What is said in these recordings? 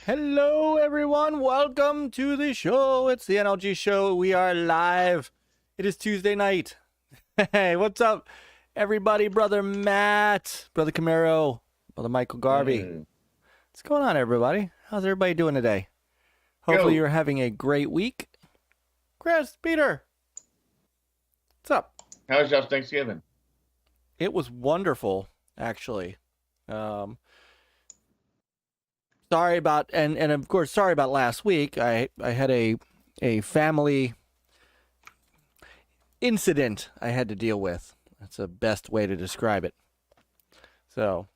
Hello, everyone. Welcome to the show. It's the NLG show. We are live. It is Tuesday night. Hey, what's up, everybody? Brother Matt, Brother Camaro, Brother Michael Garvey. What's going on, everybody? How's everybody doing today? Hopefully you're having a great week. Chris, Peter, what's up? How was y'all's Thanksgiving? It was wonderful, actually. Sorry about, and of course, sorry about last week. I had a family incident I had to deal with. That's the best way to describe it. So,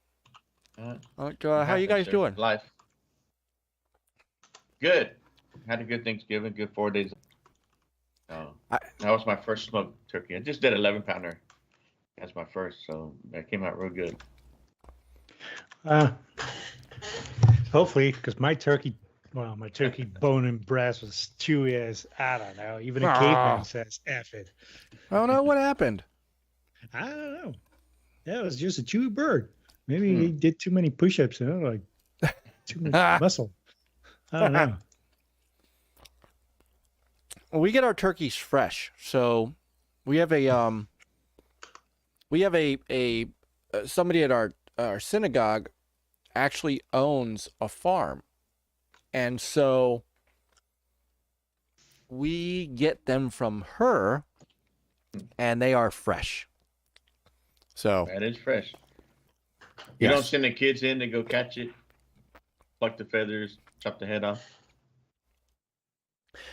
how you guys doing? Life. Good. Had a good Thanksgiving. Good 4 days. That was my first smoked turkey. I just did 11-pounder. That's my first, so that came out real good. Hopefully, because my turkey bone and breast was chewy as, I don't know, even a caveman says, F it. I don't know what happened. I don't know. Yeah, it was just a chewy bird. Maybe he did too many push-ups, like too much muscle. I don't know. Well, we get our turkeys fresh, so we have a somebody at our synagogue actually owns a farm, and so we get them from her, and they are fresh. So that is fresh. You don't send the kids in to go catch it, pluck the feathers, chop the head off?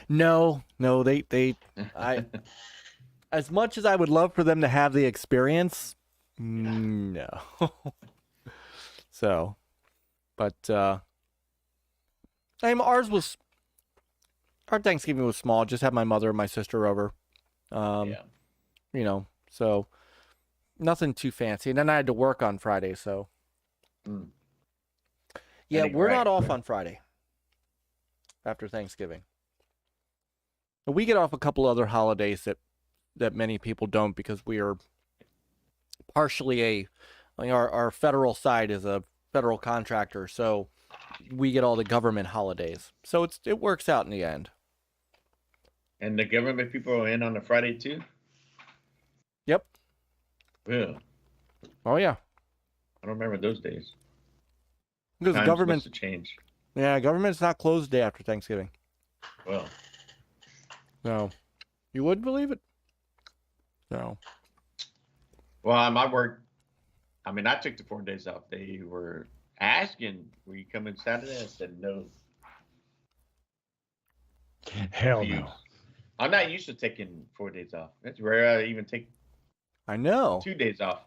No, I as much as I would love for them to have the experience, no. So, but our Thanksgiving was small. Just had my mother and my sister over. You know, so nothing too fancy. And then I had to work on Friday, so yeah, we're not off on Friday after Thanksgiving. We get off a couple other holidays that many people don't, because we are partially our federal side is a federal contractor, so we get all the government holidays. So it works out in the end. And the government people are in on a Friday too? Yep. Yeah. Oh yeah. I don't remember those days. Because Times government must have changed. Yeah, government's not closed day after Thanksgiving. Well. No. You wouldn't believe it? No. Well, on my work, I took the 4 days off. They were asking, will you come in Saturday? I said no. Hell no. I'm not used to taking 4 days off. It's rare I even take 2 days off.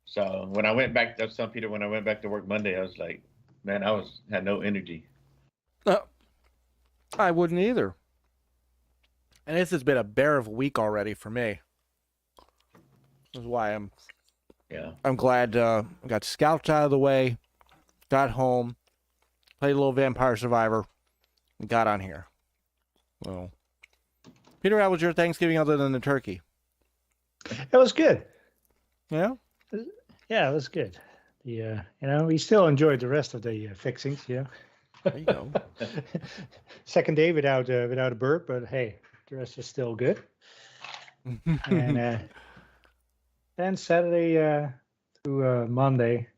So when I went back, I was telling Peter, when I went back to work Monday, I was like, man, had no energy. I wouldn't either. And this has been a bear of a week already for me. That's why I'm glad I got Scouts out of the way, got home, played a little Vampire Survivor, and got on here. Well, Peter, how was your Thanksgiving other than the turkey? It was good. Yeah? Yeah, it was good. We still enjoyed the rest of the fixings, There you go. Second day without a burp, but hey, the rest is still good. And then Saturday to Monday,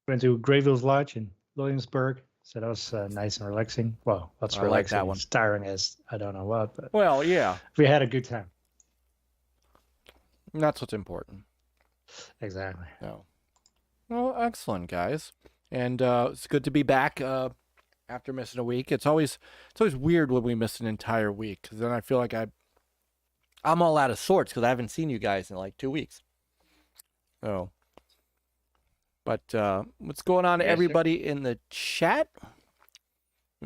went to Greyville's Lodge in Williamsburg. So that was nice and relaxing. Well, that's relaxing. Like that one. It's tiring as I don't know what, but well, yeah, we had a good time. That's what's important. Exactly. No. Well, excellent, guys, and it's good to be back after missing a week. It's always weird when we miss an entire week, because then I feel like I'm all out of sorts because I haven't seen you guys in like 2 weeks. So, but what's going on, everybody in the chat?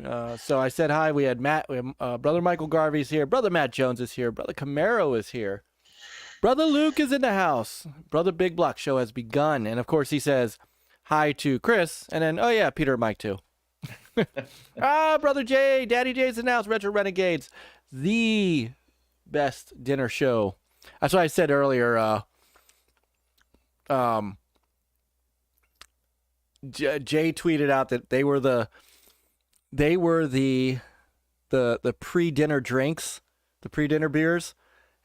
So I said hi. We had Matt, Brother Michael Garvey's here. Brother Matt Jones is here. Brother Camaro is here. Brother Luke is in the house. Brother Bigblock show has begun. And of course he says hi to Chris. And then, oh yeah, Peter and Myke too. Brother Jay, Daddy Jay's announced Retro Renegades, the best dinner show. That's what I said earlier. Jay tweeted out that they were the they were the pre-dinner drinks, the pre-dinner beers,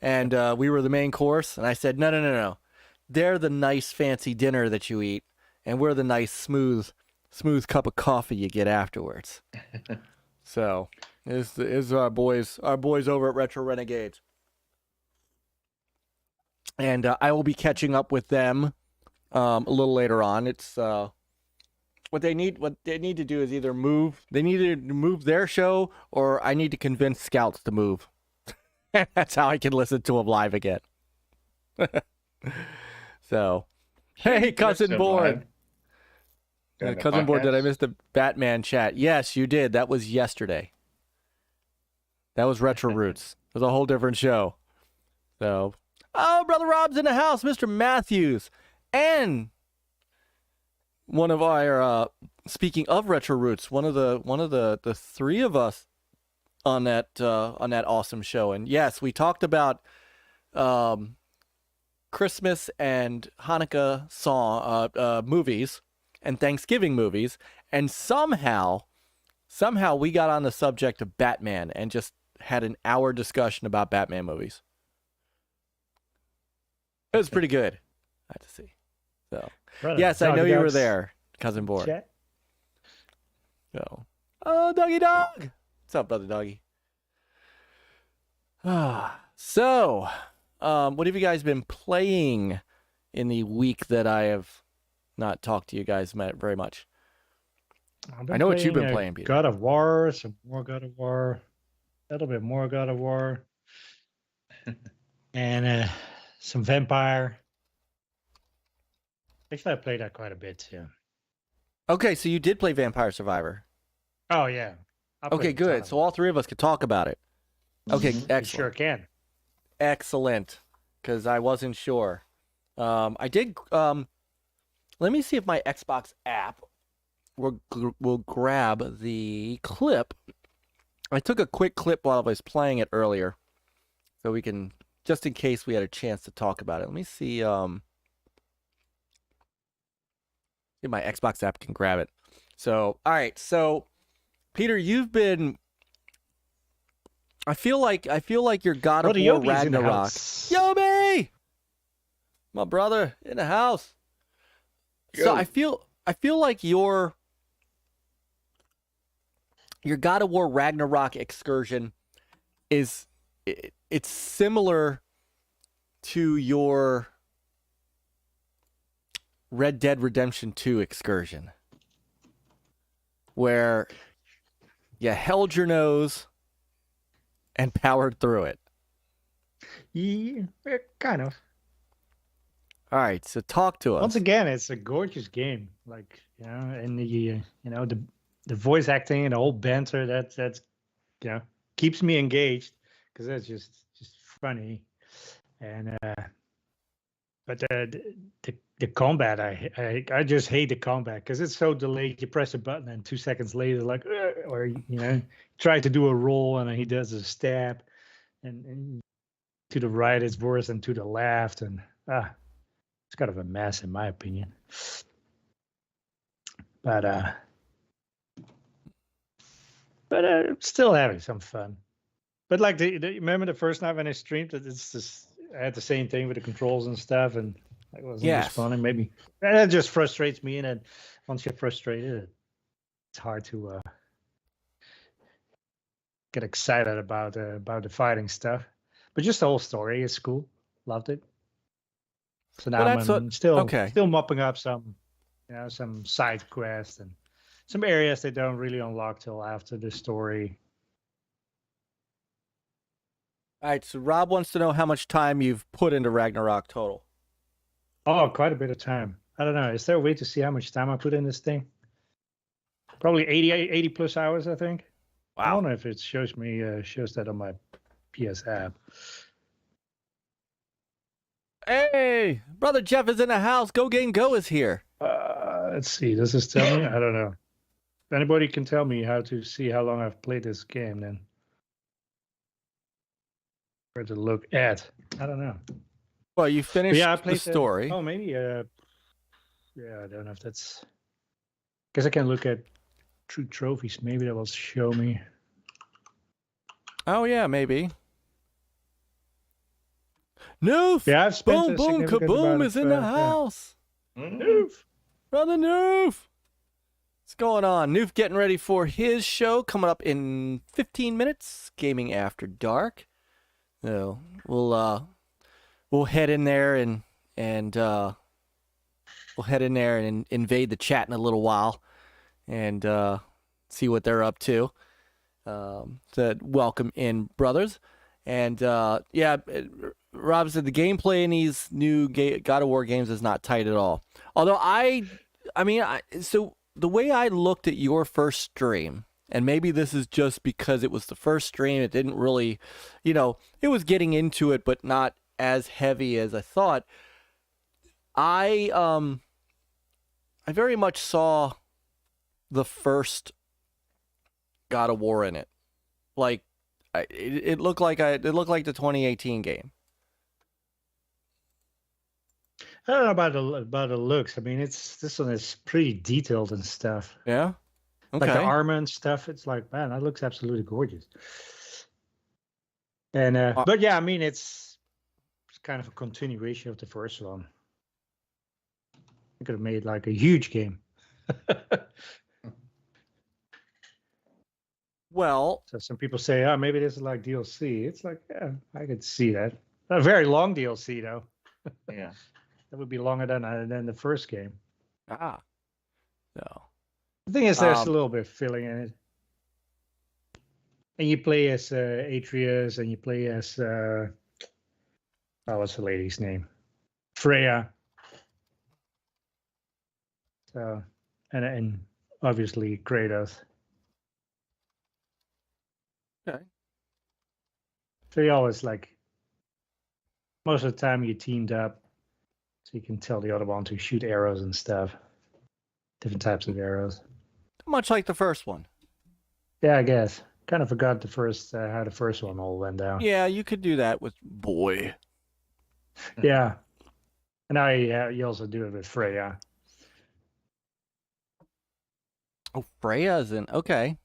and we were the main course. And I said, no. They're the nice fancy dinner that you eat, and we're the nice smooth cup of coffee you get afterwards. So, is our boys over at Retro Renegades. And I will be catching up with them a little later on. It's what they need to do is either move their show, or I need to convince Scouts to move. That's how I can listen to them live again. So, hey, Cousin Board. Cousin Board, did I miss the Batman chat? Yes, you did. That was yesterday. That was Retro Roots. It was a whole different show. So, oh, Brother Rob's in the house, Mr. Matthews. And one of our, speaking of Retro Roots, one of the three of us on that awesome show. And yes, we talked about Christmas and Hanukkah movies and Thanksgiving movies, and somehow we got on the subject of Batman and just had an hour discussion about Batman movies. It was pretty good, I have to see. So, brother, yes, I know you were there, Cousin Board. Chat. So, oh, Doggy Dog. What's up, Brother Doggy? So, what have you guys been playing in the week that I have not talked to you guys very much? I know what you've been playing, Peter. God of War, some more God of War, a little bit more God of War, and some Vampire. Actually, I played that quite a bit, yeah. Okay, so you did play Vampire Survivor. Oh, yeah. Okay, good. So all three of us could talk about it. Okay, excellent. Sure can. Excellent, because I wasn't sure. I did. Let me see if my Xbox app will grab the clip. I took a quick clip while I was playing it earlier, so we can, just in case we had a chance to talk about it. Let me see. If my Xbox app can grab it. So, all right. So, Peter, you've been. I feel like your God of War Ragnarok. Yobi, my brother in the house. Yo. So I feel like your God of War Ragnarok excursion it's similar to your Red Dead Redemption 2 excursion, where you held your nose and powered through it. Yeah, kind of. All right, so talk to us. Once again, it's a gorgeous game. Like, you know, and the voice acting and the whole banter that's keeps me engaged, because that's just funny. And but the combat, I just hate the combat, because it's so delayed. You press a button and 2 seconds later, like, or try to do a roll and he does a stab, and to the right is worse than to the left, and it's kind of a mess in my opinion. But still having some fun. But like remember the first night when I streamed it, I had the same thing with the controls and stuff, and it wasn't responding. Maybe that just frustrates me, and then once you're frustrated, it's hard to get excited about the fighting stuff. But just the whole story is cool. Loved it. So now I'm still mopping up some side quests and some areas they don't really unlock till after the story. All right, so Rob wants to know how much time you've put into Ragnarok total. Oh, quite a bit of time. I don't know. Is there a way to see how much time I put in this thing? Probably 80 plus hours, I think. Wow. I don't know if it shows that on my PS app. Hey, Brother Jeff is in the house. GoGameGo is here. Let's see. Does this tell me? I don't know. If anybody can tell me how to see how long I've played this game, then where to look at. I don't know. Well, you finished the story. Maybe. I don't know if that's. Because I can look at through trophies. Maybe that will show me. Oh yeah, maybe. Noof! Yeah, I've spent boom, a boom, significant kaboom amount is of, in the house. Noof! Brother Noof! What's going on? Noof getting ready for his show coming up in 15 minutes, Gaming After Dark. So we'll head in there and we'll head in there and invade the chat in a little while and see what they're up to. To welcome in brothers. And yeah, Rob said the gameplay in these new God of War games is not tight at all. Although so the way I looked at your first stream, and maybe this is just because it was the first stream, it didn't really, it was getting into it, but not as heavy as I thought. I very much saw the first God of War in it. Like, it looked like the 2018 game. I don't know about the looks. I mean, this one is pretty detailed and stuff. Yeah. Okay. Like the armor and stuff. It's like, man, that looks absolutely gorgeous. And but yeah, I mean, it's kind of a continuation of the first one. I could have made like a huge game. Well, so some people say, oh, maybe this is like DLC. It's like, yeah, I could see that. A very long DLC though. Yeah. That would be longer than the first game. Ah. So. The thing is, there's a little bit of filling in it. And you play as Atreus, and you play as what's the lady's name? Freya. So, and obviously Kratos. Okay. So you always most of the time you teamed up, so you can tell the other one to shoot arrows and stuff, different types of arrows. Much like the first one. Yeah, I guess. Kind of forgot the first how the first one all went down. Yeah, you could do that with Boy. Yeah, and now you also do it with Freya. Oh, Freya's in. Okay.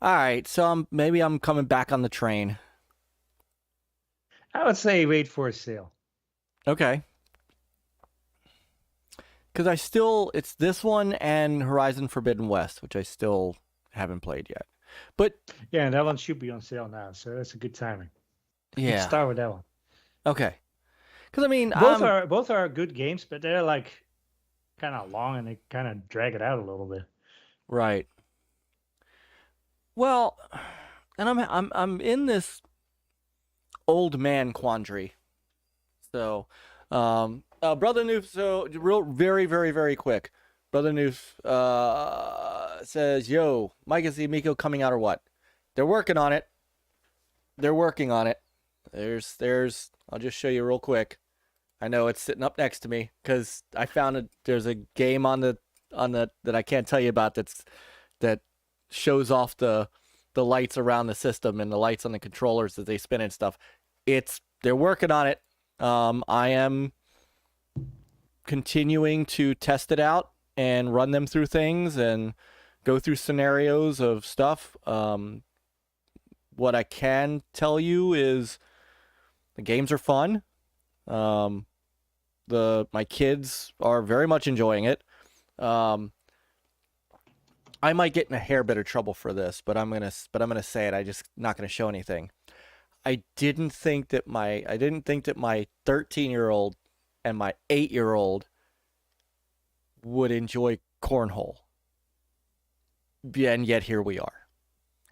All right, so maybe I'm coming back on the train. I would say wait for a sale. Okay. Because it's this one and Horizon Forbidden West, which I still haven't played yet. But yeah, and that one should be on sale now, so that's a good timing. Yeah. Let's start with that one. Okay. Because I mean, both are good games, but they're like kind of long and they kind of drag it out a little bit. Right. Well, and I'm in this old man quandary. So, Brother Noof, so very, very, very quick. Brother Noof says, yo, Myke and Miko coming out or what? They're working on it. There's I'll just show you real quick. I know it's sitting up next to me because I found there's a game on the that I can't tell you about that shows off the lights around the system and the lights on the controllers as they spin and stuff. They're working on it. I am continuing to test it out and run them through things and go through scenarios of stuff. What I can tell you is the games are fun. My kids are very much enjoying it. I might get in a hair bit of trouble for this, but I'm gonna say it. I just not gonna show anything. I didn't think that my 13-year-old and my 8-year-old would enjoy cornhole. And yet here we are.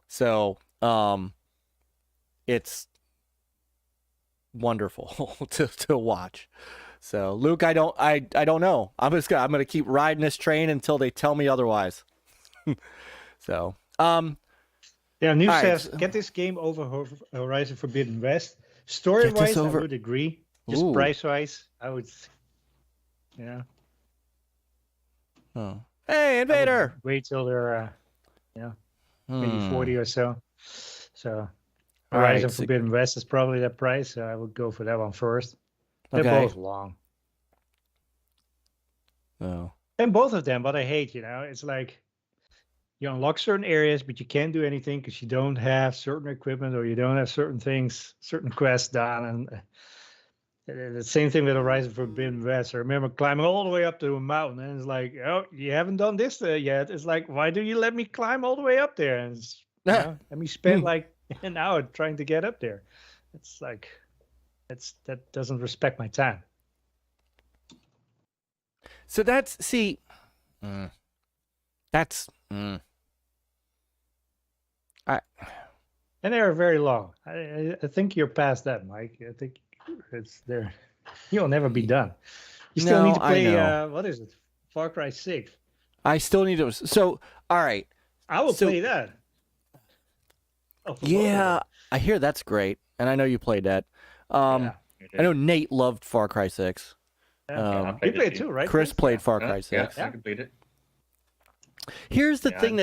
So, it's wonderful to watch. So, Luke, I don't know. I'm gonna keep riding this train until they tell me otherwise. So, yeah, New says, right. Get this game over Horizon Forbidden West. Story-wise, I would agree. Just price-wise, I would, yeah. Oh, hey, Invader! Wait till they're, maybe 40 or so. So, All Horizon right, Forbidden West is probably the price, so I would go for that one first. They're both long. Oh. And both of them, but I hate, it's like you unlock certain areas, but you can't do anything because you don't have certain equipment or you don't have certain things, certain quests done. And the same thing with Horizon Forbidden West. I remember climbing all the way up to a mountain, and it's like, oh, you haven't done this yet. It's like, why do you let me climb all the way up there? And let me spend like an hour trying to get up there. It's like, that doesn't respect my time. So that's And they are very long. I think you're past that, Myke. I think it's there. You'll never be done. You still need to play. What is it? Far Cry 6. I still need to. So, all right. I will play that. Yeah, I hear that's great, and I know you played that. I know Nate loved Far Cry 6. You played it too, right? Chris played Far Cry 6. Yeah, I completed it. Here's the thing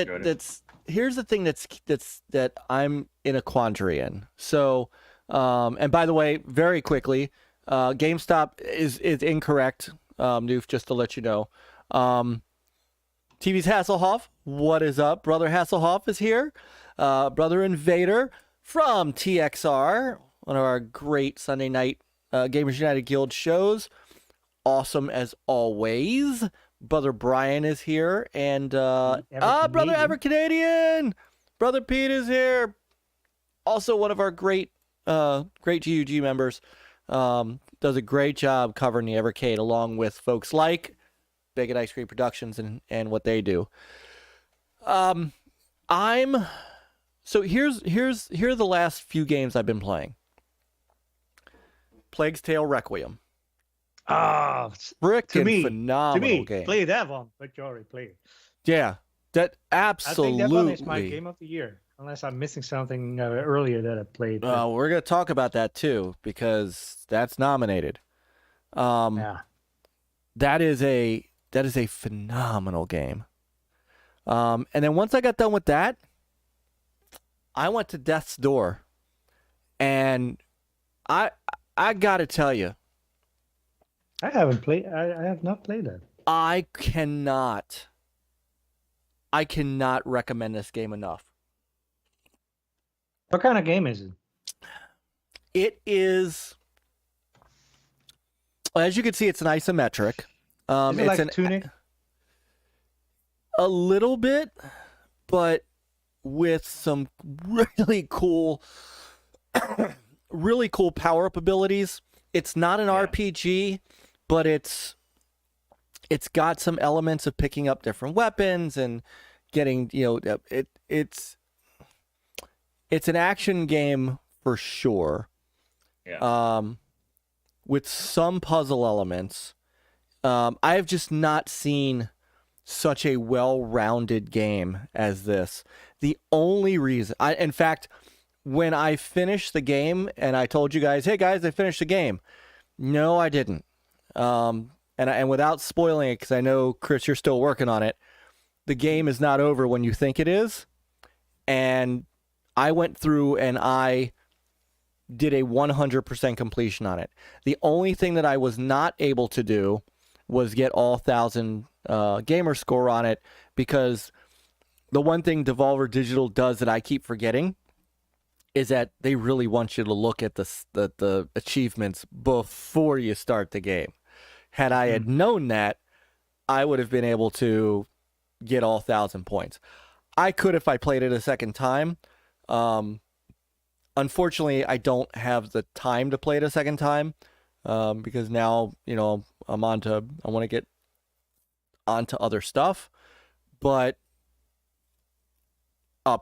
that I'm in a quandary in. So, and by the way, very quickly, GameStop is incorrect. Noof, just to let you know. TV's Hasslehoff, what is up? Brother Hasslehoff is here. Brother Invader from TXR, one of our great Sunday night Gamers United Guild shows. Awesome as always. Brother Bryant is here, and Brother EverCanadian. Brother Pete is here. Also one of our great GUG members. Does a great job covering the Evercade along with folks like Bacon Ice Cream Productions and what they do. Here are the last few games I've been playing. Plague's Tale Requiem. Frickin' phenomenal game. Play that one, but you already played it. Yeah, that absolutely. I think that one is my game of the year, unless I'm missing something earlier that I played. We're gonna talk about that too because that's nominated. That is a phenomenal game. And then once I got done with that, I went to Death's Door, and I gotta tell you. I have not played that. I cannot recommend this game enough. What kind of game is it? It is, as you can see, it's an isometric. Is it like Tunic? A little bit, but with some really cool power-up abilities. It's not an RPG, but it's got some elements of picking up different weapons and getting, it's an action game for sure. Yeah. With some puzzle elements. I have just not seen such a well-rounded game as this. The only reason in fact, when I finished the game and I told you guys, hey guys, I finished the game. No, I didn't. And without spoiling it, because I know, Chris, you're still working on it, the game is not over when you think it is. And I went through and I did a 100% completion on it. The only thing that I was not able to do was get all 1,000 gamer score on it, because the one thing Devolver Digital does that I keep forgetting is that they really want you to look at the achievements before you start the game. Had I had known that, I would have been able to get all 1,000 points. I could if I played it a second time. Unfortunately, I don't have the time to play it a second time because now, I want to get onto other stuff. But,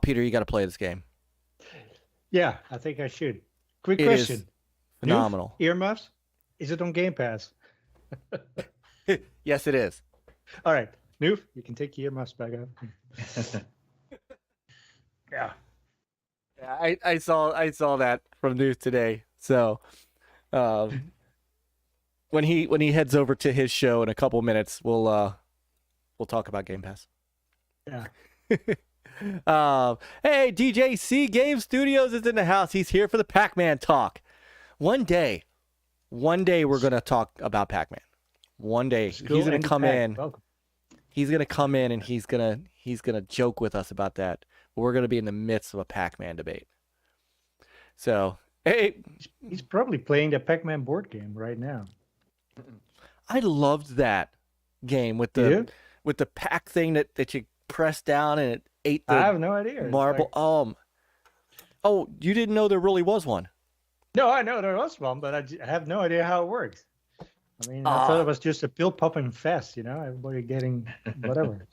Peter, you got to play this game. Yeah, I think I should. Quick question. Is phenomenal. Noof, earmuffs? Is it on Game Pass? Yes, it is. All right. Noof, you can take your earmuffs back up. Yeah. Yeah, I saw that from Noof today. So when he heads over to his show in a couple minutes, we'll talk about Game Pass. Yeah. Hey, DJC Game Studios is in the house. He's here for the Pac-Man talk. One day we're going to talk about Pac-Man. One day he's going to come in. Welcome. He's gonna come in and he's gonna joke with us about that. But we're gonna be in the midst of a Pac-Man debate. So hey, he's probably playing the Pac-Man board game right now. I loved that game with the pack thing that you press down and it ate the I have no idea. marble. Like... Oh, you didn't know there really was one? No, I know there was one, but I have no idea how it works. I mean, I thought it was just a pill popping fest, everybody getting whatever.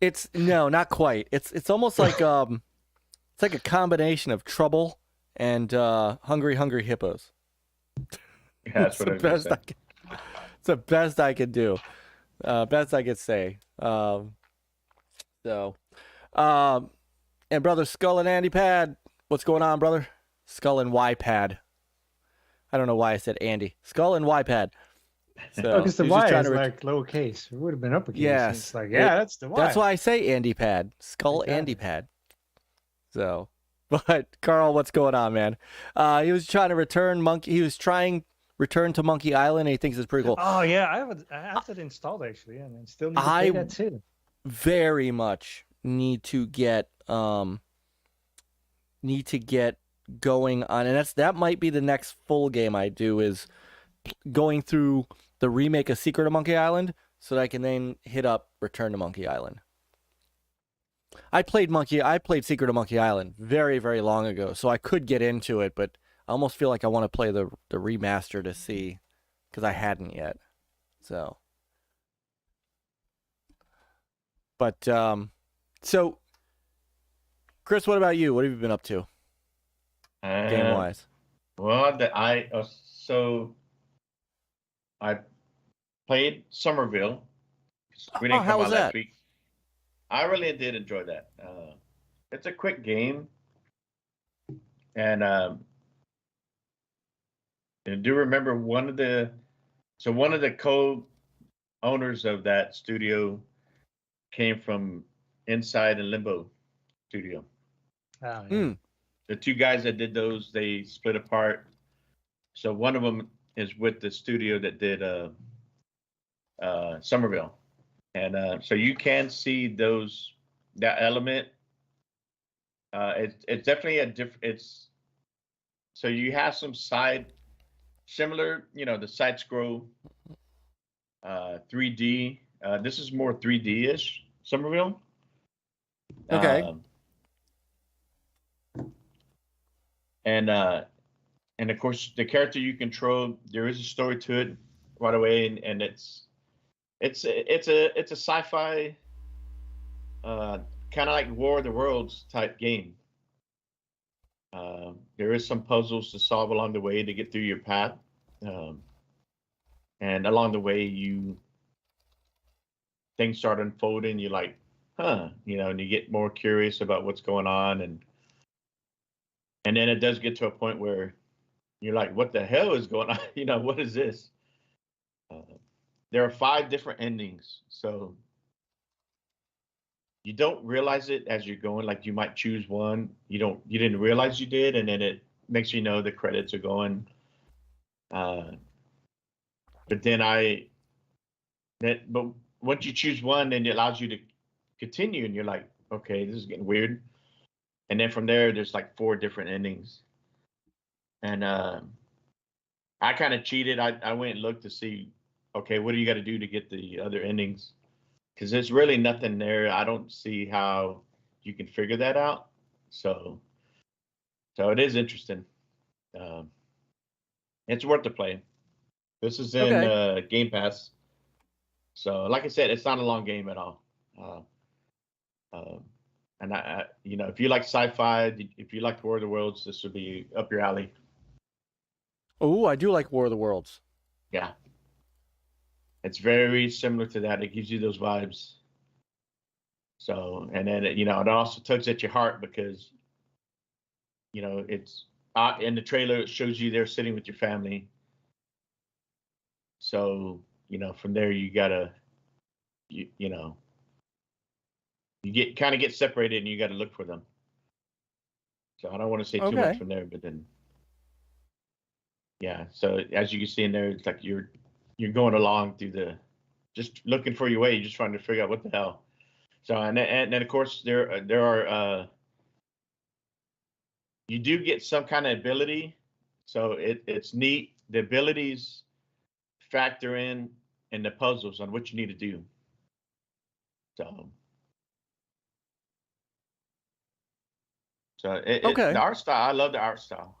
It's no, not quite. It's almost like it's like a combination of Trouble and Hungry Hippos. Yeah, that's what It's the best I could do. Best I could say. And brother Skull and Andy Pad, what's going on, brother? Skull and Y Pad. I don't know why I said Andy. Skull and Y Pad. So because the Y is like lowercase. It would have been uppercase. Yes. It's like, that's the Y. That's why I say Andy Pad. Skull Exactly. Andy Pad. So, but Carl, what's going on, man? He was trying to return to Monkey Island, and he thinks it's pretty cool. Oh yeah, I have it installed actually, and I still need to play that too. Very much need to get going on, and that might be the next full game I do, is going through the remake of Secret of Monkey Island so that I can then hit up Return to Monkey Island. I played Secret of Monkey Island very, very long ago, so I could get into it, but I almost feel like I want to play the remaster to see, because I hadn't yet. So, but so Chris, what about you? What have you been up to, game wise? Well, I played Somerville. We didn't how was that? Last week. I really did enjoy that. It's a quick game, and I do remember one of the co-owners of that studio came from Inside and Limbo Studio. Oh, yeah. The two guys that did those, they split apart. So one of them is with the studio that did Somerville, and so you can see that element. It's definitely a different. So you have some similar, the side scroll 3D. This is more 3D-ish, Somerville. Okay. And of course the character you control, there is a story to it right away, and it's a sci-fi kind of like War of the Worlds type game. There is some puzzles to solve along the way to get through your path, and along the way things start unfolding. You're like, and you get more curious about what's going on, and then it does get to a point where you're like, what the hell is going on? What is this? There are 5 different endings, so you don't realize it as you're going. Like, you might choose one, you didn't realize you did, and then it makes you know the credits are going. But once you choose one, then it allows you to continue, and you're like, okay, this is getting weird. And then from there, there's like 4 different endings. And I kind of cheated. I went and looked to see, okay, what do you got to do to get the other endings? Because there's really nothing there. I don't see how you can figure that out. So it is interesting. It's worth the play. This is in Game Pass. So, like I said, it's not a long game at all. And I if you like sci-fi, if you like War of the Worlds, this would be up your alley. Oh, I do like War of the Worlds. Yeah. It's very similar to that. It gives you those vibes. So, and then, it also tugs at your heart because, it's in the trailer, it shows you there sitting with your family. So, from there, you gotta, you get separated and you got to look for them. So I don't want to say too much from there, but then, yeah. So as you can see in there, it's like you're going along through just looking for your way. You're just trying to figure out what the hell. So and then of course there are you do get some kind of ability, so it's neat. The abilities factor in the puzzles on what you need to do. So the art style, I love the art style.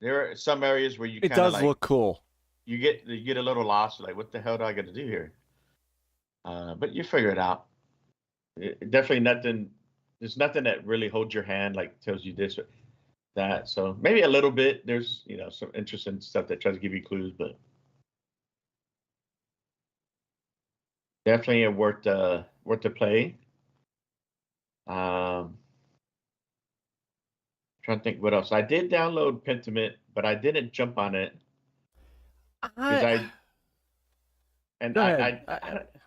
There are some areas where you it does look cool. You get a little lost, like what the hell do I got to do here? But you figure it out. Definitely nothing. There's nothing that really holds your hand, like tells you this or that. So maybe a little bit. There's some interesting stuff that tries to give you clues, but definitely worth to play. Trying to think what else. I did download Pentiment, but I didn't jump on it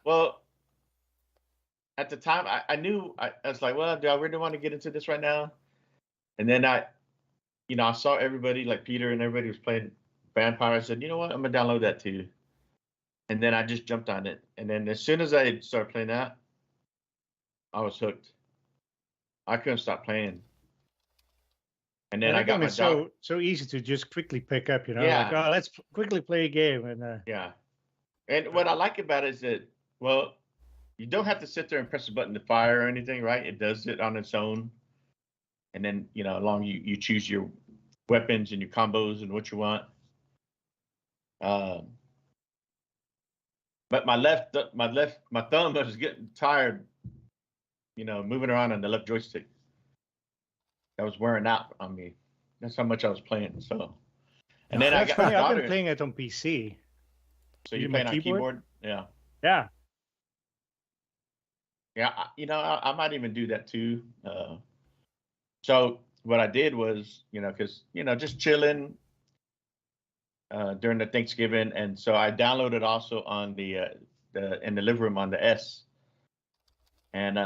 well, at the time I knew I was like, well, do I really want to get into this right now? And then I saw everybody like Peter and everybody was playing Vampire. I said, you know what, I'm gonna download that too. And then I just jumped on it. And then as soon as I started playing that, I was hooked. I couldn't stop playing. And then I got my so easy to just quickly pick up, Yeah. like, oh, let's quickly play a game. And yeah. And what I like about it is that, well, you don't have to sit there and press a button to fire or anything, right? It does it on its own. And then, along you choose your weapons and your combos and what you want. But my thumb was getting tired, moving around on the left joystick. That was wearing out on me. That's how much I was playing. So, and then I got my daughter. I've been playing it on PC. So you're playing on keyboard? Yeah. Yeah. Yeah. I might even do that too. So what I did was, because just chilling during the Thanksgiving, and so I downloaded also on in the living room on the S. And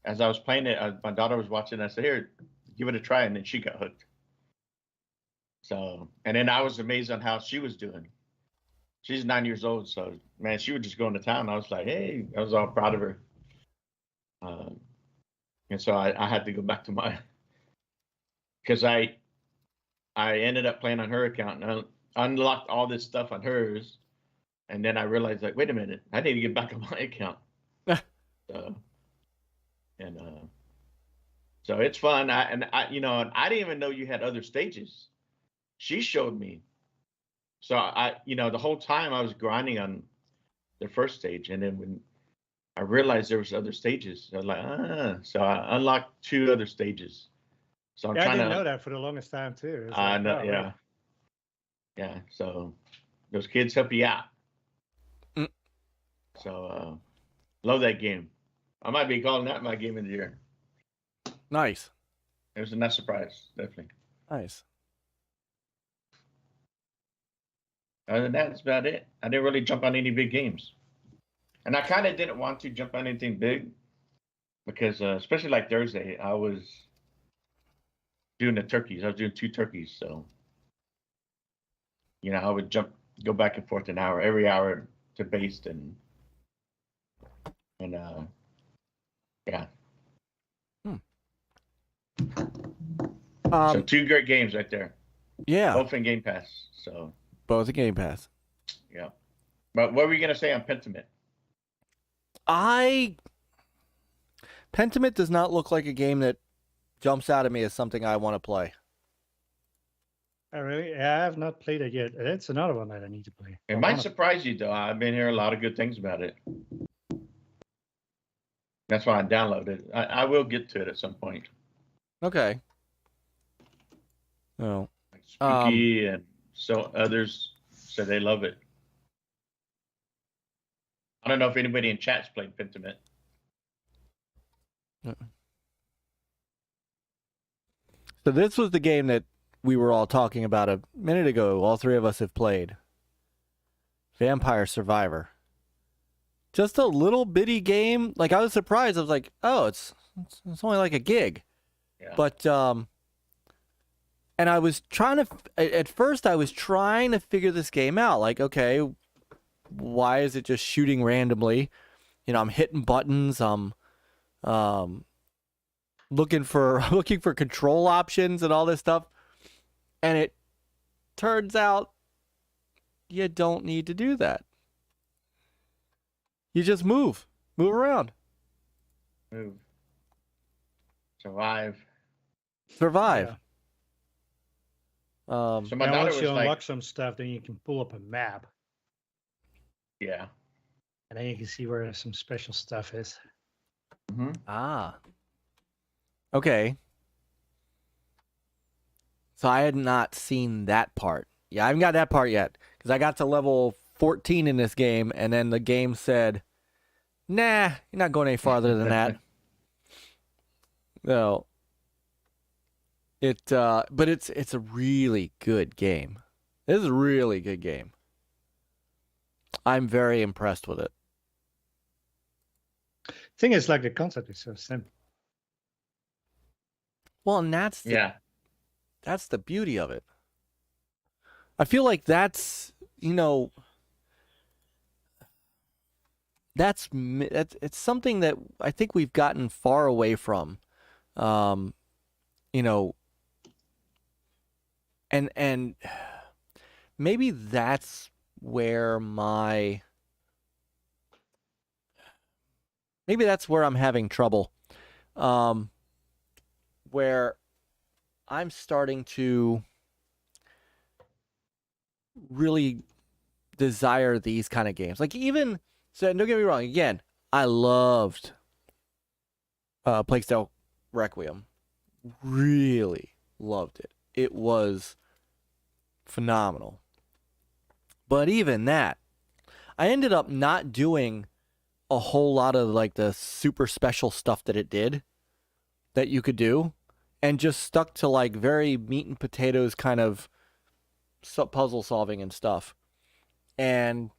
as I was playing it, my daughter was watching. I said, "Here, give it a try," and then she got hooked. So, and then I was amazed on how she was doing. She's 9 years old, so man, she would just go into town. I was like, hey, I was all proud of her. And so I had to go back to because I ended up playing on her account and I unlocked all this stuff on hers, and then I realized, like, wait a minute, I need to get back on my account. So it's fun. I didn't even know you had other stages. She showed me. So the whole time I was grinding on the first stage, and then when I realized there was other stages, I was like, so I unlocked 2 other stages. So I didn't know that for the longest time too. I know, yeah. Right. Yeah, so those kids help you out. So love that game. I might be calling that my game of the year. Nice. It was a nice surprise, definitely. Nice. Other than that, that's about it. I didn't really jump on any big games. And I kind of didn't want to jump on anything big because, especially like Thursday, I was doing the turkeys. I was doing 2 turkeys. So, I would go back and forth every hour to baste and yeah. So 2 great games right there. Yeah. Both in Game Pass. So. Both in Game Pass. Yeah. But what were you going to say on Pentiment? Pentiment does not look like a game that jumps out at me as something I want to play. Oh, really? Yeah, I have not played it yet. It's another one that I need to play. It might surprise you, though. I've been hearing a lot of good things about it. That's why I downloaded it. I will get to it at some point. Okay. Oh. Like Spooky and so others said they love it. I don't know if anybody in chat's played Pentiment. So this was the game that we were all talking about a minute ago. All 3 of us have played. Vampire Survivor. Just a little bitty game. Like, I was surprised. I was like, oh, it's only like a gig. Yeah. But and I was trying to at first I was trying to figure this game out. Like, okay, why is it just shooting randomly? You know, I'm hitting buttons. I'm looking for control options and all this stuff. And it turns out you don't need to do that. You just move around. Move. Survive. Yeah. So my daughter once was you unlock like, some stuff, then you can pull up a map, yeah. and then you can see where some special stuff is. Mm-hmm. Ah. Okay. So I had not seen that part. Yeah, I haven't got that part yet because I got to level 14 in this game, and then the game said, "Nah, you're not going any farther than that." No. But it's a really good game. This is a really good game. I'm very impressed with it. Thing is, like, the concept is so simple. Well, and that's the beauty of it. I feel like that's, you know, it's something that I think we've gotten far away from. You know, and maybe that's where I'm having trouble. Where I'm starting to really desire these kind of games. Like, even, so don't get me wrong, again, I loved Plague Tale Requiem. Really loved it. It was phenomenal. But even that, I ended up not doing a whole lot of like the super special stuff that it did, that you could do, and just stuck to like very meat and potatoes kind of puzzle solving and stuff. And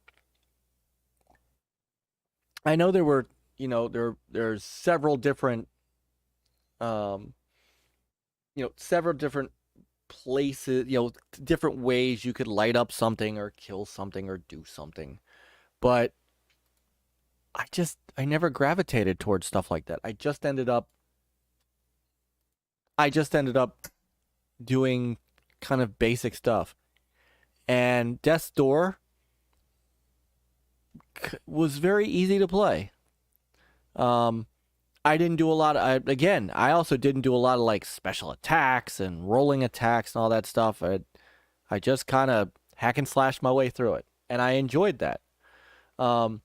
I know there were, you know, there's several different several different places, you know, different ways you could light up something or kill something or do something. But I never gravitated towards stuff like that. I just ended up doing kind of basic stuff. And Death's Door was very easy to play. I didn't do a lot of, I also didn't do a lot of like special attacks and rolling attacks and all that stuff. I just kind of hack and slash my way through it, and I enjoyed that. And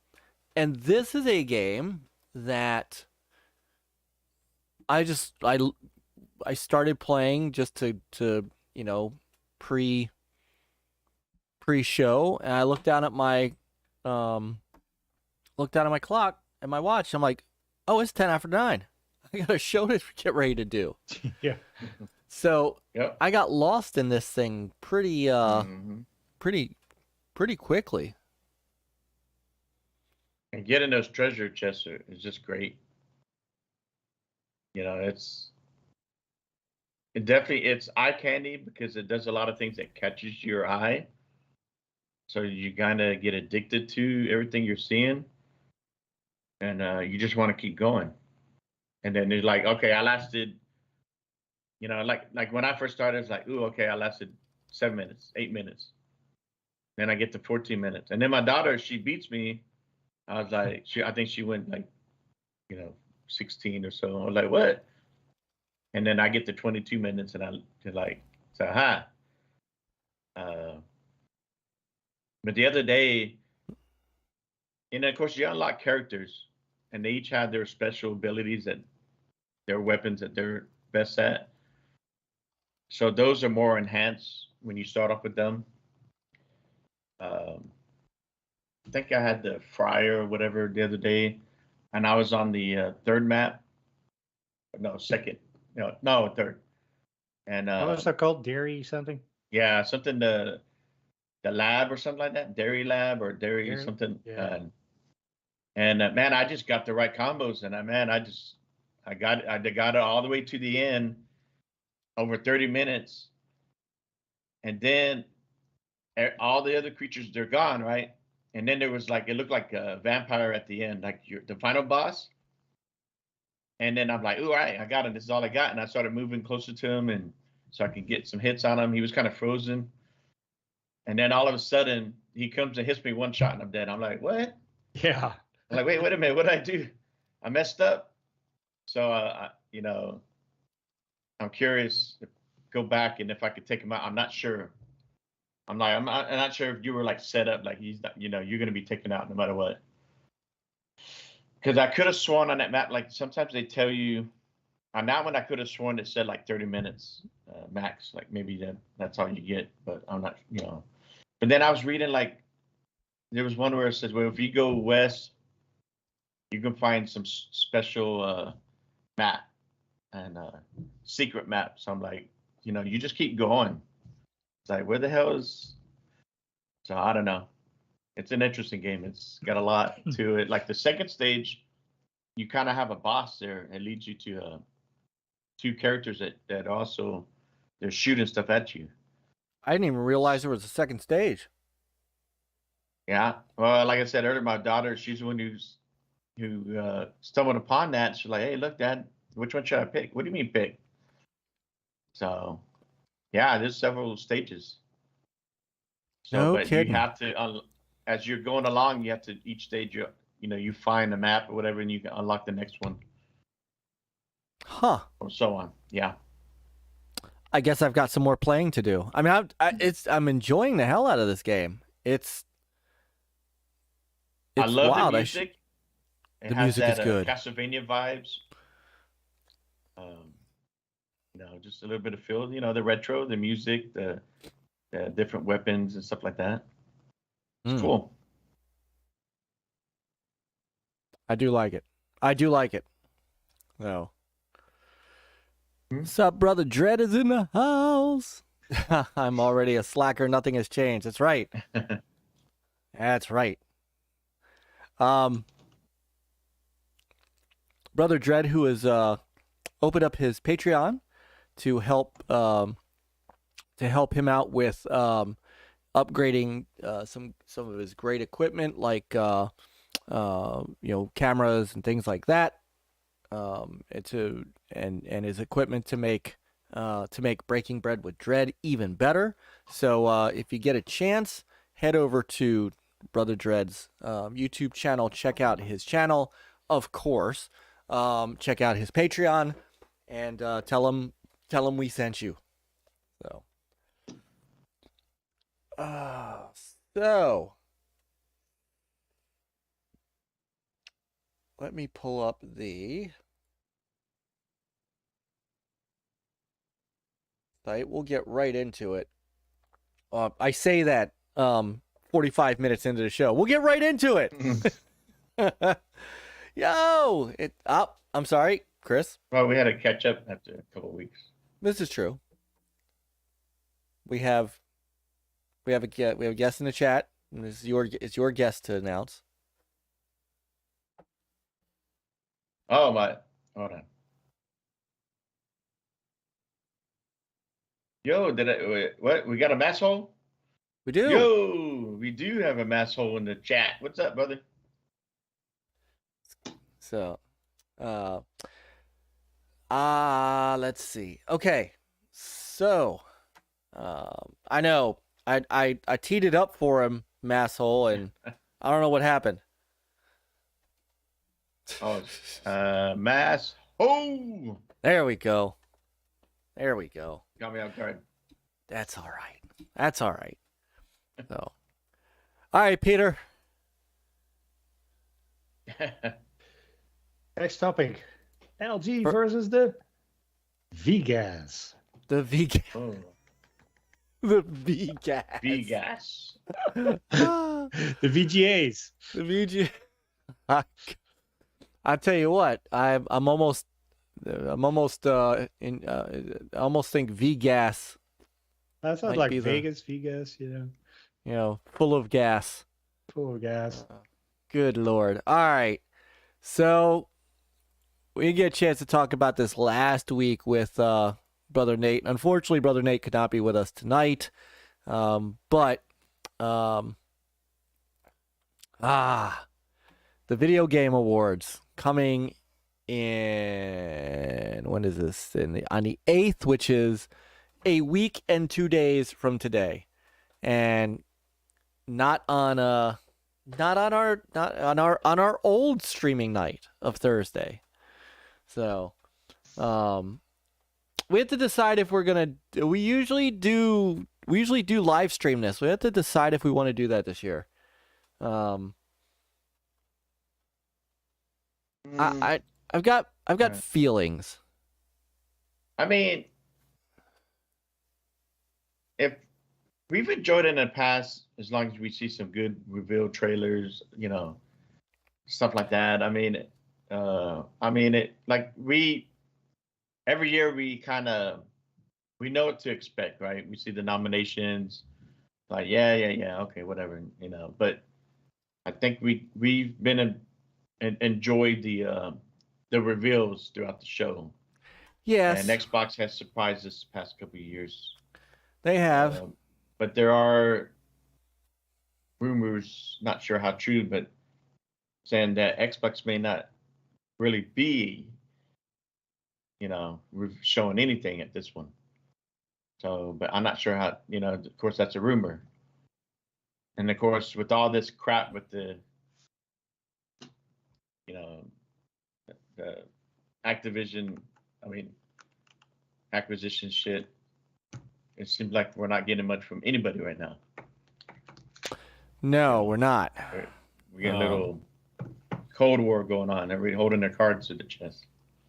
this is a game that I started playing just to you know, pre-show, and I looked down at my clock and my watch. I'm like, oh, it's 10 after 9. I got a show to get ready to do. Yeah. So I got lost in this thing pretty quickly. And getting those treasure chests is just great. You know, it's eye candy because it does a lot of things that catches your eye. So you kind of get addicted to everything you're seeing, and you just want to keep going. And then it's like, okay, I lasted, you know, like when I first started, it's like, ooh, okay, I lasted 7 minutes, 8 minutes. Then I get to 14 minutes, and then my daughter, she beats me. I was like, I think she went like, you know, 16 or so. I was like, what? And then I get to 22 minutes, and I like, so hi. But the other day, and of course, you unlock characters, and they each have their special abilities, that their weapons that they're best at. So those are more enhanced when you start off with them. I think I had the Friar or whatever the other day, and I was on the third map. No, second. No, third. And what was that called? Dairy something? Yeah, something the lab or something like that. Dairy lab or dairy something. Yeah. And man, I just got the right combos, and I got it all the way to the end, over 30 minutes, and then all the other creatures, they're gone, right? and then there was like, it looked like a vampire at the end, like the final boss. And then I'm like, all right, I got him. This is all I got. And I started moving closer to him, and so I could get some hits on him. He was kind of frozen. And then all of a sudden, he comes and hits me one shot, and I'm dead. I'm like, what? Yeah. I'm like, wait a minute. What did I do? I messed up. So, you know, I'm curious to go back, and if I could take him out. I'm not sure. I'm not sure if you were like set up, like he's not, you know, you're going to be taken out no matter what. Because I could have sworn on that map, like sometimes they tell you, on that one I could have sworn it said like 30 minutes max, like maybe that's all you get, but I'm not, you know. But then I was reading, like, there was one where it says, well, if you go west, you can find some special map and secret map. So I'm like, you know, you just keep going. It's like, where the hell is? So I don't know. It's an interesting game. It's got a lot to it. Like the second stage, you kind of have a boss there. It leads you to two characters that also, they're shooting stuff at you. I didn't even realize there was a second stage. Yeah. Well, like I said earlier, my daughter, she's the one who stumbled upon that. She's like, hey, look, Dad, which one should I pick? What do you mean pick? So, yeah, there's several stages. So, no but kidding. You have to, as you're going along, you have to, each stage, you find a map or whatever, and you can unlock the next one. Huh. Or so on. Yeah. I guess I've got some more playing to do. I mean, I'm enjoying the hell out of this game. It's I love wild. the music. The music is good. Castlevania vibes. Just a little bit of feel. The retro, the music, the different weapons and stuff like that. It's cool. I do like it. So, what's up, brother? Dread is in the house. I'm already a slacker. Nothing has changed. That's right. That's right. Brother Dread, who has opened up his Patreon to help him out with upgrading some of his great equipment, like cameras and things like that, and his equipment to make Breaking Bread with Dread even better. So if you get a chance, head over to Brother Dread's YouTube channel. Check out his channel, of course. Check out his Patreon, and tell him we sent you. So let me pull up the site. We'll get right into it. I say that 45 minutes into the show. We'll get right into it. I'm sorry, Chris. Well, we had to catch up after a couple of weeks. This is true. We have a guest in the chat. And it's your guest to announce. Oh my! Hold on. Yo, what? We got a mass hole? We do. Yo, we do have a mass hole in the chat. What's up, brother? So, let's see. Okay, so, I know I teed it up for him, masshole, and I don't know what happened. Oh, mass hole. There we go. Got me off guard. That's all right. So, all right, Peter. Next topic. LG versus the VGAS. The VGAS. Oh. The VGAS. VGAS. The VGAs. The VGAs. I tell you what, I almost think VGAS. That sounds like Vegas, VGAS, full of gas. Full of gas. Good Lord. All right. So we didn't get a chance to talk about this last week with Brother Nate. Unfortunately, Brother Nate could not be with us tonight. But The Video Game Awards coming in, when is this? On the 8th, which is a week and 2 days from today. And not on our old streaming night of Thursday. So, we have to decide if we're gonna. We usually do live stream this. We have to decide if we want to do that this year. I've got feelings. I mean, if we've enjoyed it in the past, as long as we see some good reveal trailers, stuff like that. Every year we know what to expect, right? We see the nominations, like okay, whatever, But I think we've been enjoyed the reveals throughout the show. Yes. And Xbox has surprised us the past couple of years. They have. But there are rumors, not sure how true, but saying that Xbox may not really be, showing anything at this one. So, but I'm not sure how, of course, that's a rumor. And of course, with all this crap with the Activision, acquisition shit, it seems like we're not getting much from anybody right now. No, we're not. We got a little Cold War going on. Everybody holding their cards to the chest.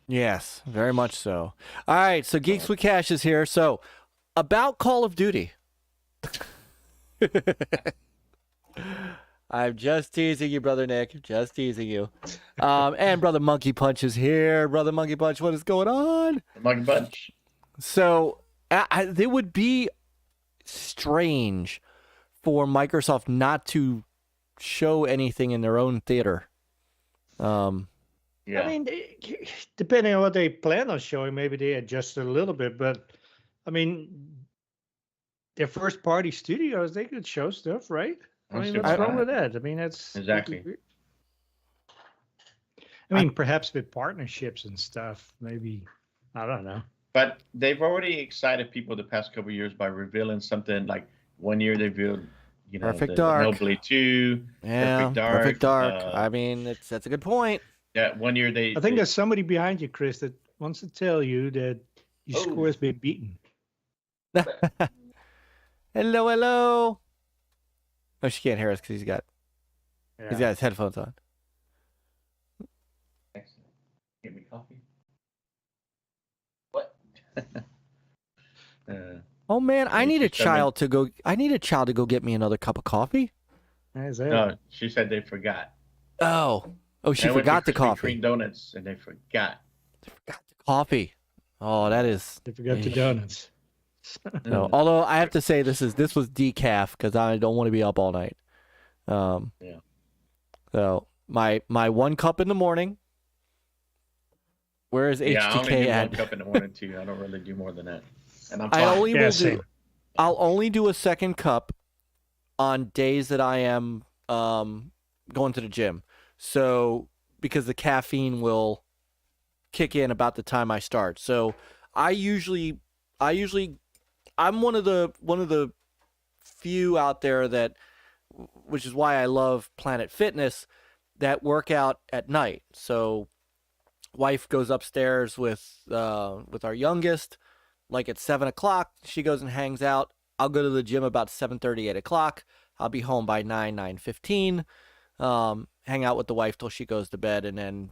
Yes, very much so. All right, so Geeks with Cash is here. So, about Call of Duty. I'm just teasing you, Brother Nick. Just teasing you. And Brother Monkey Punch is here. Brother Monkey Punch, what is going on? Monkey Punch. So, it would be strange for Microsoft not to show anything in their own theater. Yeah. Depending on what they plan on showing, maybe they adjust it a little bit. But, their first-party studios, they could show stuff, right? What's wrong with that? That's... Exactly. Perhaps with partnerships and stuff, maybe, I don't know. But they've already excited people the past couple of years by revealing something. Like one year they revealed, Perfect Dark, Hellblade 2, yeah, Perfect Dark. That's a good point. Yeah, one year I think there's somebody behind you, Chris, that wants to tell you that your score has been beaten. Hello. Oh, she can't hear us because he's got his headphones on. Excellent. Give me coffee. What? Oh man, I need a child to go get me another cup of coffee. No, she said they forgot. Oh, she forgot the coffee. Cream donuts, and they forgot. They forgot the coffee. Oh, that is. They forgot the donuts. No, although I have to say this was decaf because I don't want to be up all night. Yeah. So my 1 cup in the morning. Where is HTK I only do at? 1 cup in the morning too. I don't really do more than that, and I'm fine. I'll only do a 2nd cup on days that I am going to the gym. So because the caffeine will kick in about the time I start. So I'm one of the few out there that, which is why I love Planet Fitness, that work out at night. So wife goes upstairs with our youngest, like at 7 o'clock. She goes and hangs out. I'll go to the gym about 7:30, 8 o'clock. I'll be home by 9:15. Hang out with the wife till she goes to bed, and then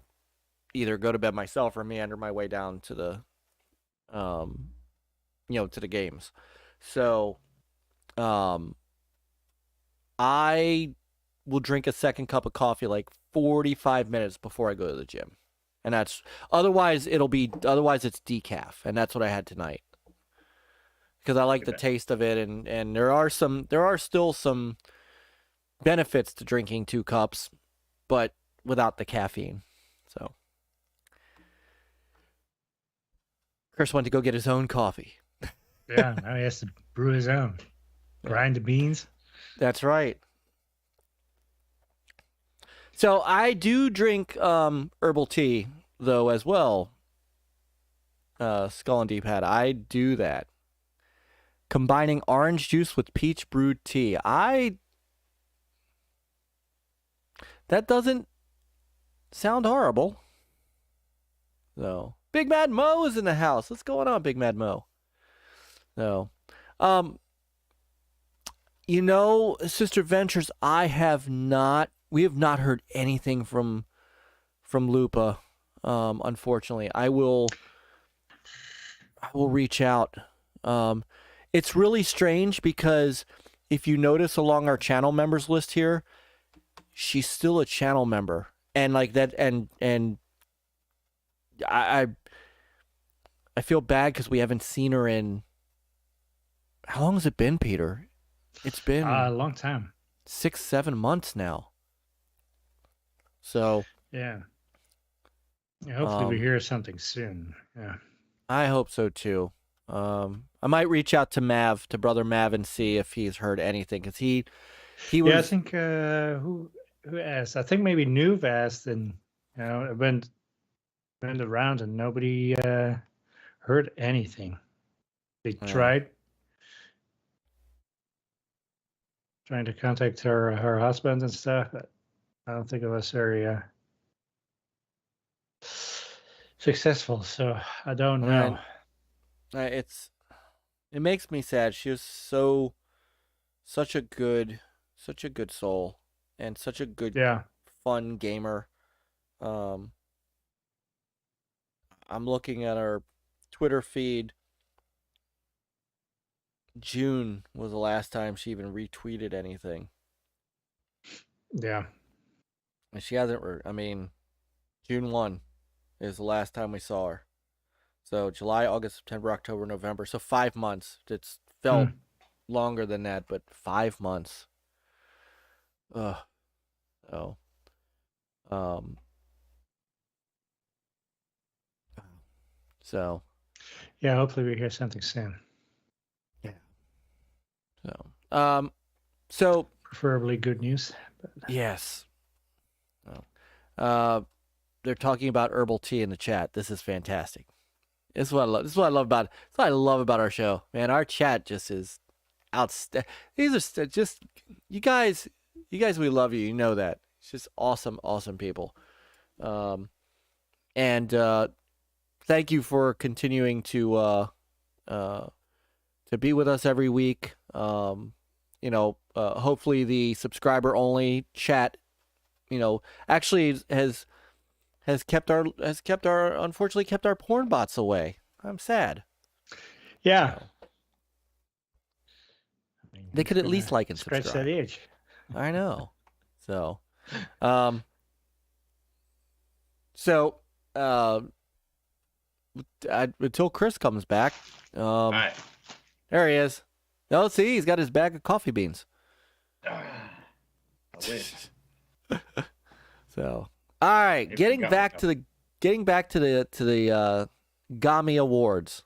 either go to bed myself or meander my way down to the to the games. So I will drink a 2nd cup of coffee like 45 minutes before I go to the gym. And that's otherwise it's decaf, and that's what I had tonight. Because I like the taste of it, and there are still some benefits to drinking 2 cups, but without the caffeine. So Chris went to go get his own coffee. Yeah, now he has to brew his own. Grind the beans. That's right. So I do drink herbal tea though as well. Skull and D-pad. I do that. Combining orange juice with peach brewed tea. That doesn't sound horrible. So, Big Mad Mo is in the house. What's going on, Big Mad Mo? So, Sister Ventures, we have not heard anything from Lupa. Unfortunately, I will reach out. It's really strange because if you notice along our channel members list here, she's still a channel member, and like that, and I feel bad because we haven't seen her in. How long has it been, Peter? It's been a long time. 6-7 months now. So yeah, hopefully we hear something soon. Yeah, I hope so too. I might reach out to brother Mav, and see if he's heard anything, because he was. Yeah, I think who asked? I think maybe Nuve asked, and it went around, and nobody heard anything. They tried trying to contact her husband and stuff, but I don't think it was very successful. So I don't know. It makes me sad. She was such a good soul, and such a good, fun gamer. I'm looking at our Twitter feed. June was the last time she even retweeted anything. Yeah. And she hasn't. June 1 is the last time we saw her. So July, August, September, October, November. So 5 months. It's felt longer than that, but 5 months. Ugh. Oh. So. Yeah, hopefully we hear something soon. Yeah. So. Preferably good news. But... Yes. They're talking about herbal tea in the chat. This is fantastic. This is what I love about it. This is what I love about our show, man. Our chat just is outstanding. These are just you guys. We love you. You know that. It's just awesome people. And thank you for continuing to be with us every week. Hopefully the subscriber only chat, actually has unfortunately kept our porn bots away. I'm sad. Yeah. They could at least like and subscribe. Scratch that itch. I know. So, until Chris comes back, all right. There he is. Oh, see, he's got his bag of coffee beans. I win. So, all right, getting back to the Gami Awards.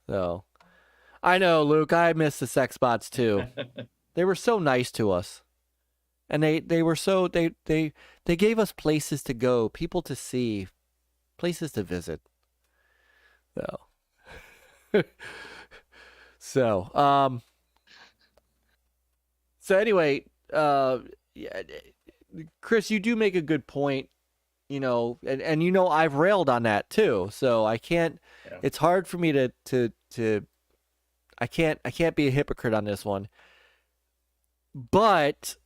So, I know, Luke, I miss the sex bots too. They were so nice to us, and they were so they gave us places to go, people to see, places to visit. So, so anyway, Chris, you do make a good point, and I've railed on that too. So I can't. Yeah. It's hard for me to. I can't be a hypocrite on this one. But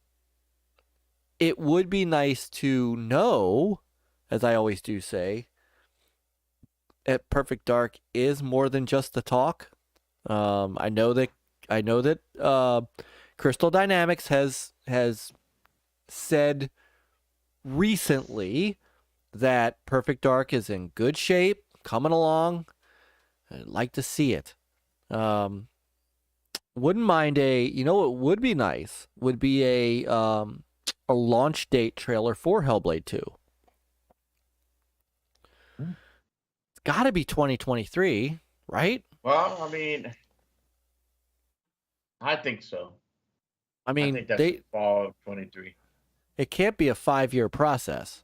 it would be nice to know, as I always do say, that Perfect Dark is more than just the talk. I know that Crystal Dynamics has said recently that Perfect Dark is in good shape, coming along. I'd like to see it. Wouldn't mind what would be nice would be a launch date trailer for Hellblade 2. It's got to be 2023, right? Well, I think so. I think that's fall of 23. It can't be a 5-year process.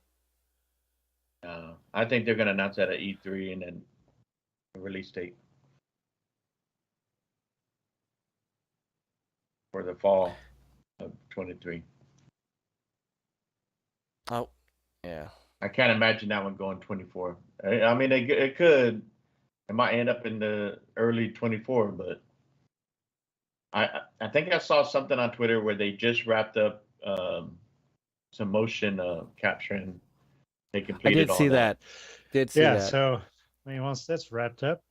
I think they're going to announce that at E3 and then a release date for the fall of 23. Oh, yeah. I can't imagine that one going 24. I mean, it could. It might end up in the early 24, but I think I saw something on Twitter where they just wrapped up some motion capturing. They completed. I did see that. Did see that. So I mean, once that's wrapped up,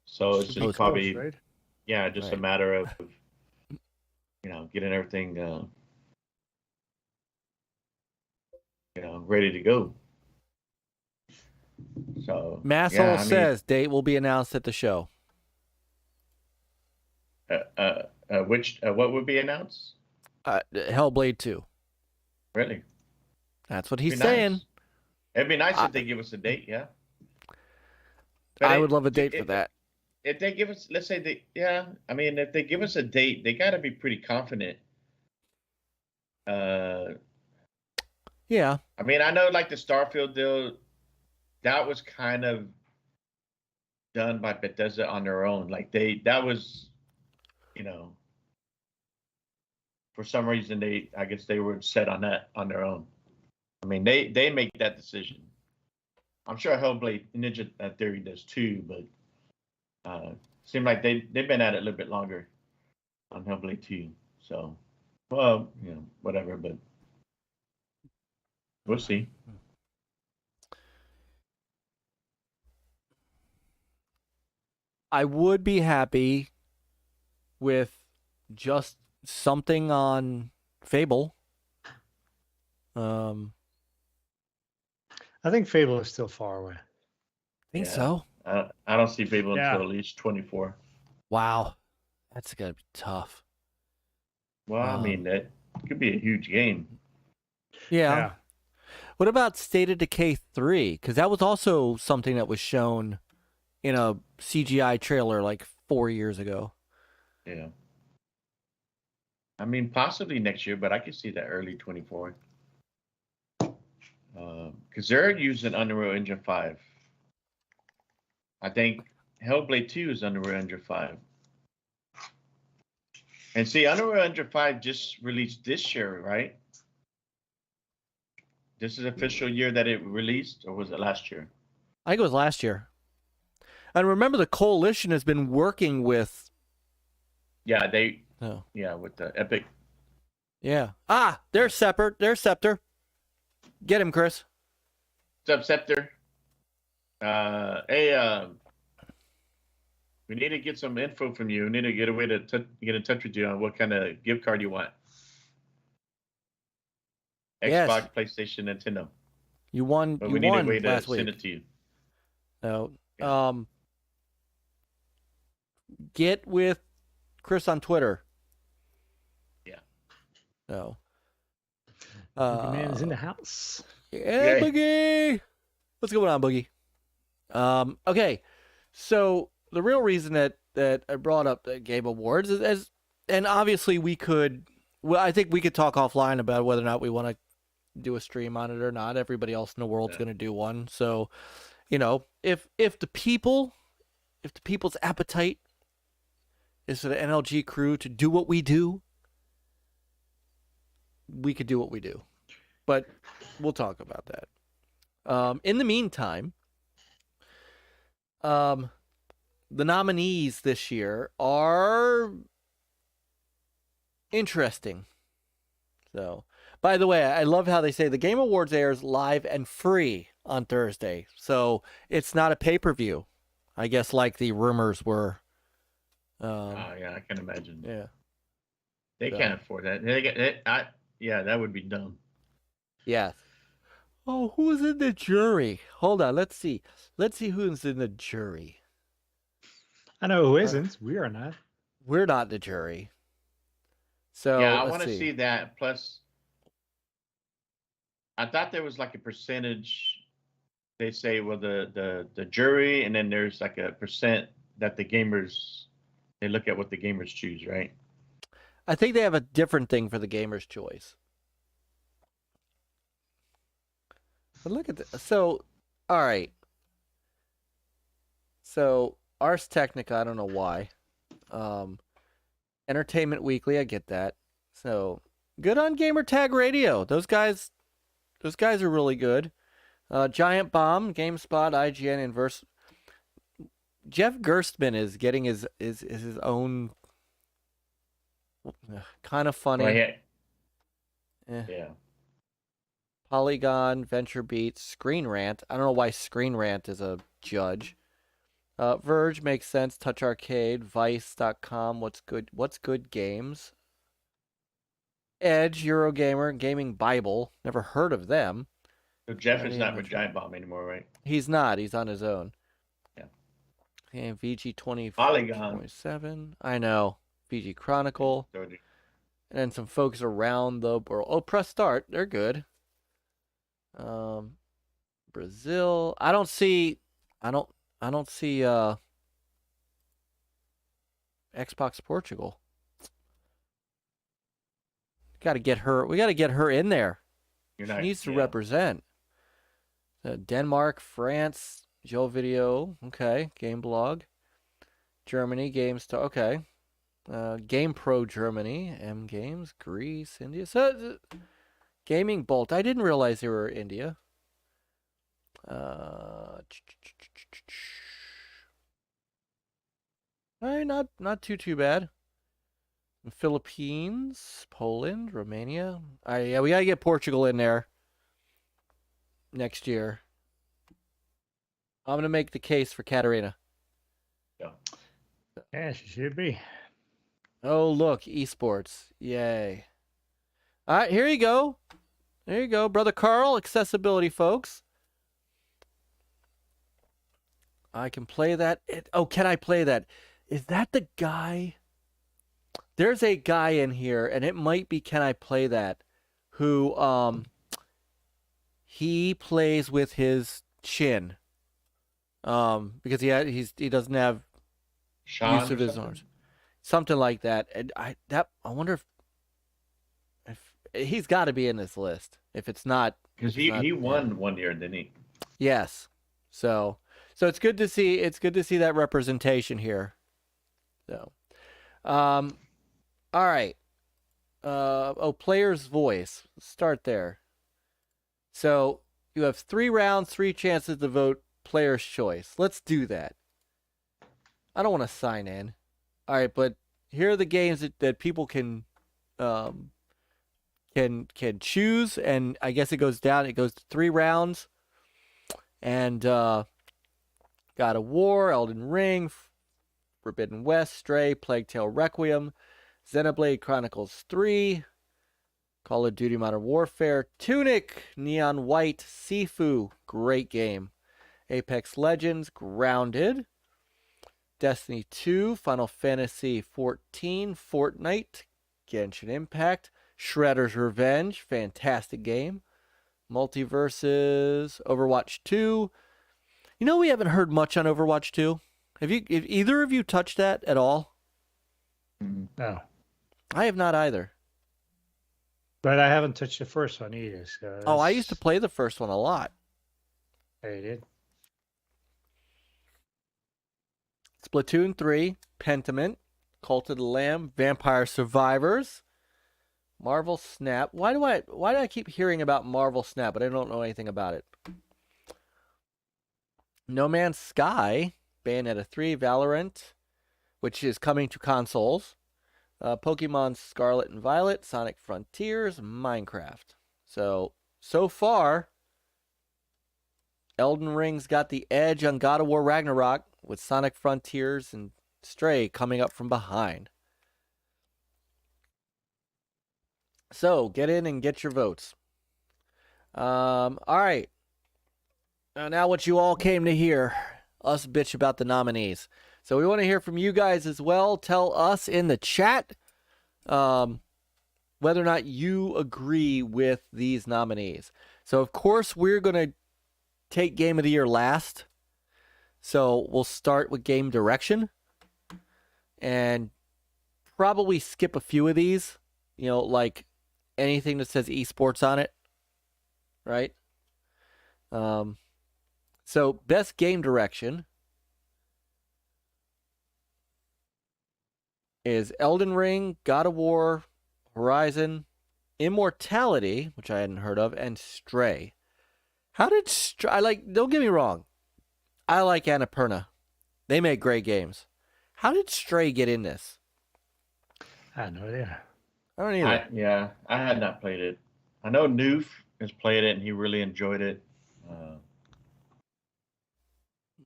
so it's just probably right? just a matter of getting everything ready to go. So Masshole says date will be announced at the show. What would be announced? Hellblade 2. Really? That's what he's saying. Nice. It'd be nice if they give us a date, yeah. I would love a date for that. If they give us, let's say if they give us a date, they got to be pretty confident. Yeah. I mean, I know like the Starfield deal, that was kind of done by Bethesda on their own. Like that was, for some reason I guess they were set on that on their own. I mean, they make that decision. I'm sure Hellblade Ninja Theory does too, but seemed like they've been at it a little bit longer on Hellblade 2. So, well, whatever, but we'll see. I would be happy with just something on Fable. I think Fable is still far away. Think so? I don't see Fable until at least 24. Wow. That's going to be tough. Well, I mean, that could be a huge game. Yeah. What about State of Decay 3? Because that was also something that was shown in a CGI trailer like 4 years ago. Yeah. I mean, possibly next year, but I could see that early 24. Because they're using Unreal Engine 5. I think Hellblade 2 is Unreal Engine 5. And see, Unreal Engine 5 just released this year, right? This is the official year that it released, or was it last year? I think it was last year. And remember, the Coalition has been working with... Yeah, with the Epic. Yeah. There's Scepter. Get him, Chris. What's up, Scepter? Hey, we need to get some info from you. We need to get a way to get in touch with you on what kind of gift card you want. Xbox, PlayStation, Nintendo. You won. But you we need won a way to last week. send it to you. No. Get with Chris on Twitter. Yeah. No. Man is in the house. Yeah, Boogie. What's going on, Boogie? Okay. So the real reason that I brought up the Game Awards is, and obviously I think we could talk offline about whether or not we want to do a stream on it or not. Everybody else in the world's going to do one. So, if the people's appetite is for the NLG crew to do what we do, we could do what we do. But we'll talk about that. In the meantime, the nominees this year are interesting. So, by the way, I love how they say the Game Awards airs live and free on Thursday. So it's not a pay-per-view, I guess, like the rumors were. Yeah, I can imagine. Yeah. They can't afford that. That would be dumb. Yeah. Oh, who's in the jury? Hold on, let's see. Let's see who's in the jury. I know who isn't. We are not. We're not the jury. So yeah, I want to see that. Plus, I thought there was like a percentage. They say, well, the jury, and then there's like a percent that the gamers, they look at what the gamers choose, right? I think they have a different thing for the gamers' choice. But look at this. So, all right. So, Ars Technica, I don't know why. Entertainment Weekly, I get that. So, good on Gamertag Radio. Those guys are really good. Giant Bomb, GameSpot, IGN, Inverse. Jeff Gerstmann is getting his own kind of funny. Well, yeah. Polygon, Venture Beats, Screen Rant. I don't know why Screen Rant is a judge. Verge makes sense. Touch Arcade, Vice.com. What's good games? Edge, Eurogamer, Gaming Bible. Never heard of them. So Jeff is not with Giant Bomb anymore, right? He's not. He's on his own. Yeah. And VG 24.7. Polygon. I know. VG Chronicle. And then some folks around the world. Oh, Press Start. They're good. Brazil. I don't see Xbox Portugal. We got to get her in there. She needs to represent. Denmark, France, Joe Video, okay. Game Blog. Germany, GameStar, okay. Game Pro Germany, M Games, Greece, India. So, Gaming Bolt. I didn't realize they were India. Not too bad. Philippines, Poland, Romania. Yeah, we gotta get Portugal in there next year. I'm gonna make the case for Katarina. Yeah, she should be. Oh, look, esports. Yay. All right, here you go. There you go, Brother Carl, accessibility, folks. I can play that. Can I play that? Is that the guy? There's a guy in here, and it might be Can I Play That, who he plays with his chin. Because he doesn't have use of his arms. Something like that. And I wonder if he's got to be in this list. If it's not, because he won one year, didn't he? Yes. So it's good to see. It's good to see that representation here. So, all right. Player's voice. Let's start there. So you have 3 rounds, 3 chances to vote player's choice. Let's do that. I don't want to sign in. All right, but here are the games that people can choose, and I guess it goes down. It goes to 3 rounds, and God of War, Elden Ring, Forbidden West, Stray, Plague Tale Requiem, Xenoblade Chronicles 3, Call of Duty Modern Warfare, Tunic, Neon White, Sifu, great game, Apex Legends, Grounded, Destiny 2, Final Fantasy 14, Fortnite, Genshin Impact, Shredder's Revenge, fantastic game, Multiverses, Overwatch 2. You know, we haven't heard much on Overwatch 2. Have either of you touched that at all? No. I have not either. But I haven't touched the first one either. So I used to play the first one a lot. I did. Splatoon 3, Pentiment, Cult of the Lamb, Vampire Survivors, Marvel Snap. Why do I keep hearing about Marvel Snap, but I don't know anything about it? No Man's Sky, Bayonetta 3, Valorant, which is coming to consoles, Pokemon Scarlet and Violet, Sonic Frontiers, Minecraft. So far, Elden Ring's got the edge on God of War Ragnarok, with Sonic Frontiers and Stray coming up from behind. So get in and get your votes. All right. Now what you all came to hear, us bitch about the nominees. So we want to hear from you guys as well. Tell us in the chat whether or not you agree with these nominees. So of course we're going to take Game of the Year last. So we'll start with game direction and probably skip a few of these, like anything that says esports on it, right? So best game direction is Elden Ring, God of War, Horizon, Immortality, which I hadn't heard of, and Stray. How did Stray... don't get me wrong. I like Annapurna. They make great games. How did Stray get in this? I have no idea. I don't either. I had not played it. I know Noof has played it and he really enjoyed it.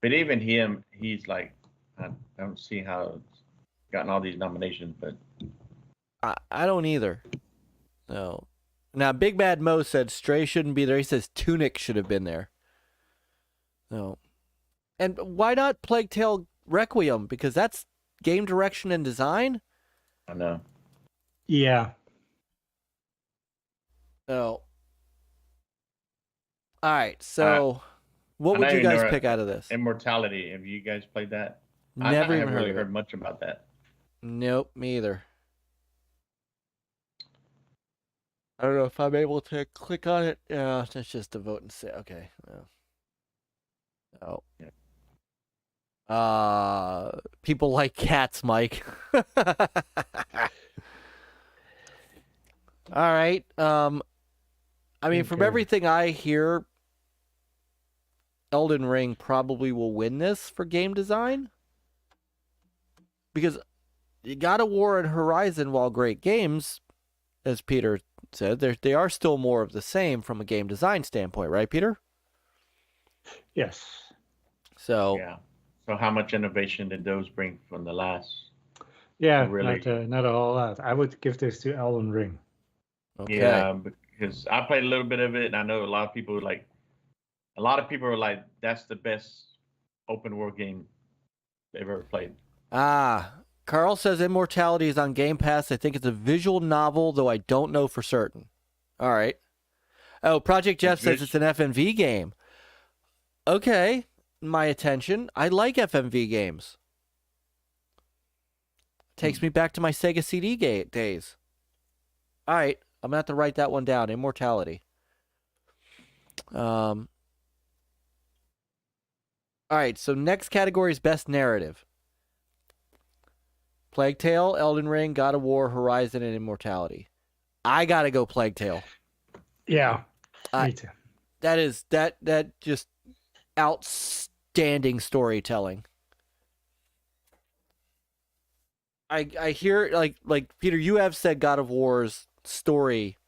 But even him, he's like, I don't see how it's gotten all these nominations, but I don't either. No. Now, Big Bad Mo said Stray shouldn't be there. He says Tunic should have been there. No. And why not Plague Tale Requiem? Because that's game direction and design? I know. Yeah. Oh. All right. So, what would you guys pick out of this? Immortality. Have you guys played that? Never I even haven't really heard heard much about that. Nope, me either. I don't know if I'm able to click on it. That's just a vote and say, okay. Oh. Yeah. People like cats, Myke. All right. I mean, from everything I hear, Elden Ring probably will win this for game design. Because God of War and Horizon, while great games, as Peter said, they are still more of the same from a game design standpoint, right, Peter? Yes. So yeah. So how much innovation did those bring from the last? Yeah, really? not a whole lot. I would give this to Elden Ring. Okay. Yeah, because I played a little bit of it, and I know a lot of people are like, that's the best open world game they've ever played. Carl says Immortality is on Game Pass. I think it's a visual novel, though I don't know for certain. All right. Oh, Project Jeff says it's an FMV game. Okay. My attention. I like FMV games. Takes me back to my Sega CD days. All right. I'm going to have to write that one down. Immortality. All right. So next category is Best Narrative. Plague Tale, Elden Ring, God of War, Horizon, and Immortality. I gotta go Plague Tale. Yeah, me too. That is that just outstanding storytelling. I hear like Peter, you have said God of War's story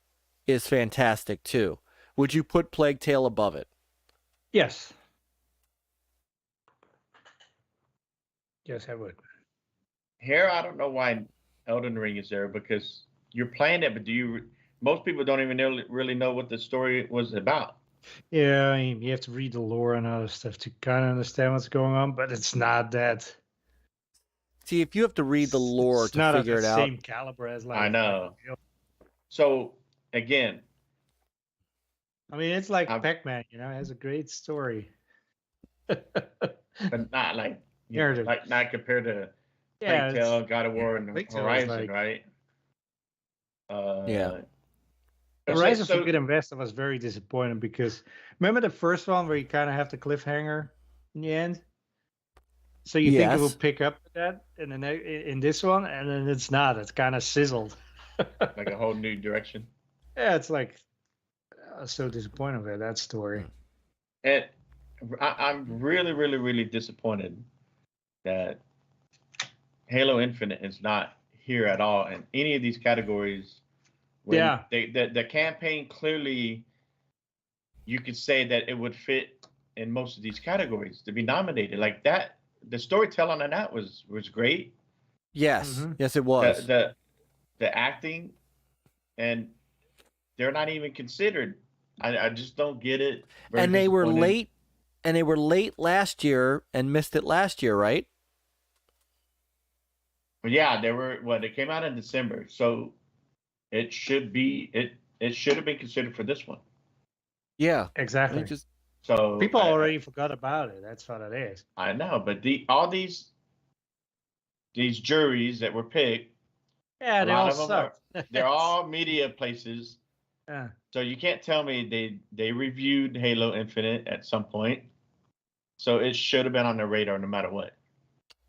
is fantastic too. Would you put Plague Tale above it? Yes. Yes, I would. Here, I don't know why Elden Ring is there, because you're playing it, but most people don't even really know what the story was about. Yeah, I mean, you have to read the lore and other stuff to kind of understand what's going on, but it's not that. See, if you have to read the lore to figure it out, same caliber as like. I know. So again, I mean, it's like Pac-Man, it has a great story, but not like not compared to Plague Tale, God of War, and Horizon, right? Yeah. Horizon Forbidden West was very disappointing because remember the first one where you kind of have the cliffhanger in the end? So you think it will pick up with that in this one, and then it's not. It's kind of sizzled. Like a whole new direction. Yeah, it's like I was so disappointed with that story. And I'm really, really, really disappointed that Halo Infinite is not here at all in any of these categories. The campaign clearly, you could say that it would fit in most of these categories to be nominated. Like that, the storytelling on that was great. Yes, yes, it was. The acting, and they're not even considered. I just don't get it. And they were late. And they were late last year and missed it last year, right? Yeah, they were. Well, they came out in December, so it should be it should have been considered for this one. Yeah, exactly. So people already forgot about it. That's what it is. I know, but all these juries that were picked, they all suck. They're all media places, Yeah. So you can't tell me they reviewed Halo Infinite at some point, so it should have been on their radar no matter what.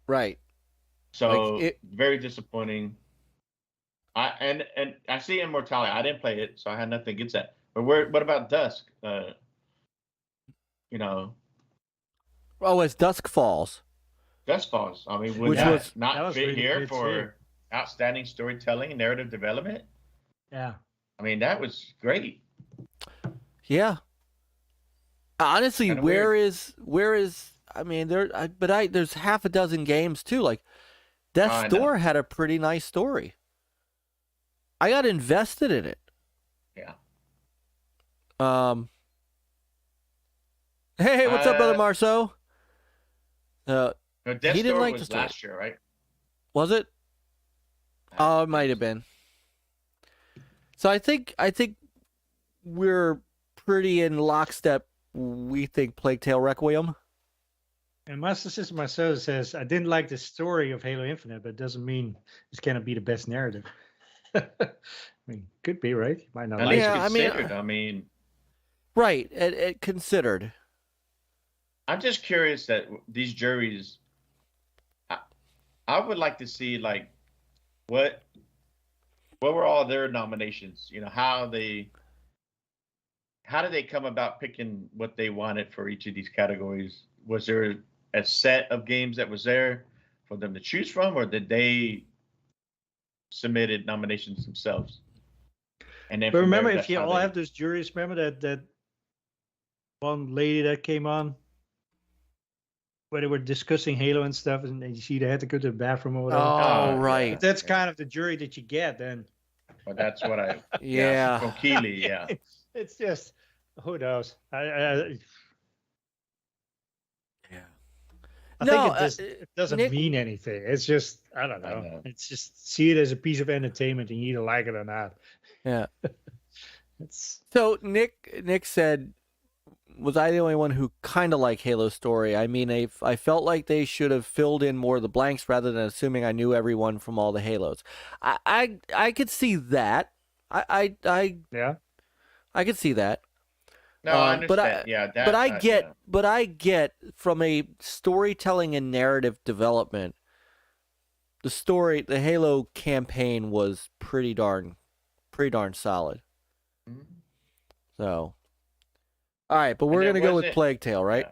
Right. So very disappointing. And I see Immortality. I didn't play it, so I had nothing against that. But what about Dusk? You know. Oh, as Dusk Falls. Dusk Falls. I mean, would that not fit really here for outstanding storytelling and narrative development? Yeah. I mean, that was great. Yeah. Honestly, where is? I mean, there's half a dozen games too. Like, Death's Door had a pretty nice story. I got invested in it. Yeah. Hey, what's up, brother Marceau? No, Death's he didn't Door like was the story. last year, right? Was it? Oh, it might have been. So I think we're pretty in lockstep. We think Plague Tale Requiem. And Master System myself says, I didn't like the story of Halo Infinite, but it doesn't mean it's going to be the best narrative. I mean, could be, right? You might not like it. I mean, right. It considered. I'm just curious that these juries, I would like to see, like, what were all their nominations? You know, how did they come about picking what they wanted for each of these categories? Was there a set of games that was there for them to choose from, or did they submitted nominations themselves? And then, but remember, if you all have those juries, remember that one lady that came on where they were discussing Halo and stuff, and you see they had to go to the bathroom or whatever. Oh, right. But that's kind of the jury that you get then. Well, that's what I. Yeah. From Keeley, yeah. It's just, who knows? Yeah. I think it doesn't mean anything. It's just, I don't know. It's just, see it as a piece of entertainment and you either like it or not. Yeah. So Nick said, was I the only one who kind of liked Halo's story? I mean, I felt like they should have filled in more of the blanks rather than assuming I knew everyone from all the Halos. I could see that. I could see that. No, I understand. But I get from a storytelling and narrative development, the Halo campaign was pretty darn solid. Mm-hmm. So, all right, but we're gonna go with Plague Tale, right?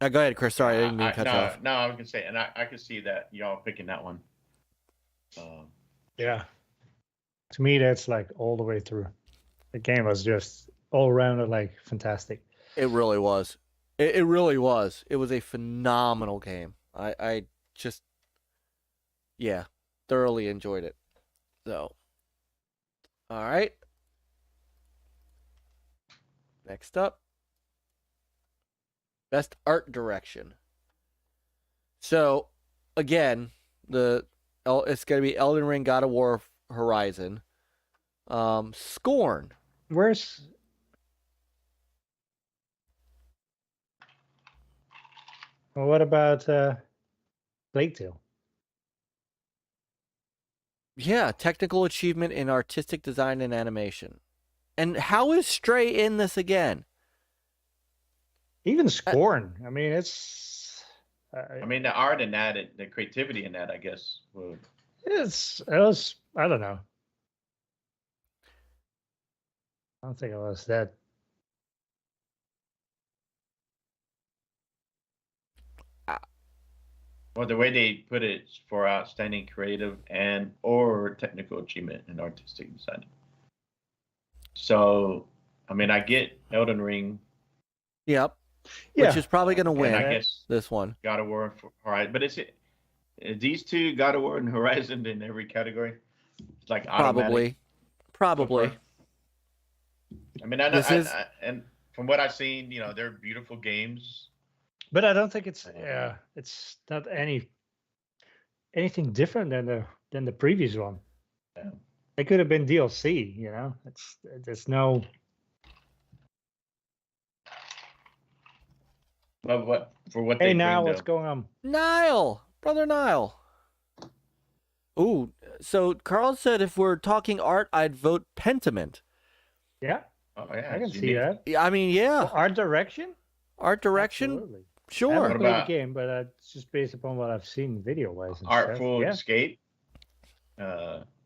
Yeah. Go ahead, Chris. Sorry, I didn't mean to cut you off. No, I was gonna say, and I could see that y'all picking that one. Yeah. To me, that's like all the way through. The game was just all around like fantastic. It really was. It really was. It was a phenomenal game. I just, thoroughly enjoyed it. So, all right. Next up, best art direction. So, again, it's going to be Elden Ring, God of War, Horizon, Scorn. Where's? Well, what about Plague Tale? Yeah, technical achievement in artistic design and animation. And how is Stray in this again? Even Scorn. I mean, it's. I mean, the art in that, the creativity in that, I guess. It was. I don't know. I don't think it was that. Well, the way they put it for outstanding creative or technical achievement in artistic design. So, I mean, I get Elden Ring. Yep. Which is probably going to win. I guess this one. God of War, Horizon, but is these two, God of War and Horizon, in every category? It's like automatic. Probably. I mean, I know, and from what I've seen, they're beautiful games. But I don't think it's not anything different than the previous one. Yeah. It could have been DLC, there's no. Well, what? Hey, Niall, what's going on? Brother Niall. Ooh, so Carl said if we're talking art, I'd vote Pentiment. Yeah. Oh yeah, I can it's see unique. that. Yeah, I mean, yeah. Well, art direction? Art direction? Absolutely. I Sure. haven't What played about- the game, but it's just based upon what I've seen video-wise and Artful stuff. Escape.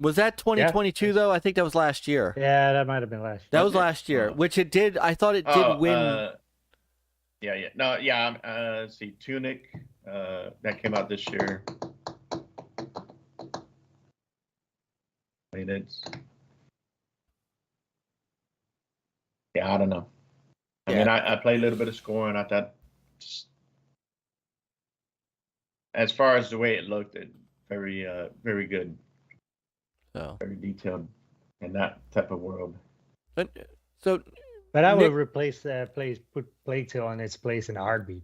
Was that 2022 though? I think that was last year. Yeah, that might have been last year. That was last year, which it did. I thought it did win. Yeah. No, yeah. Let's see, Tunic. That came out this year. I mean, it's. Yeah, I don't know. I mean, I played a little bit of scoring. I thought, as far as the way it looked, it very, very good. So very detailed in that type of world. But I Nick- would replace put Plague Tale in its place in a heartbeat.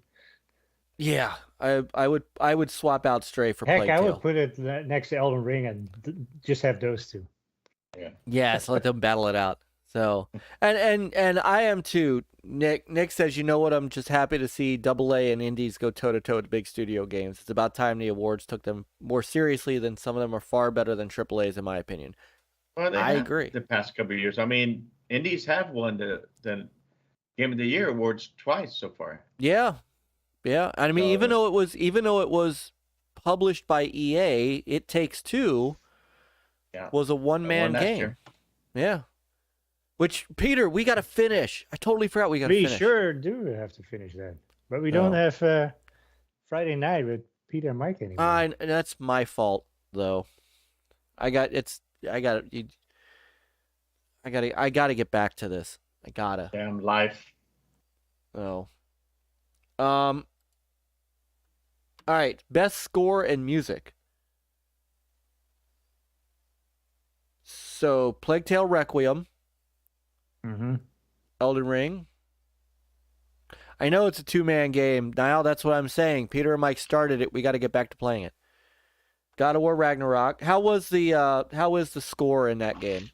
yeah, I would swap out Stray for Heck, Plague I Tale. would put it next to Elden Ring and just have those two. Yes, let them battle it out. So, and I am too. Nick says, you know what? I'm just happy to see AA and indies go toe to toe with big studio games. It's about time the awards took them more seriously. Than some of them are far better than AAA's, in my opinion. Well, I agree. The past couple of years, I mean, indies have won the Game of the Year awards twice so far. Yeah. I mean, even though it was published by EA, It Takes Two was a one-man game. Year. Yeah. Which, Peter, we got to finish. I totally forgot we got to finish. We sure do have to finish that, but we don't have Friday night with Peter and Myke anymore. That's my fault, though. I got to get back to this. I gotta. Damn life. Oh. All right. Best score and music. So, Plague Tale Requiem, Mm-hmm. Elden Ring. I know it's a two-man game. Now that's what I'm saying. Peter and Myke started it. We got to get back to playing it. God of War Ragnarok. How was the score in that game?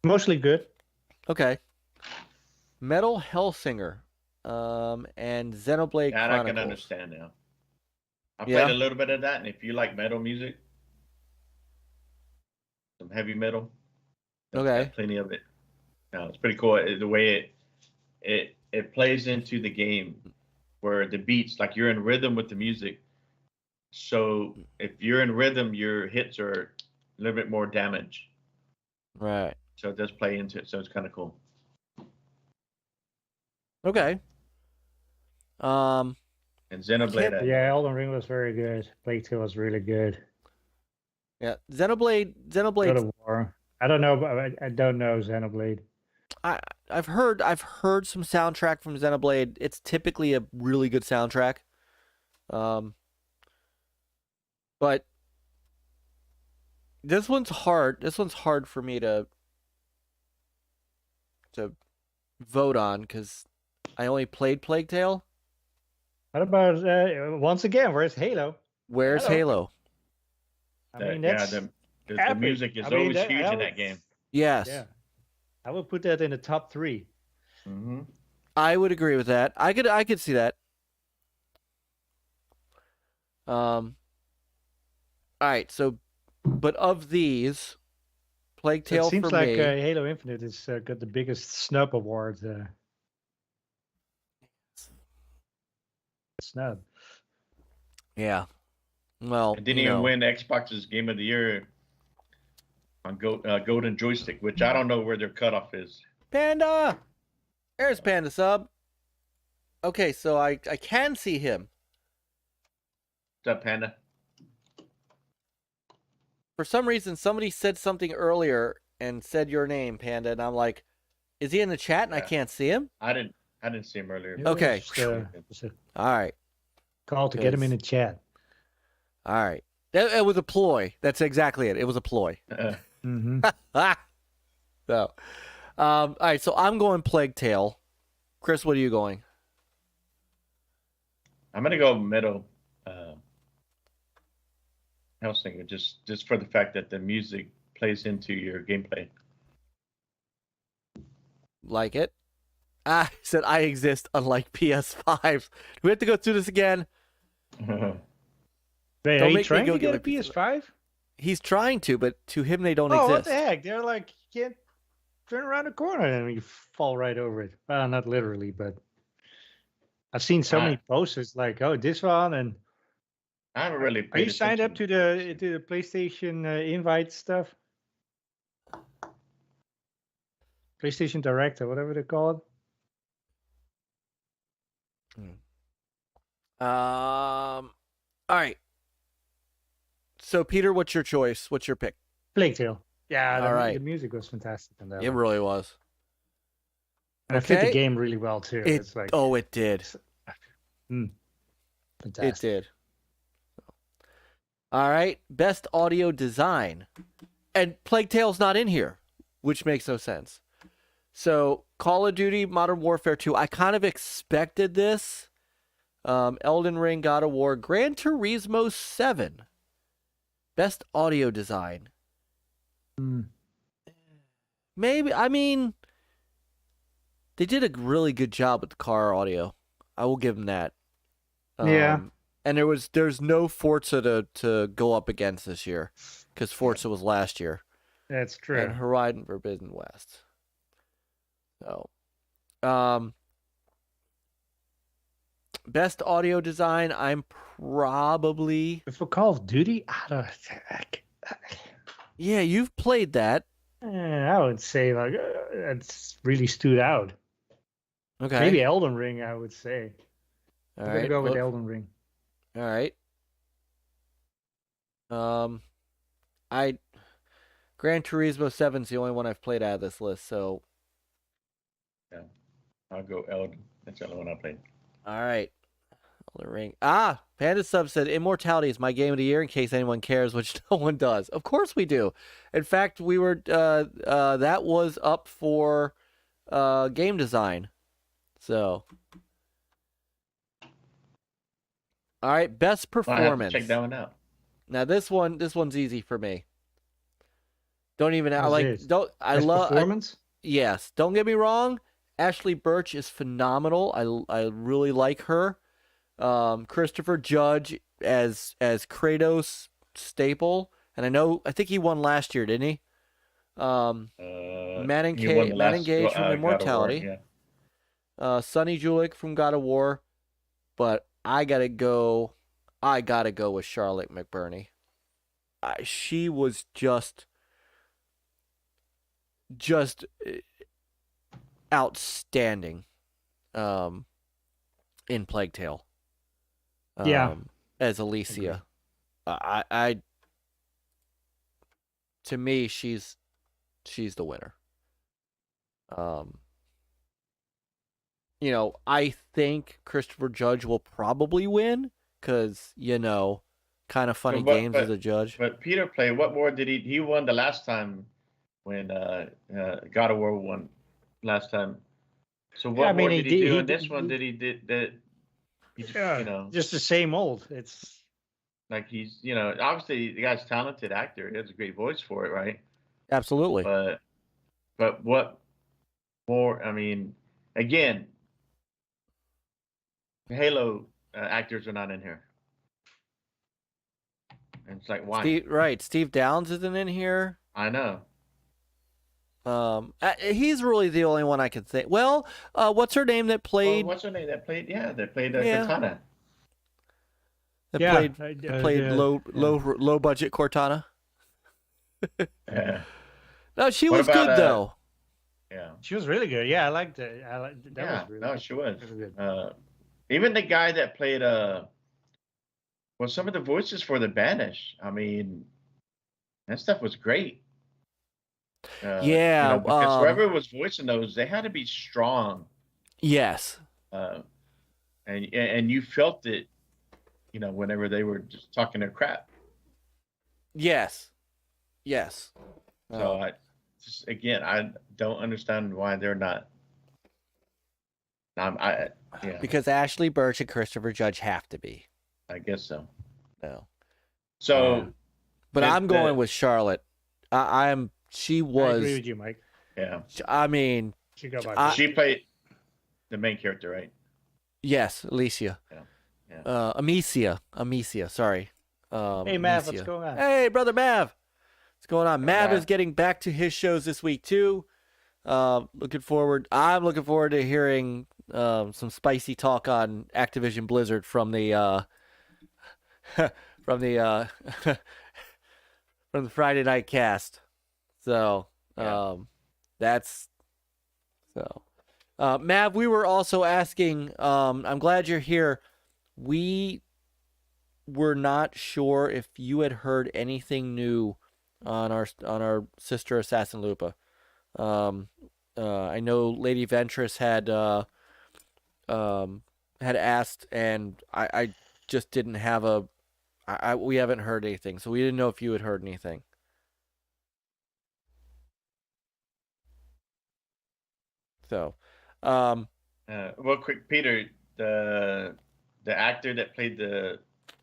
Mostly good. Okay. Metal Hellsinger, and Xenoblade That Chronicles. I can understand now. I played a little bit of that, and if you like metal music, some heavy metal, Okay. plenty of it. No, it's pretty cool. The way it plays into the game, where the beats, like you're in rhythm with the music. So if you're in rhythm, your hits are a little bit more damage. Right. So it does play into it. So it's kind of cool. Okay. And Xenoblade. Yeah, Elden Ring was very good. Plague Tale was really good. Yeah. Xenoblade. God of War. I don't know, but I don't know Xenoblade. I've heard some soundtrack from Xenoblade. It's typically a really good soundtrack. But this one's hard. This one's hard for me to vote on because I only played Plague Tale. What about once again? Where's Halo? Where's Halo? I mean, that's the music is always huge in that game. Yes. Yeah, I would put that in the top 3. Mm-hmm. I would agree with that. I could see that. All right. So, but of these, Plague Tale it seems for like me. Halo Infinite has got the biggest snub award. Snub. Yeah. Well, It didn't even win Xbox's Game of the Year on Golden Joystick, which I don't know where their cutoff is. Panda. There's Panda sub. Okay, so I can see him. What's up, Panda? For some reason, somebody said something earlier and said your name, Panda, and I'm like, is he in the chat and I can't see him? I didn't see him earlier. Okay. Just a All right. call to get him in the chat. All right. It was a ploy. That's exactly it. It was a ploy. Mm-hmm. So, all right. So I'm going Plague Tale. Chris, what are you going? I'm gonna go middle. Hellsinger, just for the fact that the music plays into your gameplay. Like it? I said I exist, unlike PS5s. Do we have to go through this again? Wait, Don't are you make me trying go to get a get a PS5? He's trying to, but to him they don't Oh, exist. what the heck? They're like, you can't turn around the corner and you fall right over it. Well, not literally, but I've seen so many posters like, oh, this one, and I haven't really. Are you signed up to the PlayStation invite stuff? PlayStation Direct or whatever they call it. All right. So Peter, what's your choice? What's your pick? Plague Tale. Yeah, all right. The music was fantastic in that. It really was. And I fit the game really well too. It's like it did. Fantastic. It did. All right, best audio design, and Plague Tale's not in here, which makes no sense. So Call of Duty Modern Warfare 2, I kind of expected this. Elden Ring, God of War, Gran Turismo 7, best audio design. Maybe, I mean, they did a really good job with the car audio. I will give them that. Yeah. And there's no Forza to go up against this year, because Forza was last year. That's true. And Horizon Forbidden West. So, best audio design, I'm probably... For Call of Duty? Yeah, you've played that. I would say like it's really stood out. Okay. Maybe Elden Ring, I would say. All I'm right. gonna go with Elden Ring. All right. Gran Turismo 7 is the only one I've played out of this list, so. Yeah, I'll go Elden. That's the only one I played. All right. Elden Ring. Panda Sub said Immortality is my game of the year in case anyone cares, which no one does. Of course we do. In fact, we were that was up for game design. So. All right, best performance. Check that one out. Now this one's easy for me. Don't even Best performance. Yes, don't get me wrong. Ashley Birch is phenomenal. I really like her. Christopher Judge as Kratos staple, and I think he won last year, didn't he? Matt Engage from Immortality. Yeah. Sonny Julik from God of War, but I gotta go with Charlotte McBurney. She was just outstanding in Plague Tale. As Alicia. To me, she's the winner. I think Christopher Judge will probably win because, kind of funny games as a judge. But Peter played, what more did he won the last time when God of War won last time. So what more did he do in this one that he did that? Just the same old. It's like he's, obviously the guy's a talented actor. He has a great voice for it, right? Absolutely. But what more? I mean, again, Halo actors are not in here. And it's like, why? Steve Downes isn't in here. I know. He's really the only one I could think. Well, what's her name that played? What's her name that played? Yeah, that played Cortana. Played low budget Cortana. Yeah. No, she was good though. Yeah, she was really good. Yeah, I liked it. She was. Really good. Even the guy that played some of the voices for the Banish. I mean, that stuff was great. Because whoever was voicing those, they had to be strong. Yes. And you felt it, whenever they were just talking their crap. Yes. So I don't understand why they're not. Because Ashley Birch and Christopher Judge have to be. I guess so. No. So. But I'm going with Charlotte. She was. I agree with you, Myke. Yeah. I mean, she played the main character, right? Yes, Alicia. Yeah. Amicia. Sorry. Hey, Mav, what's going on? Hey, brother Mav. What's going on? Mav is getting back to his shows this week too. Looking forward. I'm looking forward to hearing some spicy talk on Activision-Blizzard from the from the from the Friday night cast. So that's so. Mav, we were also asking. I'm glad you're here. We were not sure if you had heard anything new on our sister AssassinLupa. I know Lady Ventress had asked, and I just didn't have we haven't heard anything, so we didn't know if you had heard anything. So, well, quick, Peter, the actor that played the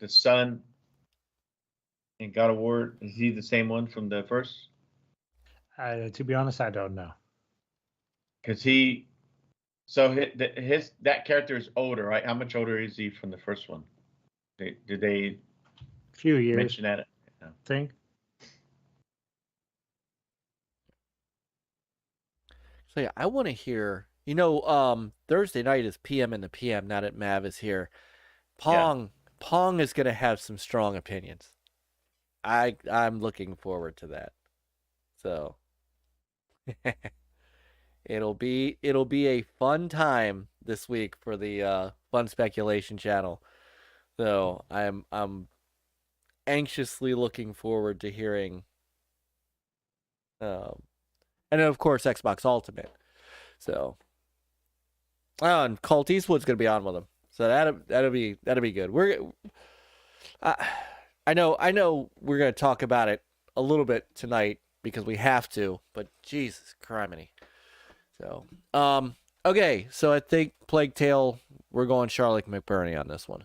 son in God of War, is he the same one from the first? To be honest, I don't know. Because that character is older, right? How much older is he from the first one? Did they few years mention that? I think. So yeah, I want to hear. Thursday night is PM in the PM. Now that Mav is here, Pong is gonna have some strong opinions. I'm looking forward to that. So it'll be a fun time this week for the Fun Speculation channel. So I'm anxiously looking forward to hearing. And then of course Xbox Ultimate. So, and Colt Eastwood's gonna be on with him. So that'll be good. I know we're gonna talk about it a little bit tonight because we have to. But Jesus criminy. So okay. So I think Plague Tale, we're going Charlotte McBurney on this one.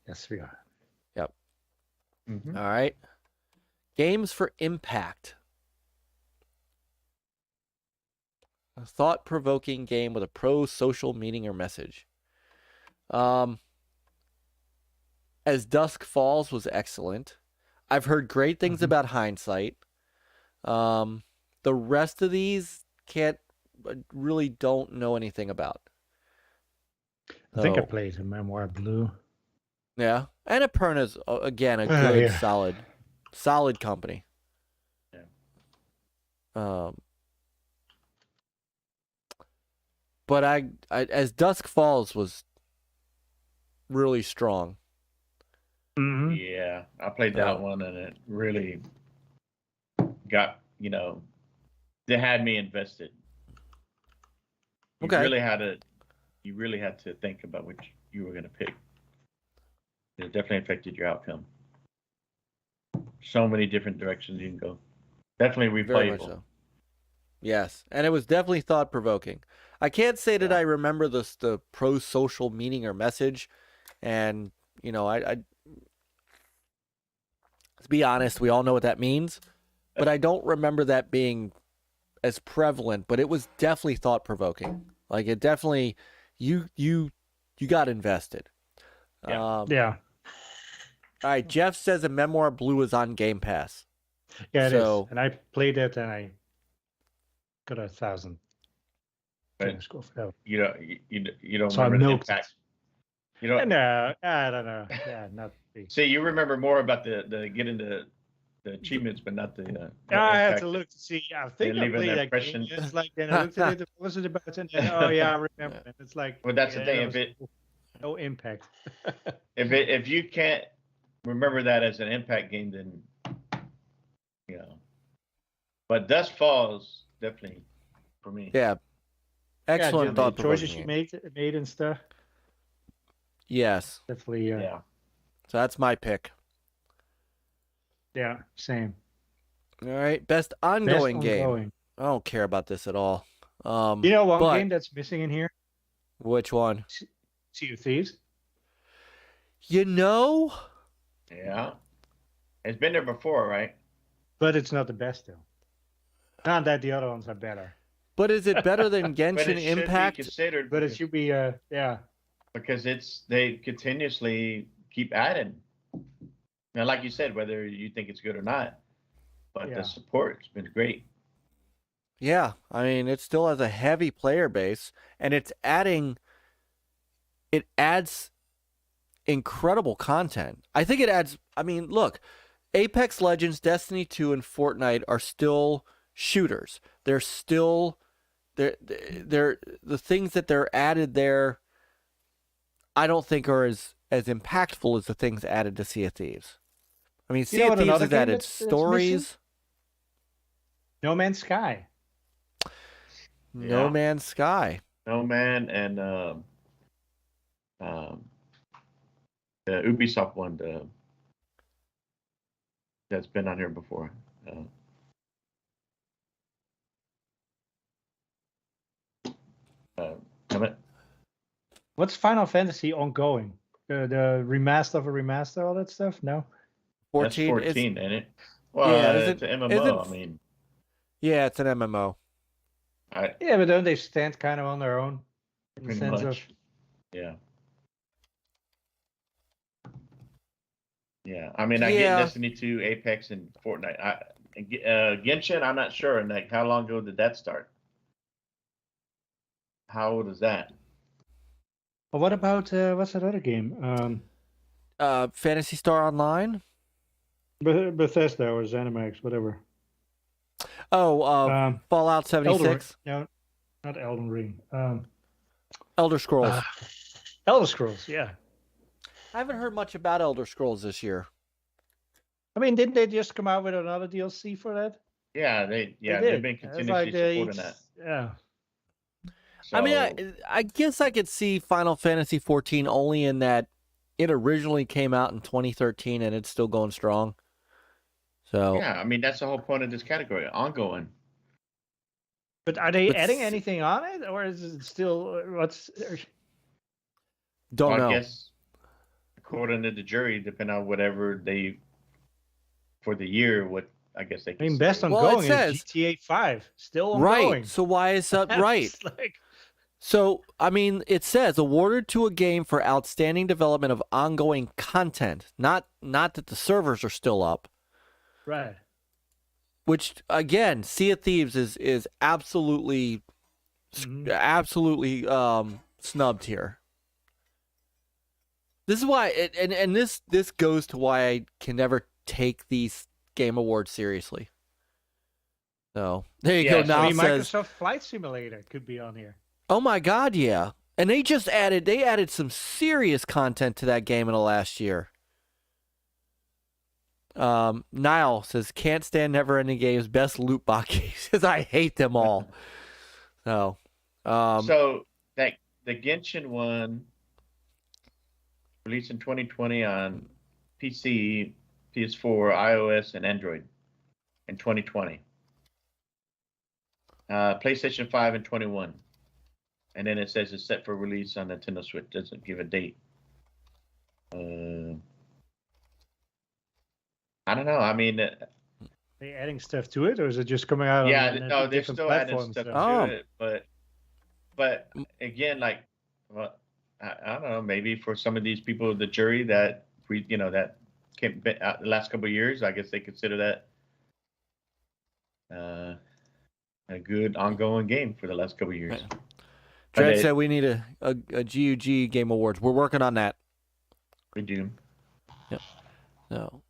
Yes, we are. Yep. Mm-hmm. All right. Games for Impact. A thought-provoking game with a pro-social meaning or message. As Dusk Falls was excellent. I've heard great things about Hindsight. The rest of these really don't know anything about. I think I played a Memoir Blue. Yeah, and Annapurna's again a good, solid company. Yeah. But I as Dusk Falls was really strong. Mm-hmm. Yeah, I played that one, and it really got they had me invested. You really had to think about which you were going to pick. It definitely affected your outcome. So many different directions you can go. Definitely replayable. Very much so. Yes, and it was definitely thought-provoking. I can't say that I remember the pro-social meaning or message, and I to be honest, we all know what that means, but I don't remember that being as prevalent. But it was definitely thought-provoking. Like it definitely, you got invested. Yeah. All right, Jeff says a Memoir Blue is on Game Pass. Yeah, it is. And I played it, and I got 1,000. But score for that. You don't So remember I the milked impact. it. No, I don't know. Yeah, not the. See, you remember more about the getting the achievements, but not the. I had to look to see. I think I played that impression. game. It's like then I looked at it. What was it about? And then, I remember. And it's like. Well, that's the thing. No impact. if you can't remember that as an impact game, then But Dusk Falls definitely for me. Yeah. Excellent thought. Choices you made and stuff. Yes. Definitely. Yeah. So that's my pick. Yeah, same. All right. Best ongoing game. I don't care about this at all. One game that's missing in here? Which one? Sea of Thieves. Yeah. It's been there before, right? But it's not the best, though. Not that the other ones are better. But is it better than Genshin Impact? But it should be, Because they continuously keep adding. Now, like you said, whether you think it's good or not, but the support's been great. Yeah, I mean, it still has a heavy player base, and it adds incredible content. I think it adds, I mean, look, Apex Legends, Destiny 2, and Fortnite are still shooters. They're still, they're the things that they're added there, I don't think are as impactful as the things added to Sea of Thieves. I mean, Sea of Thieves has added stories. No Man's Sky. No Man's Sky. No Man and the Ubisoft one that's been on here before. What's Final Fantasy ongoing? The remaster of a remaster, all that stuff? No? 14? That's 14, isn't it? Well, yeah, it's an MMO, I mean. Yeah, it's an MMO. Yeah, but don't they stand kind of on their own? In the sense of... Yeah. Yeah, I mean, I get Destiny 2, Apex, and Fortnite. Genshin, I'm not sure. And like, how long ago did that start? How old is that? Well, what about what's that other game? Phantasy Star Online. Bethesda or ZeniMax, whatever. Oh, Fallout 76. No, not Elden Ring. Elder Scrolls. Elder Scrolls, yeah. I haven't heard much about Elder Scrolls this year. I mean, didn't they just come out with another DLC for that? Yeah, they've been continuously supporting that. Yeah. So, I mean, I guess I could see Final Fantasy 14 only in that it originally came out in 2013 and it's still going strong. So yeah, I mean, that's the whole point of this category, ongoing. But are they adding anything on it, or is it still what's? Don't know. I guess according to the jury, depending on whatever they for the year, what I guess they. I mean, best ongoing is GTA 5, still ongoing. Right. So why is that right? So, I mean, it says awarded to a game for outstanding development of ongoing content, not that the servers are still up. Right. Which again, Sea of Thieves is absolutely snubbed here. This is why, and this goes to why I can never take these game awards seriously. So there you go. Now it says Microsoft Flight Simulator could be on here. Oh my God, yeah. And they added some serious content to that game in the last year. Niall says, can't stand never-ending games, best loot box games. I hate them all. So that the Genshin one released in 2020 on PC, PS4, iOS, and Android in 2020. PlayStation 5 in 21. And then it says it's set for release on Nintendo Switch. Doesn't give a date. I don't know. I mean, are they adding stuff to it, or is it just coming out? Yeah, no, they're still adding stuff to it. But again, like, well, I don't know. Maybe for some of these people, the jury that that came out the last couple of years, I guess they consider that a good ongoing game for the last couple of years. Right. Dredd said we need a GUG Game Awards. We're working on that. We do. Yep. No.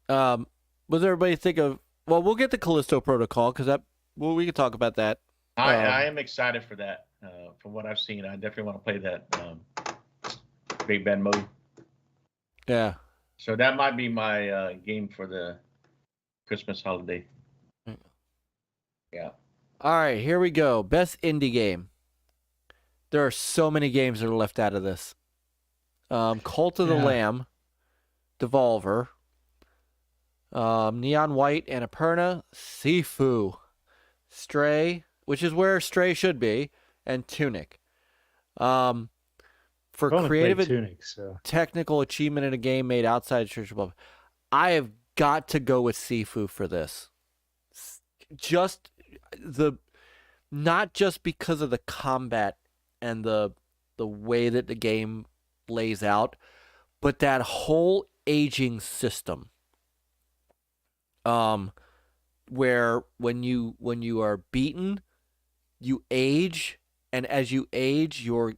What does everybody think of? Well, we'll get the Callisto Protocol because we can talk about that. I am excited for that. From what I've seen, I definitely want to play that Big Ben mode. Yeah. So that might be my game for the Christmas holiday. Yeah. All right, here we go. Best indie game. There are so many games that are left out of this. Cult of the Lamb, Devolver, Neon White, Annapurna, Sifu, Stray, which is where Stray should be, and Tunic. For creative Tunic, technical achievement in a game made outside Church above, I have got to go with Sifu for this. Not just because of the combat and the way that the game lays out, but that whole aging system. where when you are beaten, you age, and as you age, you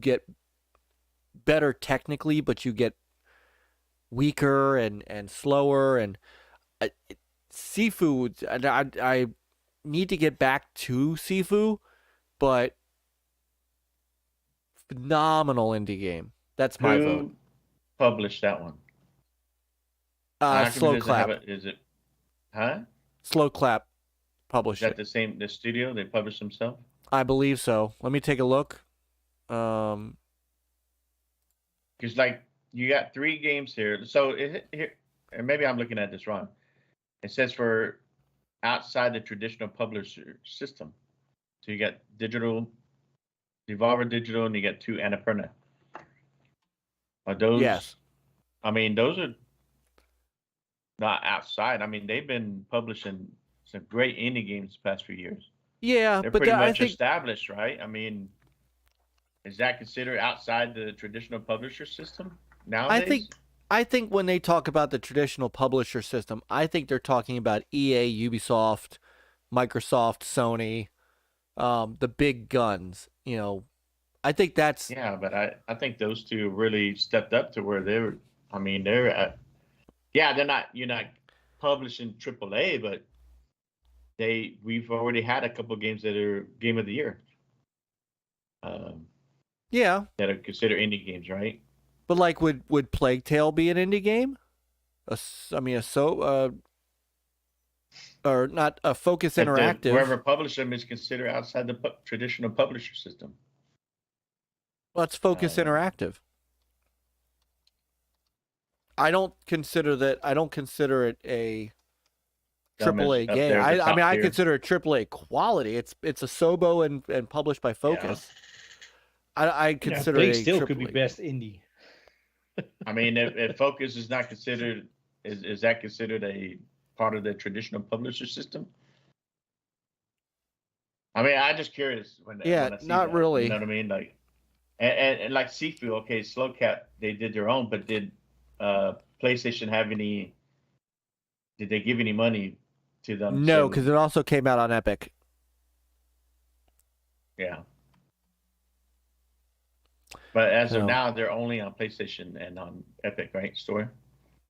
get better technically, but you get weaker and slower. And Sifu, I need to get back to Sifu, but phenomenal indie game. That's my vote. Who published that one? Slow Clap. Is it? Huh? Slow Clap published Is that the studio they published themselves? I believe so. Let me take a look. Because like you got 3 games here. So is it here? And maybe I'm looking at this wrong. It says for outside the traditional publisher system. So you got digital, Devolver Digital, and you got 2 Annapurna. Are those? Yes. I mean, those are not outside. I mean, they've been publishing some great indie games the past few years. Yeah, they're but pretty much I think established, right? I mean, is that considered outside the traditional publisher system nowadays? I think when they talk about the traditional publisher system, I think they're talking about EA, Ubisoft, Microsoft, Sony, the big guns. You know, I think that's but I think those 2 really stepped up to where they're. I mean, they're at. Yeah, you're not publishing AAA, but we've already had a couple of games that are Game of the Year. Yeah. That are considered indie games, right? But like, would Plague Tale be an indie game? Or not a Focus Interactive? Whoever published them is considered outside the traditional publisher system. Well, it's Focus Interactive. I don't consider it a AAA game. I consider it AAA quality. It's a Sobo and published by Focus. Yeah. I consider Plague it still AAA. Could be best indie. I mean, if Focus is not considered, is that considered a part of the traditional publisher system? I mean, I'm just curious when I see not that, really. You know what I mean? Like, and like Sifu, okay, Slow Cat, they did their own, but did PlayStation have any? Did they give any money to them? No, because it also came out on Epic. Yeah. But as of now, they're only on PlayStation and on Epic, right? Store.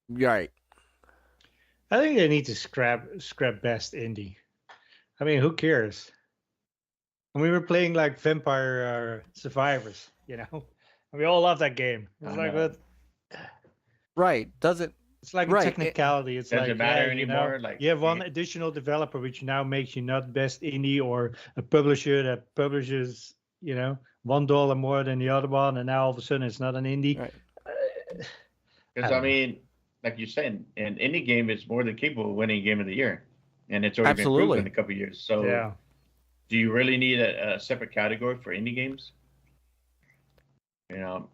Right. I think they need to scrap best indie. I mean, who cares? And we were playing like Vampire Survivors, you know. And we all love that game. It's like what? Right. It's like a technicality. It's doesn't like matter anymore. Like you have one additional developer, which now makes you not best indie, or a publisher that publishes, you know, $1 more than the other one, and now all of a sudden it's not an indie. Right. Because I mean, like you're saying, an indie game is more than capable of winning Game of the Year, and it's already been proven in a couple of years. So, do you really need a separate category for indie games? You know,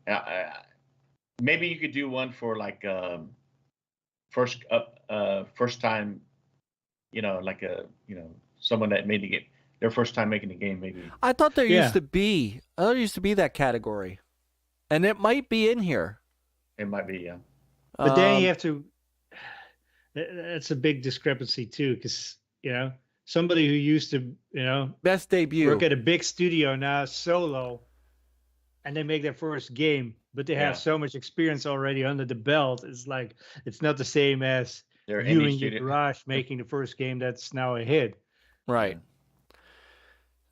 maybe you could do one for like first time, you know, like someone that made the game, their first time making the game, maybe. I thought there used to be that category, and it might be in here. It might be, yeah. But then you have to. That's a big discrepancy too, because you know somebody who used to, you know, best debut work at a big studio now solo, and they make their first game, but they have so much experience already under the belt. It's like it's not the same as you in your garage making the first game that's now a hit. Right.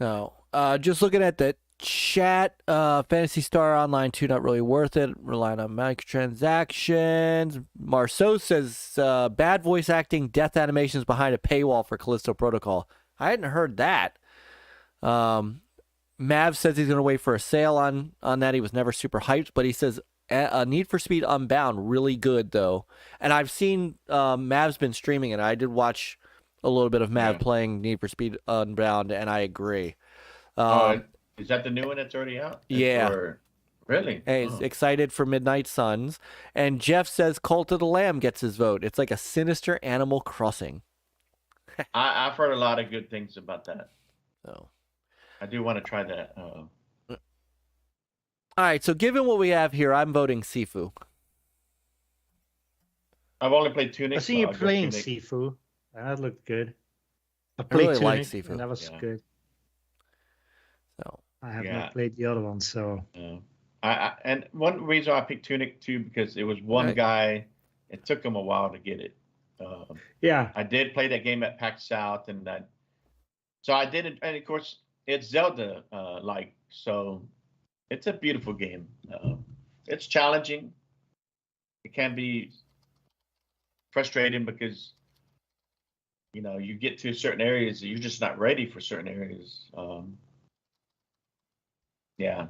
No. Just looking at the chat, Phantasy Star Online 2 not really worth it, relying on microtransactions. Marceau says bad voice acting, death animations behind a paywall for Callisto Protocol. I hadn't heard that. Mav says he's going to wait for a sale on that. He was never super hyped, but he says Need for Speed Unbound really good though. And I've seen Mav's been streaming it. I did watch a little bit of Mav playing Need for Speed Unbound, and I agree. Is that the new one that's already out? Yeah. Really? Hey, he's excited for Midnight Suns. And Jeff says Cult of the Lamb gets his vote. It's like a sinister Animal Crossing. I've heard a lot of good things about that. So I do want to try that. All right, so given what we have here, I'm voting Sifu. I've only played Tunic. I see you playing Sifu. That looked good. I really played like Tunic, Sifu. and that was good. So I have not played the other one, so. And one reason I picked Tunic too, because it was one guy. It took him a while to get it. I did play that game at PAX South, and so I did it. And of course, it's Zelda like, so it's a beautiful game. It's challenging. It can be frustrating because you get to certain areas and you're just not ready for certain areas.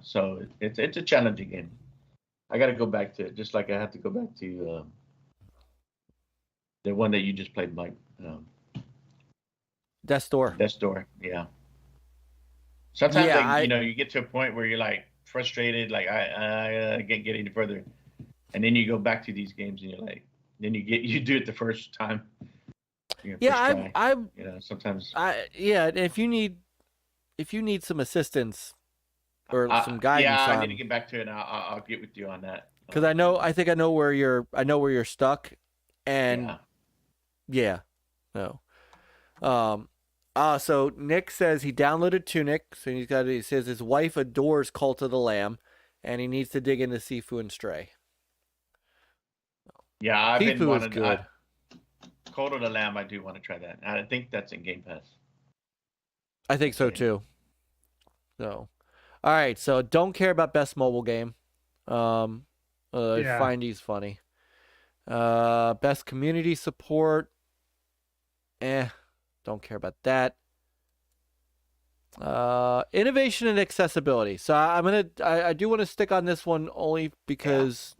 So it's a challenging game. I got to go back to it, just like I have to go back to the one that you just played, Myke. Death's Door. Death's Door, yeah. Sometimes, you get to a point where you're like frustrated, like I can't get any further, and then you go back to these games and you're like, then you do it the first time. Sometimes. If you need some assistance or some guidance, I need to get back to it. And I'll get with you on that. Because I think I know where you're stuck, and so Nick says he downloaded Tunic, so he says his wife adores Cult of the Lamb, and he needs to dig into Sifu and Stray. Yeah, I've Sifu been is good. Cult of the Lamb, I do want to try that. I think that's in Game Pass. I think so too. So, all right. So don't care about best mobile game. Find these funny. Best community support. Don't care about that. Innovation and accessibility. So I do want to stick on this one only because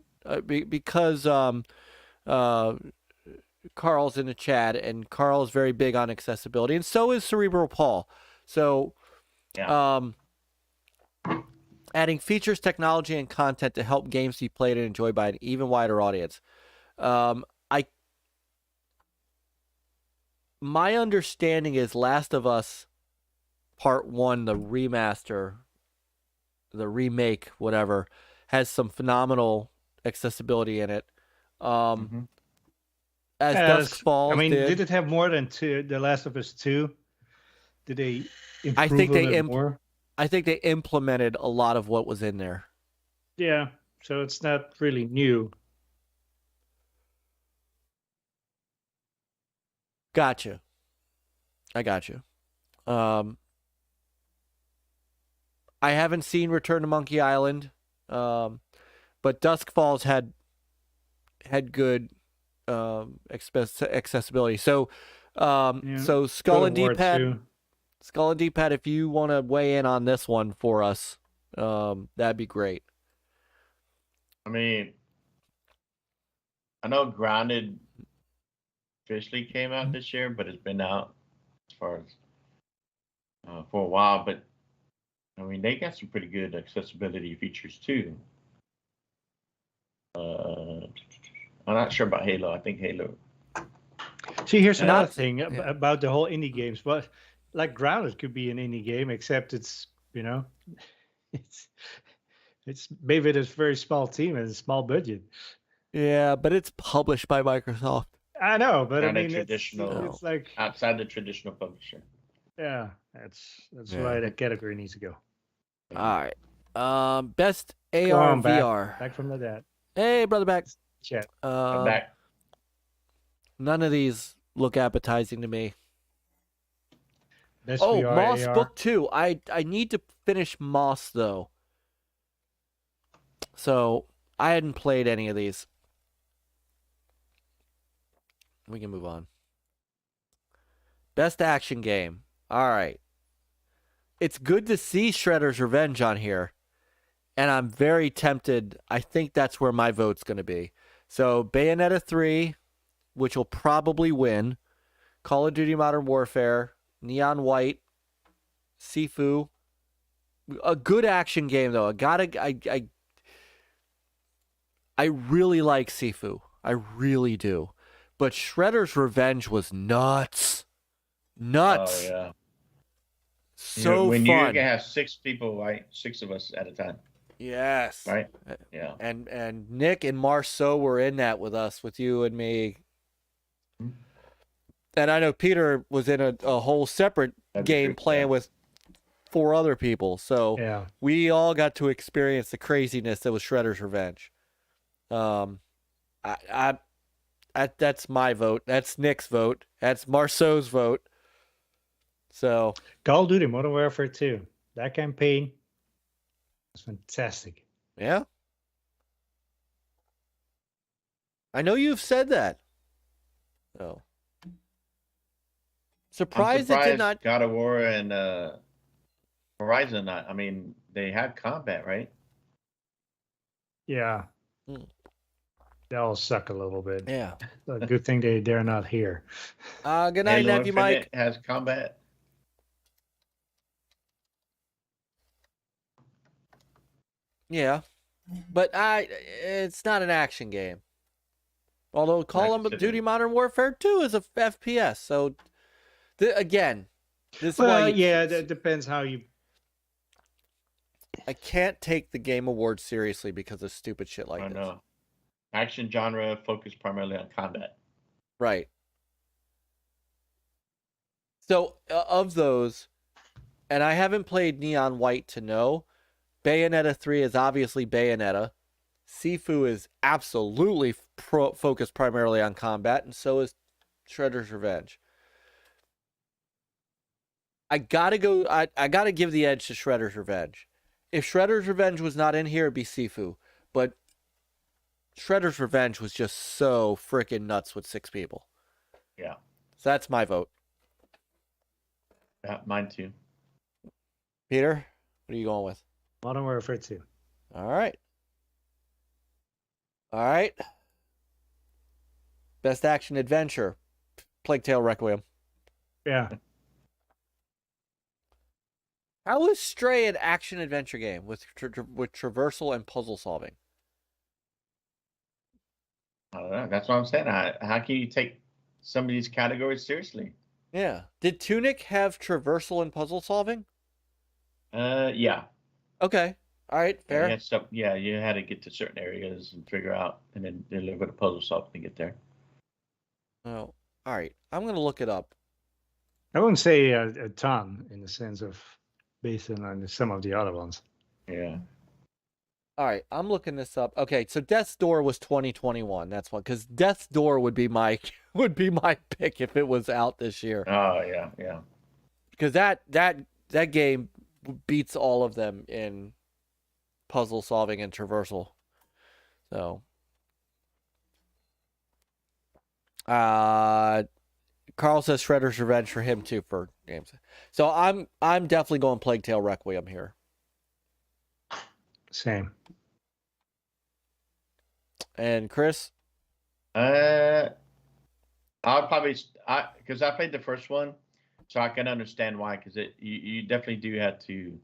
Carl's in the chat, and Carl's very big on accessibility, and so is Cerebral Paul. So, adding features, technology, and content to help games be played and enjoyed by an even wider audience. My understanding is Last of Us Part 1, the remaster, the remake, whatever, has some phenomenal accessibility in it. As Dusk Falls did it have more than The Last of Us 2? Did they improve it more? I think they implemented a lot of what was in there. Yeah, so it's not really new. Gotcha. I got you. I haven't seen Return to Monkey Island, but Dusk Falls had good accessibility. So, so Skull and D-pad. Skull and D-pad, if you want to weigh in on this one for us, that'd be great. I mean, I know Grounded officially came out this year, but it's been out as far as for a while. But I mean, they got some pretty good accessibility features too. I'm not sure about Halo. I think Halo. See, here's another thing about the whole indie games. But like Grounded could be an indie game, except it's it's made with a very small team and a small budget. Yeah, but it's published by Microsoft. I know, but Not I mean, it's like outside the traditional publisher. Yeah, that's why that category needs to go. All right. Best AR VR. Back from the dead. Hey, brother, back. Chat. I'm back. None of these look appetizing to me. Best VR, Moss AR. Book 2. I need to finish Moss though. So I hadn't played any of these. We can move on. Best action game. All right. It's good to see Shredder's Revenge on here. And I'm very tempted. I think that's where my vote's going to be. So Bayonetta 3, which will probably win. Call of Duty Modern Warfare. Neon White. Sifu. A good action game, though. I really like Sifu. I really do. But Shredder's Revenge was nuts. Nuts. Oh, yeah. So when fun. You're going to have 6 people, right? 6 of us at a time. Yes. Right? Yeah. And Nick and Marceau were in that with us, with you and me. And I know Peter was in a whole separate game playing with 4 other people. So yeah, we all got to experience the craziness that was Shredder's Revenge. That's my vote. That's Nick's vote. That's Marceau's vote. So Call of Duty Modern Warfare 2. That campaign was fantastic. yeah. I know you've said that. Oh. Surprised it did not. God of War and Horizon. I mean, they had combat, right? Yeah. They all suck a little bit. Yeah. A good thing they're not here. Good night, Halo nephew Infinite Myke. has combat. Yeah, but it's not an action game. Although Call of Duty Modern Warfare 2 is a FPS, so again, this Well, yeah, that depends how you. I can't take the Game Awards seriously because of stupid shit like I this. know. Action genre focused primarily on combat. Right. So of those, and I haven't played Neon White to know, Bayonetta 3 is obviously Bayonetta. Sifu is absolutely focused primarily on combat, and so is Shredder's Revenge. I gotta go. I gotta give the edge to Shredder's Revenge. If Shredder's Revenge was not in here, it'd be Sifu. But Shredder's Revenge was just so freaking nuts with 6 people. Yeah. So that's my vote. Yeah, mine too. Peter, what are you going with? Modern Warfare 2. All right. All right. Best action adventure. Plague Tale Requiem. Yeah. How is Stray an action adventure game with traversal and puzzle solving? I don't know. That's what I'm saying. How can you take some of these categories seriously? Yeah. Did Tunic have traversal and puzzle solving? Yeah. Okay. All right. Fair. You had to get to certain areas and figure out, and then a little bit of puzzle solving to get there. Oh, all right. I'm going to look it up. I wouldn't say a ton in the sense of based on some of the other ones. Yeah. All right. I'm looking this up. Okay. So Death's Door was 2021. That's one. Because Death's Door would be my pick if it was out this year. Oh, yeah. Yeah. Because that game beats all of them in puzzle solving and traversal. So Carl says Shredder's Revenge for him too for games. So I'm definitely going Plague Tale Requiem here. Same. And Chris? I'll probably because I played the first one, so I can understand why. Because you definitely do have to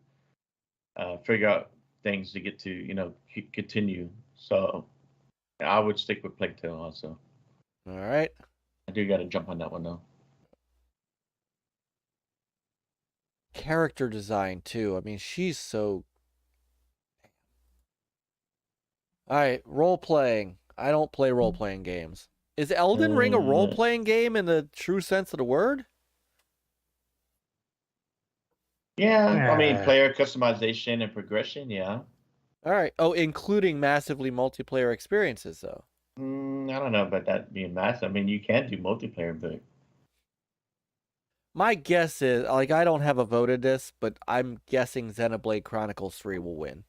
figure out things to get to continue. So I would stick with Plague Tale also. All right. I do got to jump on that one though. Character design too. I mean, she's so. All right, role playing. I don't play role playing games. Is Elden Ring a role playing game in the true sense of the word? Yeah, I mean, player customization and progression. Yeah. All right. Oh, including massively multiplayer experiences, though. I don't know about that being massive. I mean, you can do multiplayer, but my guess is, I don't have a vote in this, but I'm guessing Xenoblade Chronicles 3 will win.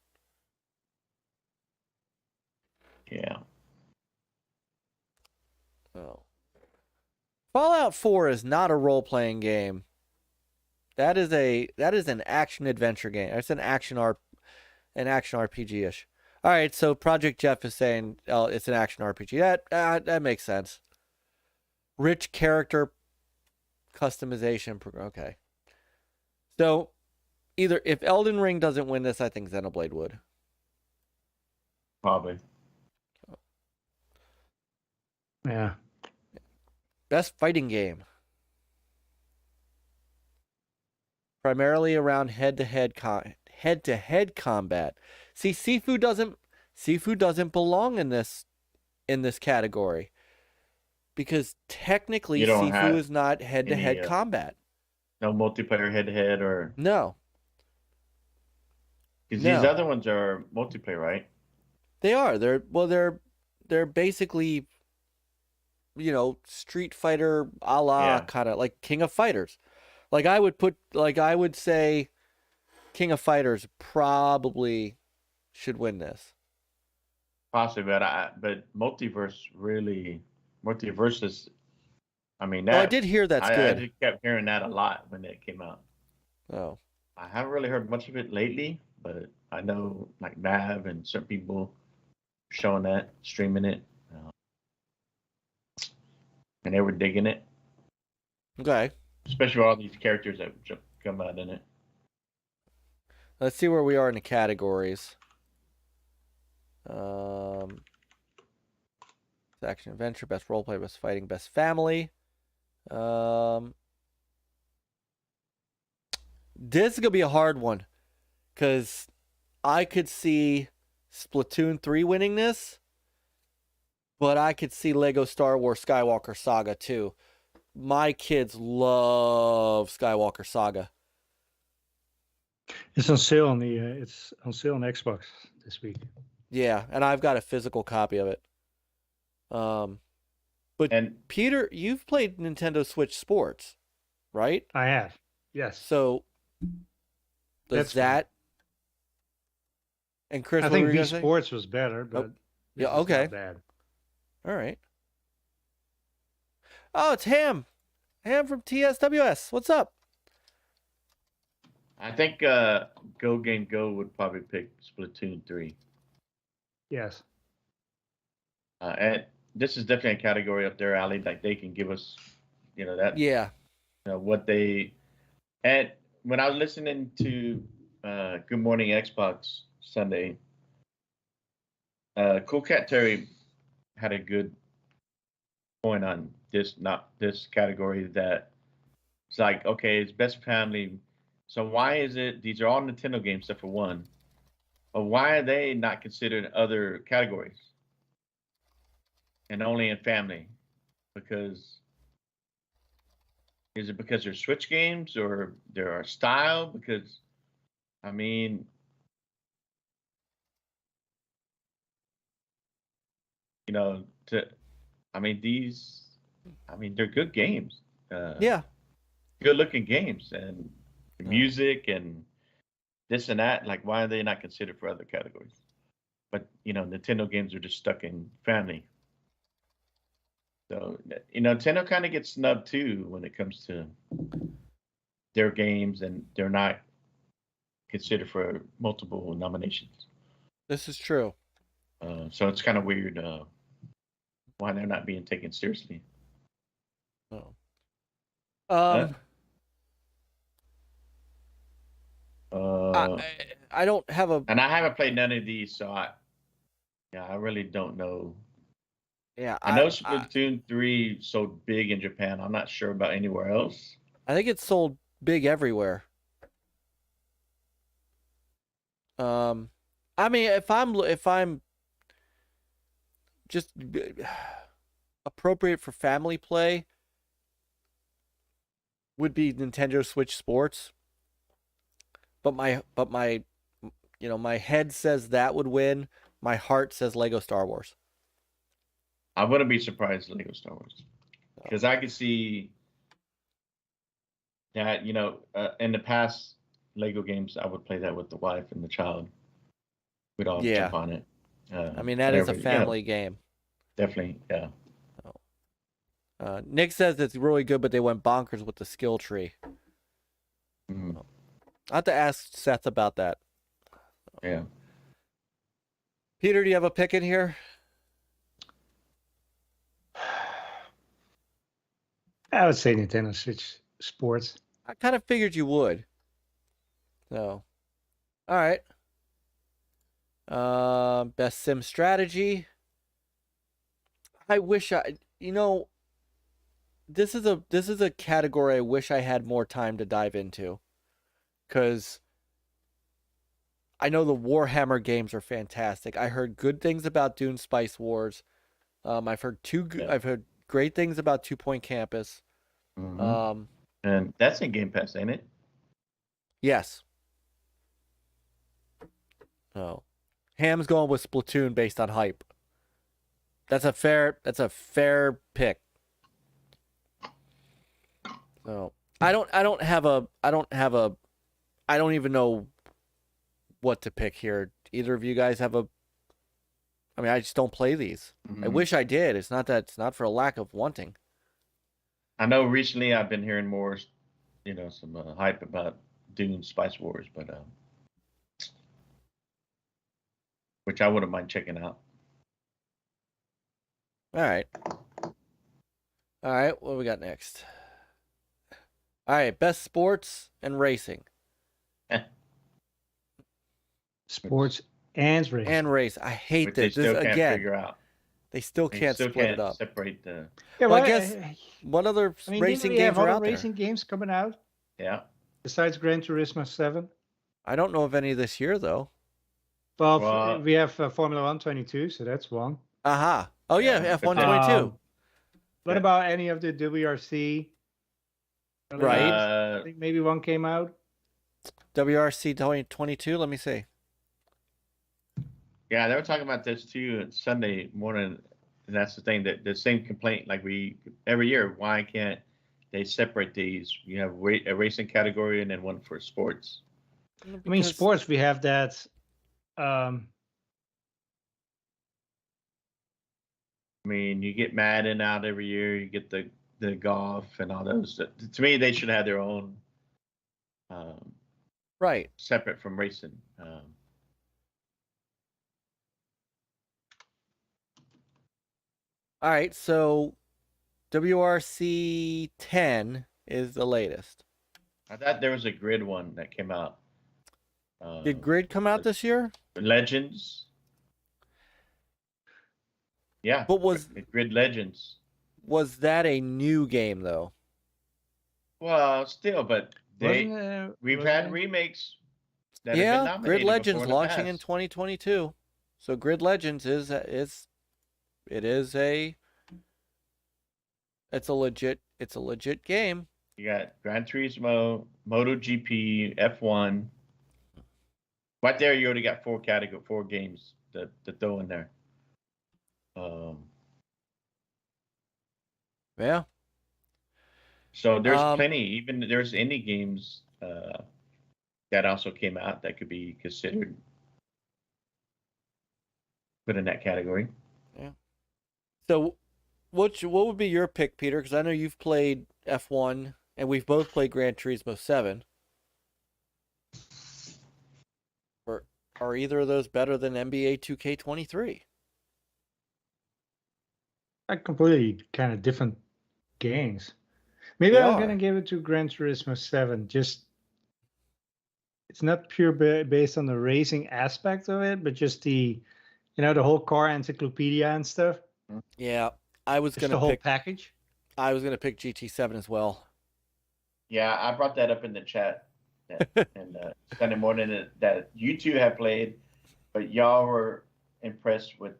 Yeah. Oh. Fallout 4 is not a role-playing game. That is an action adventure game. It's an action RPG-ish. All right, so Project Jeff is saying it's an action RPG. That makes sense. Rich character customization. Okay. So either if Elden Ring doesn't win this, I think Xenoblade would. Probably. Yeah. Best fighting game. Primarily around head-to-head combat. See, Sifu doesn't belong in this category. because technically You don't Sifu have is not head-to-head any, combat. no multiplayer head-to-head or... No. Because No. these other ones are multiplayer, right? They are. They're basically, Street Fighter a la kind of like King of Fighters. Like I would say King of Fighters probably should win this. Possibly, but multiverse is, I mean, I did hear that's good. I just kept hearing that a lot when it came out. Oh. I haven't really heard much of it lately, but I know like Mav and certain people showing that, streaming it, and they were digging it. Okay. Especially with all these characters that come out in it. Let's see where we are in the categories. Action adventure, best roleplay, best fighting, best family. This is gonna be a hard one, because I could see Splatoon 3 winning this, but I could see Lego Star Wars Skywalker Saga too. My kids love Skywalker Saga. It's on sale on Xbox this week. Yeah, and I've got a physical copy of it. But Peter, you've played Nintendo Switch Sports, right? I have. Yes. So does that? And Chris, I think Wii Sports was better, but yeah, okay. Not bad. All right. Oh, it's Ham from TSWS. What's up? I think Go Game Go would probably pick Splatoon 3. Yes. And this is definitely a category up their alley. Like they can give us, that. Yeah. What they. And when I was listening to Good Morning Xbox Sunday, Cool Cat Terry had a good point on this category, that it's like, okay, it's best family. So why is it, these are all Nintendo games except for one, but why are they not considered other categories and only in family? Because is it because they're Switch games or they're style? Because I mean, they're good games. Yeah. Good looking games, and music and this and that. Like, why are they not considered for other categories? But Nintendo games are just stuck in family. So Nintendo kind of gets snubbed too when it comes to their games, and they're not considered for multiple nominations. This is true. So it's kind of weird why they're not being taken seriously. Oh. I don't have a... And I haven't played none of these, so I really don't know. Yeah, I know Splatoon 3 sold big in Japan. I'm not sure about anywhere else. I think it's sold big everywhere. I mean, if I'm just appropriate for family play, would be Nintendo Switch Sports. But my my head says that would win. My heart says Lego Star Wars. I wouldn't be surprised Lego Star Wars, because I could see that in the past Lego games I would play that with the wife and the child. We'd all jump on it. I mean, that is a family game. Definitely, yeah. Nick says it's really good, but they went bonkers with the skill tree. Mm-hmm. I have to ask Seth about that. Yeah. Peter, do you have a pick in here? I would say Nintendo Switch Sports. I kind of figured you would. So, all right. Best sim strategy. I wish this is a category I wish I had more time to dive into, because I know the Warhammer games are fantastic. I heard good things about Dune Spice Wars. I've heard great things about 2 Point Campus. Mm-hmm. And that's in Game Pass, ain't it? Yes. Oh, Ham's going with Splatoon based on hype. That's a fair pick. So I don't even know what to pick here. Either of you guys have a? I mean, I just don't play these. I wish I did. It's not for a lack of wanting. I know recently I've been hearing more, some hype about Dune Spice Wars, but which I wouldn't mind checking out. All right. What do we got next? All right, best sports and racing. Sports and racing. And race. I hate Which this. They still This can't again. figure out. They still can't split it up. Separate the. Yeah, well, I guess what other racing games are out there? Racing games coming out. Yeah. Besides Gran Turismo 7. I don't know of any this year though. Well, we have Formula 1 22, so that's one. Aha. Oh yeah, F1 22. What about any of the WRC? Right. I think maybe one came out. WRC 2022. Let me see. Yeah, they were talking about this too Sunday morning, and that's the thing, that the same complaint like we every year. Why can't they separate these? You have a racing category and then one for sports. I mean, sports, we have that. I mean, you get Madden out every year. You get the golf and all those. To me, they should have their own. Right. Separate from racing. All right, so WRC 10 is the latest. I thought there was a Grid one that came out. Did Grid come out this year? Legends. Yeah. But Grid Legends. Was that a new game though? Well, still, but we've had remakes that have been nominated. Grid Legends launching in 2022. So Grid Legends it's a legit game. You got Gran Turismo, MotoGP, F1. Right there, you already got four games to throw in there. Yeah. So there's plenty. Even there's indie games that also came out that could be considered put in that category. Yeah. So, what would be your pick, Peter? Because I know you've played F1, and we've both played Gran Turismo 7. Are either of those better than NBA 2K23? Completely kind of different games. Maybe I'm going to give it to Gran Turismo 7. Just, it's not pure based on the racing aspect of it, but just the whole car encyclopedia and stuff. Yeah, I was going to pick the whole package. I was going to pick GT7 as well. Yeah, I brought that up in the chat and Sunday morning that you two have played, but y'all were impressed with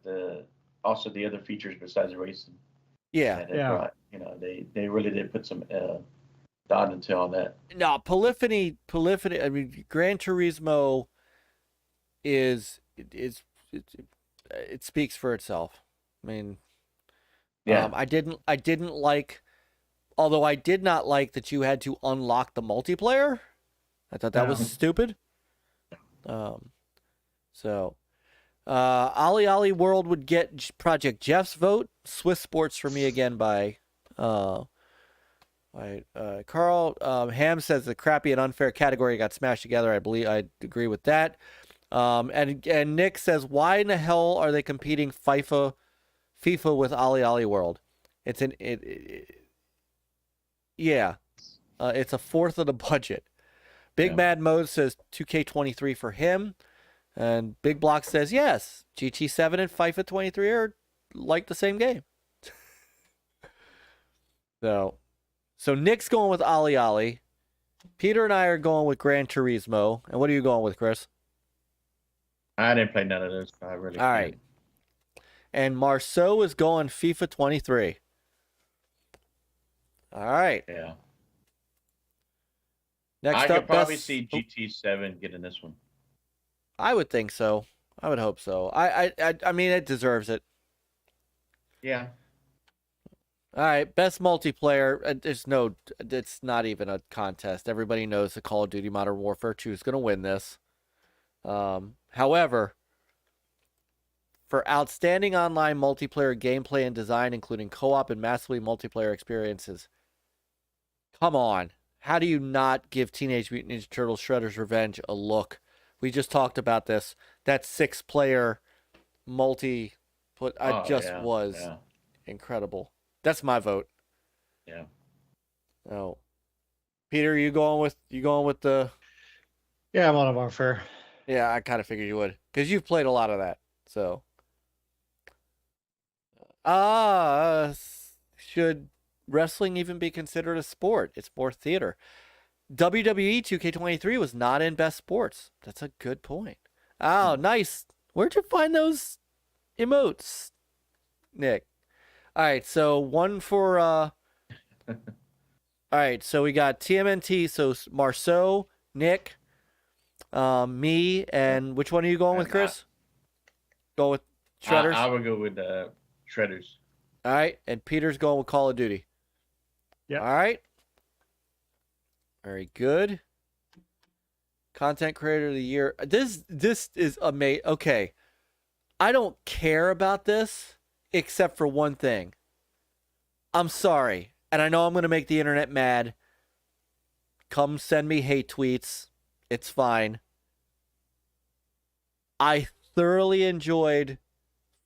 also the other features besides the racing. Yeah, brought, they really did put some thought into all that. No, polyphony. I mean, Gran Turismo it speaks for itself. I mean, yeah. I didn't like, although I did not like that you had to unlock the multiplayer. I thought that was stupid. So, Ollie World would get Project Jeff's vote. Swiss Sports for me again by Carl. Ham says the crappy and unfair category got smashed together. I agree with that. And Nick says, why in the hell are they competing FIFA with Ollie World? It's it's a fourth of the budget. Big Mad Mode says 2K23 for him. And Bigblock says, yes, GT7 and FIFA 23 are like the same game. So Nick's going with Ollie. Peter and I are going with Gran Turismo. And what are you going with, Chris? I didn't play none of those. I really All right. And Marceau is going FIFA 23. All right. Yeah. Next I up, could probably see GT7 getting this one. I would think so. I would hope so. I mean, it deserves it. Yeah. All right, best multiplayer. It's not even a contest. Everybody knows the Call of Duty Modern Warfare 2 is going to win this. However, for outstanding online multiplayer gameplay and design, including co-op and massively multiplayer experiences, come on. How do you not give Teenage Mutant Ninja Turtles Shredder's Revenge a look? We just talked about this. That 6-player was incredible. That's my vote. Yeah. Oh, Peter, you going with the? Yeah, Modern Warfare. Yeah, I kind of figured you would because you've played a lot of that. So, should wrestling even be considered a sport? It's more theater. WWE 2K23 was not in best sports. That's a good point. Oh, nice. Where'd you find those emotes, Nick? All right, so one for all right, so we got TMNT, so Marceau, Nick, me, and which one are you going with, Chris? Go with Shredders? I would go with Shredders. All right, and Peter's going with Call of Duty. Yeah. All right. Very good. Content Creator of the Year. This is amazing. Okay. I don't care about this except for one thing. I'm sorry. And I know I'm going to make the internet mad. Come send me hate tweets. It's fine. I thoroughly enjoyed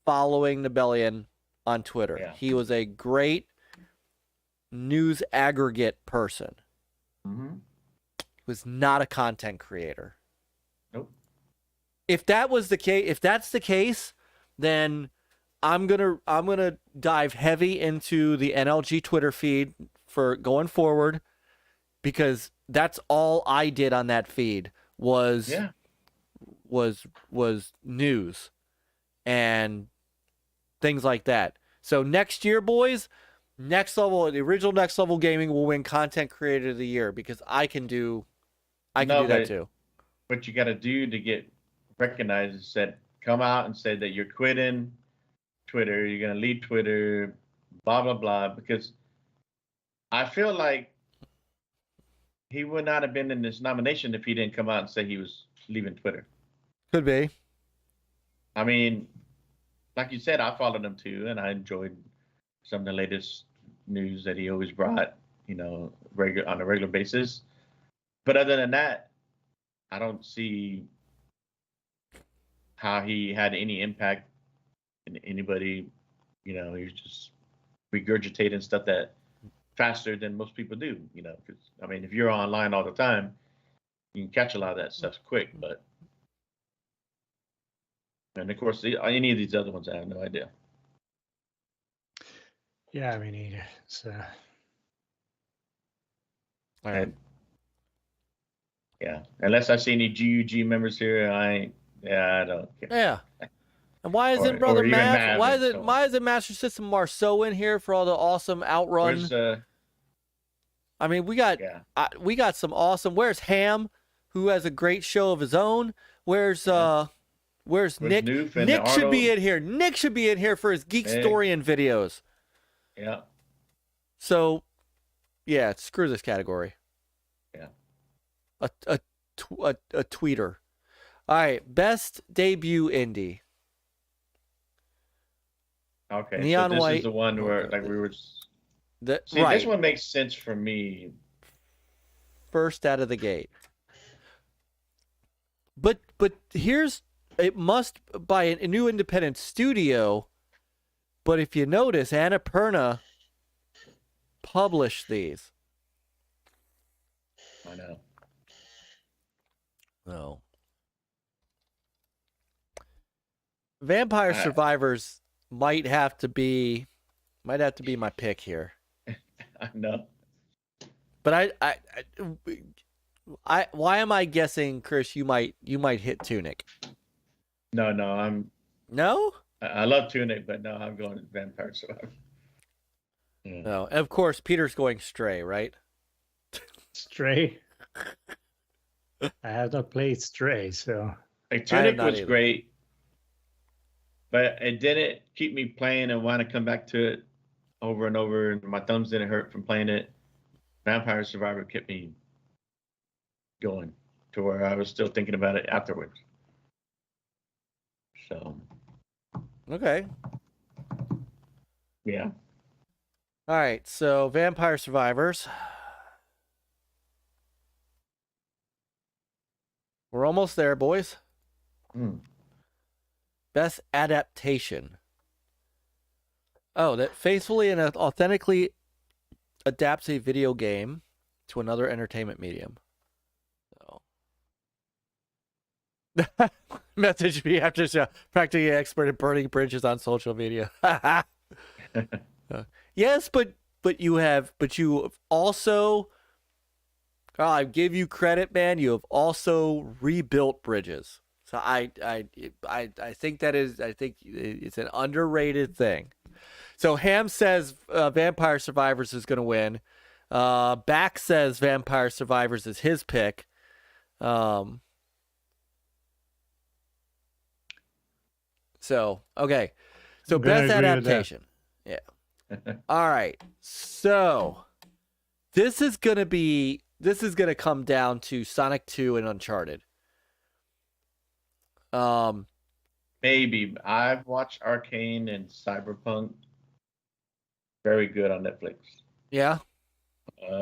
following Nebellion on Twitter. Yeah. He was a great news aggregate person. Mm-hmm. Was not a content creator. Nope. If that's the case, then I'm gonna dive heavy into the NLG Twitter feed for going forward, because that's all I did on that feed was news and things like that. So next year, boys, the original Next Level Gaming will win Content Creator of the Year, because I can do that too. What you got to do to get recognized is come out and say that you're quitting Twitter, you're going to leave Twitter, blah, blah, blah, because I feel like he would not have been in this nomination if he didn't come out and say he was leaving Twitter. Could be. I mean, like you said, I followed him too, and I enjoyed some of the latest news that he always brought, on a regular basis. But other than that, I don't see how he had any impact in anybody. He's just regurgitating stuff that faster than most people do. Because if you're online all the time, you can catch a lot of that stuff quick. And of course, any of these other ones, I have no idea. Yeah, I mean, it's all right. Yeah, unless I see any GUG members here, I don't care. Yeah. And why isn't Brother Mav? Why is it Master System Marceau in here for all the awesome outrun? We got some awesome. Where's Ham, who has a great show of his own? Where's Nick? Nick should be in here. Nick should be in here for his Geek Storian videos. Yeah. So, yeah, screw this category. Yeah. A tweeter. All right, best debut indie. Okay, Neon so this White is the one where we were. This one makes sense for me. First out of the gate. But it must by a new independent studio. But if you notice, Annapurna published these. I know. No. Vampire Survivors might have to be my pick here. I know. But I why am I guessing, Chris, you might hit Tunic? No, I'm No? I love Tunic, but no, I'm going to Vampire Survivor. Yeah. No, and of course Peter's going Stray, right? Stray. I have not played Stray, so. Like, I have Tunic not was either. great, but it didn't keep me playing and want to come back to it over and over. And my thumbs didn't hurt from playing it. Vampire Survivor kept me going to where I was still thinking about it afterwards. So. Okay. Yeah. All right, so Vampire Survivors. We're almost there, boys. Best adaptation. Oh, that faithfully and authentically adapts a video game to another entertainment medium. So. Message me after practically expert at burning bridges on social media. Yes, but you also, I give you credit, man. You have also rebuilt bridges. So I think it's an underrated thing. So Ham says Vampire Survivors is going to win. Back says Vampire Survivors is his pick. So okay. So best adaptation. Yeah. All right. So this is gonna come down to Sonic 2 and Uncharted. Maybe. I've watched Arcane and Cyberpunk. Very good on Netflix. Yeah.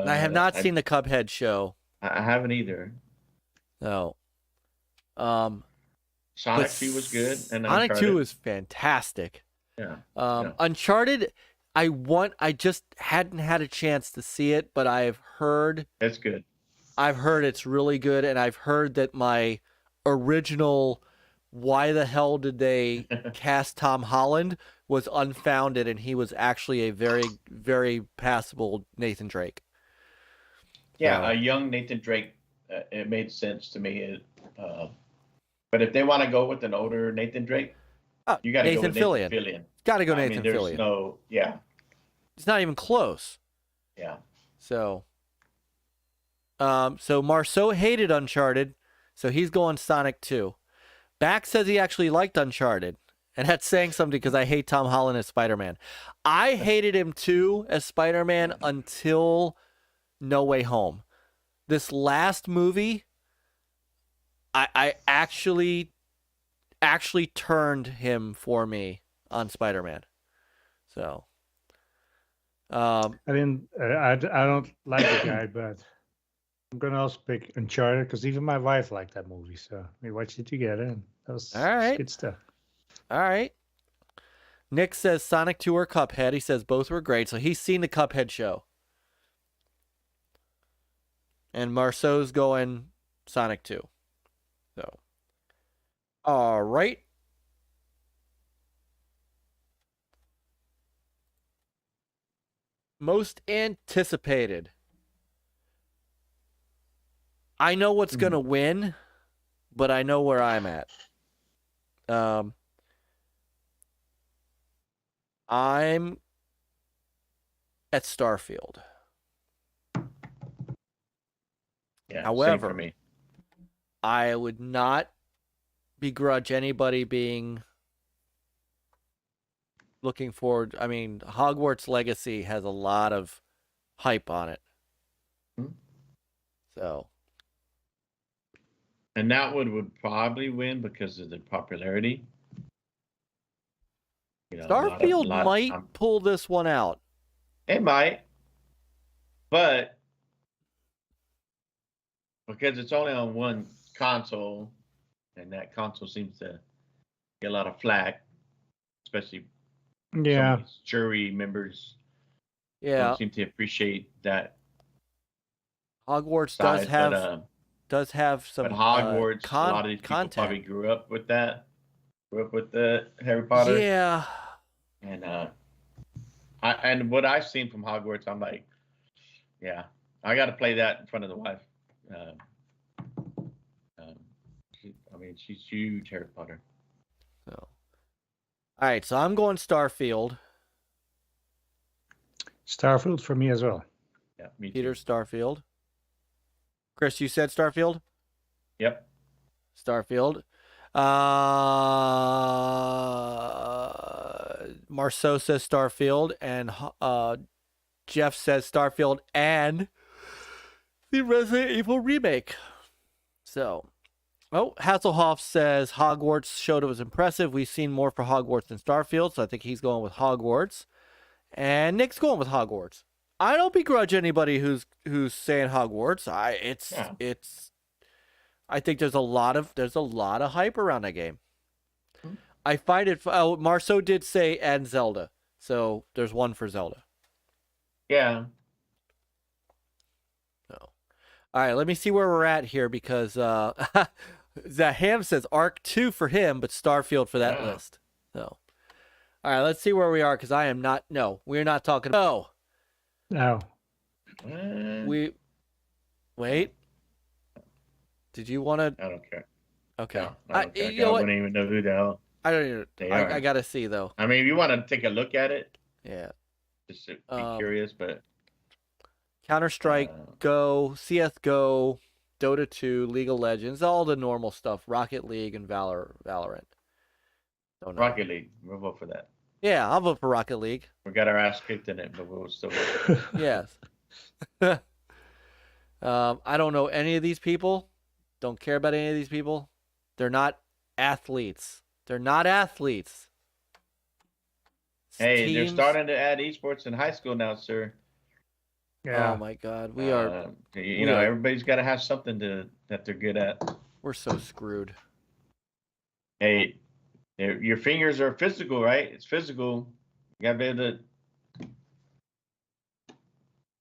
I have not seen the Cuphead show. I haven't either. No. Sonic 2 was good, and Sonic Uncharted. 2 is fantastic. Yeah. Uncharted, I just hadn't had a chance to see it, but I've heard It's good. I've heard it's really good, and I've heard that my original why the hell did they cast Tom Holland was unfounded, and he was actually a very, very passable Nathan Drake. Yeah, a young Nathan Drake, it made sense to me. But if they want to go with an older Nathan Drake, you got to go with Nathan Fillion. Got to go Nathan Fillion. It's not even close. Yeah. So Marceau hated Uncharted, so he's going Sonic 2. Back says he actually liked Uncharted, and that's saying something because I hate Tom Holland as Spider-Man. I hated him too as Spider-Man until No Way Home. This last movie, I actually turned him for me on Spider-Man. So, I don't like the guy, but I'm gonna also pick Uncharted because even my wife liked that movie, so we watched it together, and that was good stuff. All right. Nick says Sonic 2 or Cuphead. He says both were great, so he's seen the Cuphead show. And Marceau's going Sonic 2. So, all right. Most anticipated. I know what's going to win, but I know where I'm at. I'm at Starfield. Yeah, however, same for me. I would not begrudge anybody being looking forward. I mean, Hogwarts Legacy has a lot of hype on it. So. And that one would probably win because of the popularity. Starfield might pull this one out. It might. But because it's only on one console, and that console seems to get a lot of flack, especially some of these jury members. Don't seem to appreciate that. Hogwarts side, does have some but Hogwarts, a lot of these people probably grew up with that. Grew up with the Harry Potter. Yeah. And and what I've seen from Hogwarts, I'm like, yeah, I got to play that in front of the wife. I mean, she's huge Harry Potter. So, all right, so I'm going Starfield. Starfield for me as well. Yeah, me too. Peter, Starfield. Chris, you said Starfield? Yep. Starfield. Marceau says Starfield, and Jeff says Starfield and the Resident Evil remake. So, Hasslehoff says Hogwarts showed it was impressive. We've seen more for Hogwarts than Starfield, so I think he's going with Hogwarts. And Nick's going with Hogwarts. I don't begrudge anybody who's saying Hogwarts. I think there's a lot of hype around that game. Mm-hmm. I find it. Marceau did say and Zelda, so there's one for Zelda. Yeah. So, all right, let me see where we're at here because Ham says Arc 2 for him, but Starfield for that list. So, all right, let's see where we are because I am not. No, we're not talking. No. We wait. Did you want to? I don't care. Okay. No, I don't care. I wouldn't even know who the hell I don't even. I gotta see though. I mean, if you want to take a look at it, yeah, just to be curious. But Counter-Strike, Go, CS:GO, Dota 2, League of Legends, all the normal stuff. Rocket League and Valorant. Rocket League, we'll vote for that. Yeah, I'll vote for Rocket League. We got our ass kicked in it, but we'll still vote. Yes. I don't know any of these people. Don't care about any of these people. They're not athletes. They're not athletes. Hey, they're starting to add esports in high school now, sir. Yeah. Oh my God, we are. You know, everybody's got to have something that they're good at. We're so screwed. Hey, your fingers are physical, right? It's physical. You gotta be able to.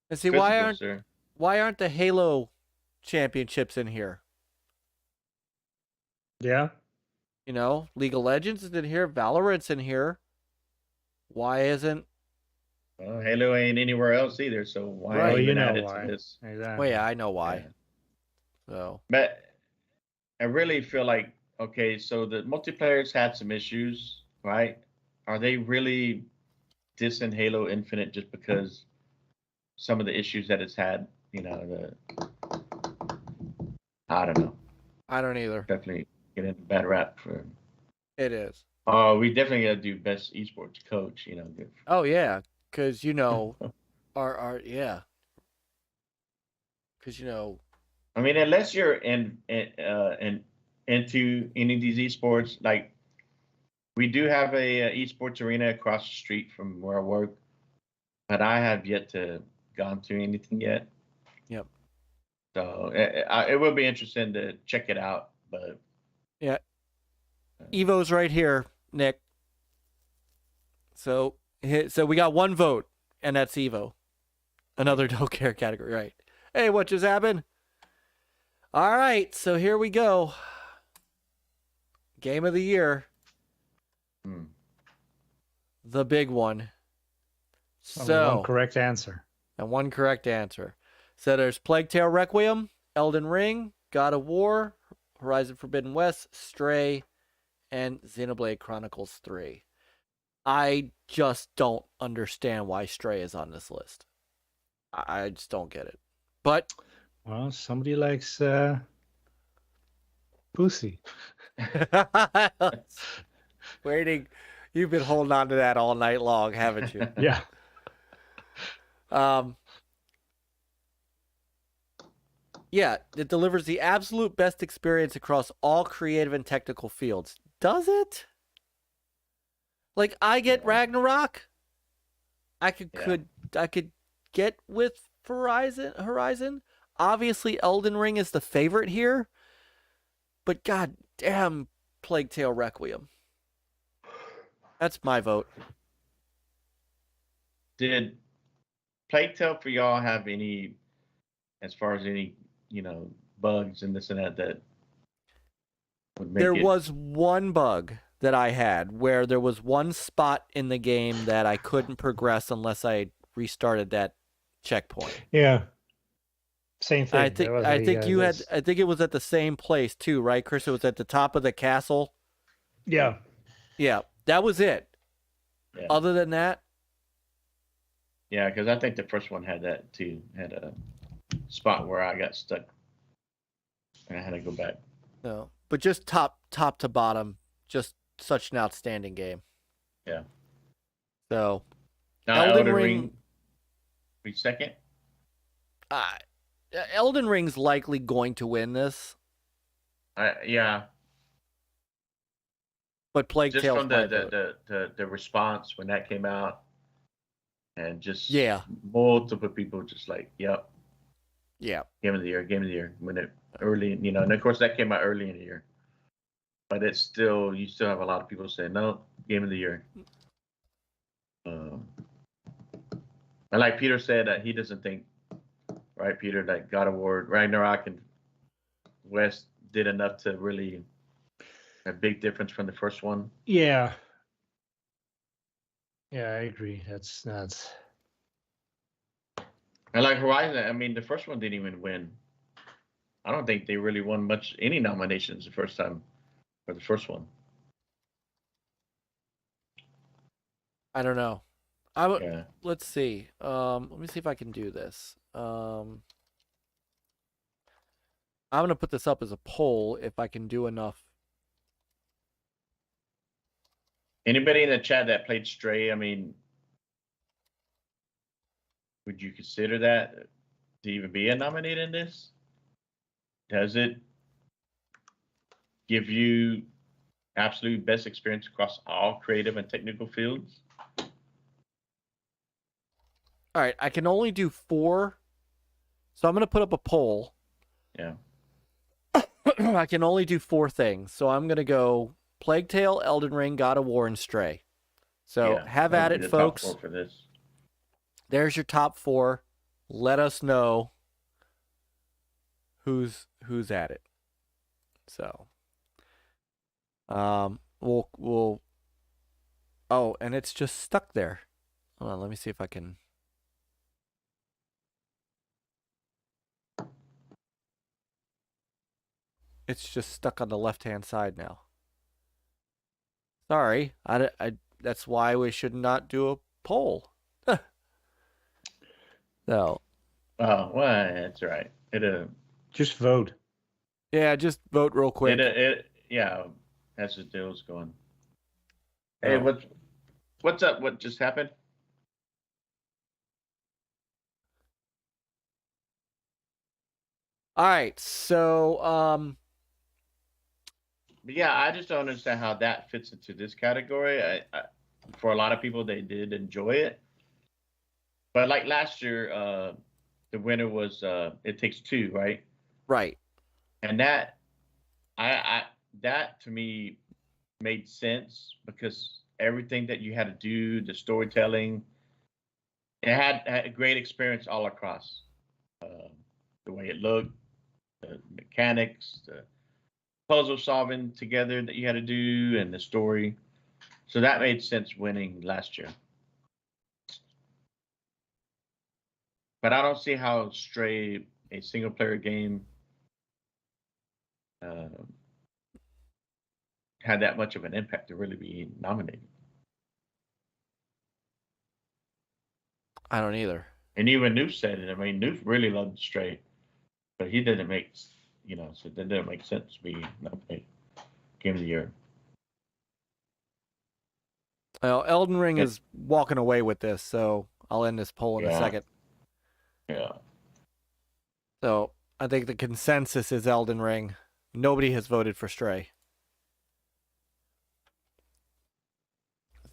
And see, why aren't the Halo championships in here? Yeah. You know, League of Legends is in here. Valorant's in here. Why isn't? Well, Halo ain't anywhere else either, so why even add it to this? Exactly. Well, yeah, I know why. Yeah. So, but I really feel like, okay, so the multiplayers had some issues, right? Are they really dissing Halo Infinite just because some of the issues that it's had? You know, I don't know. I don't either. Definitely getting a bad rap for. It is. Oh, we definitely got to do best esports coach. You know. Oh yeah, because you know, our yeah. Because you know. I mean, unless you're into any of these esports, like we do have a esports arena across the street from where I work, but I have yet to gone to anything yet. Yep. So it will be interesting to check it out, but yeah, Evo's right here, Nick. So we got one vote, and that's Evo. Another don't care category, right? Hey, what just happened? All right, so here we go. Game of the year. The big one. So one correct answer. And one correct answer. So there's Plague Tale Requiem, Elden Ring, God of War, Horizon Forbidden West, Stray, and Xenoblade Chronicles 3. I just don't understand why Stray is on this list. I just don't get it. But well, somebody likes pussy. Waiting. You've been holding on to that all night long, haven't you? Yeah. Yeah, it delivers the absolute best experience across all creative and technical fields. Does it? Like, I get Ragnarok. I could get with Horizon. Obviously, Elden Ring is the favorite here. But god damn, Plague Tale Requiem. That's my vote. Did Plague Tale for y'all have any, as far as any, you know, bugs and this and that would make There was one bug that I had where there was one spot in the game that I couldn't progress unless I restarted that checkpoint. Yeah. Same thing. I think you had. I think it was at the same place too, right, Chris? It was at the top of the castle. Yeah. Yeah, that was it. Yeah. Other than that, Yeah, because I think the first one had that too. Had a spot where I got stuck, and I had to go back. No, but just top to bottom, just such an outstanding game. Yeah. So, now, Elden Ring. Be second. Elden Ring's likely going to win this. Yeah. But Plague just Tale from the response when that came out, and just multiple people just like, yep, game of the year when it early, and of course that came out early in the year, but it's still you still have a lot of people saying no, game of the year. And like Peter said, that he doesn't think, right, Peter, that God of War, Ragnarok, and West did enough to really a big difference from the first one. Yeah, I agree. That's and like Horizon. I mean, the first one didn't even win. I don't think they really won any nominations the first time for the first one. I don't know. Let's see. Let me see if I can do this. I'm gonna put this up as a poll if I can do enough. Anybody in the chat that played Stray, I mean, would you consider that to even be nominated in this? Does it give you absolute best experience across all creative and technical fields? All right, I can only do 4. So I'm going to put up a poll. Yeah. I can only do 4 things. So I'm going to go Plague Tale, Elden Ring, God of War, and Stray. So have at it, folks. Top 4 for this. There's your top 4. Let us know who's at it. So we'll oh, and it's just stuck there. Hold on, let me see if I can. It's just stuck on the left-hand side now. Sorry, that's why we should not do a poll. So. Oh, well, that's right. Just vote. Yeah, just vote real quick. As the deal's going. Hey, what's up? What just happened? All right, so yeah, I just don't understand how that fits into this category. For a lot of people, they did enjoy it, but like last year, the winner was It Takes Two, right? Right. And that, that to me made sense because everything that you had to do, the storytelling, it had a great experience all across. The way it looked, the mechanics, the puzzle solving together that you had to do, and the story. So that made sense winning last year. But I don't see how Stray, a single player game, had that much of an impact to really be nominated. I don't either. And even Noof said it. I mean, Noof really loved Stray, but he didn't make, so that didn't make sense to be nominated Game of the Year. Well, Elden Ring is walking away with this, so I'll end this poll in a second. Yeah. So I think the consensus is Elden Ring. Nobody has voted for Stray.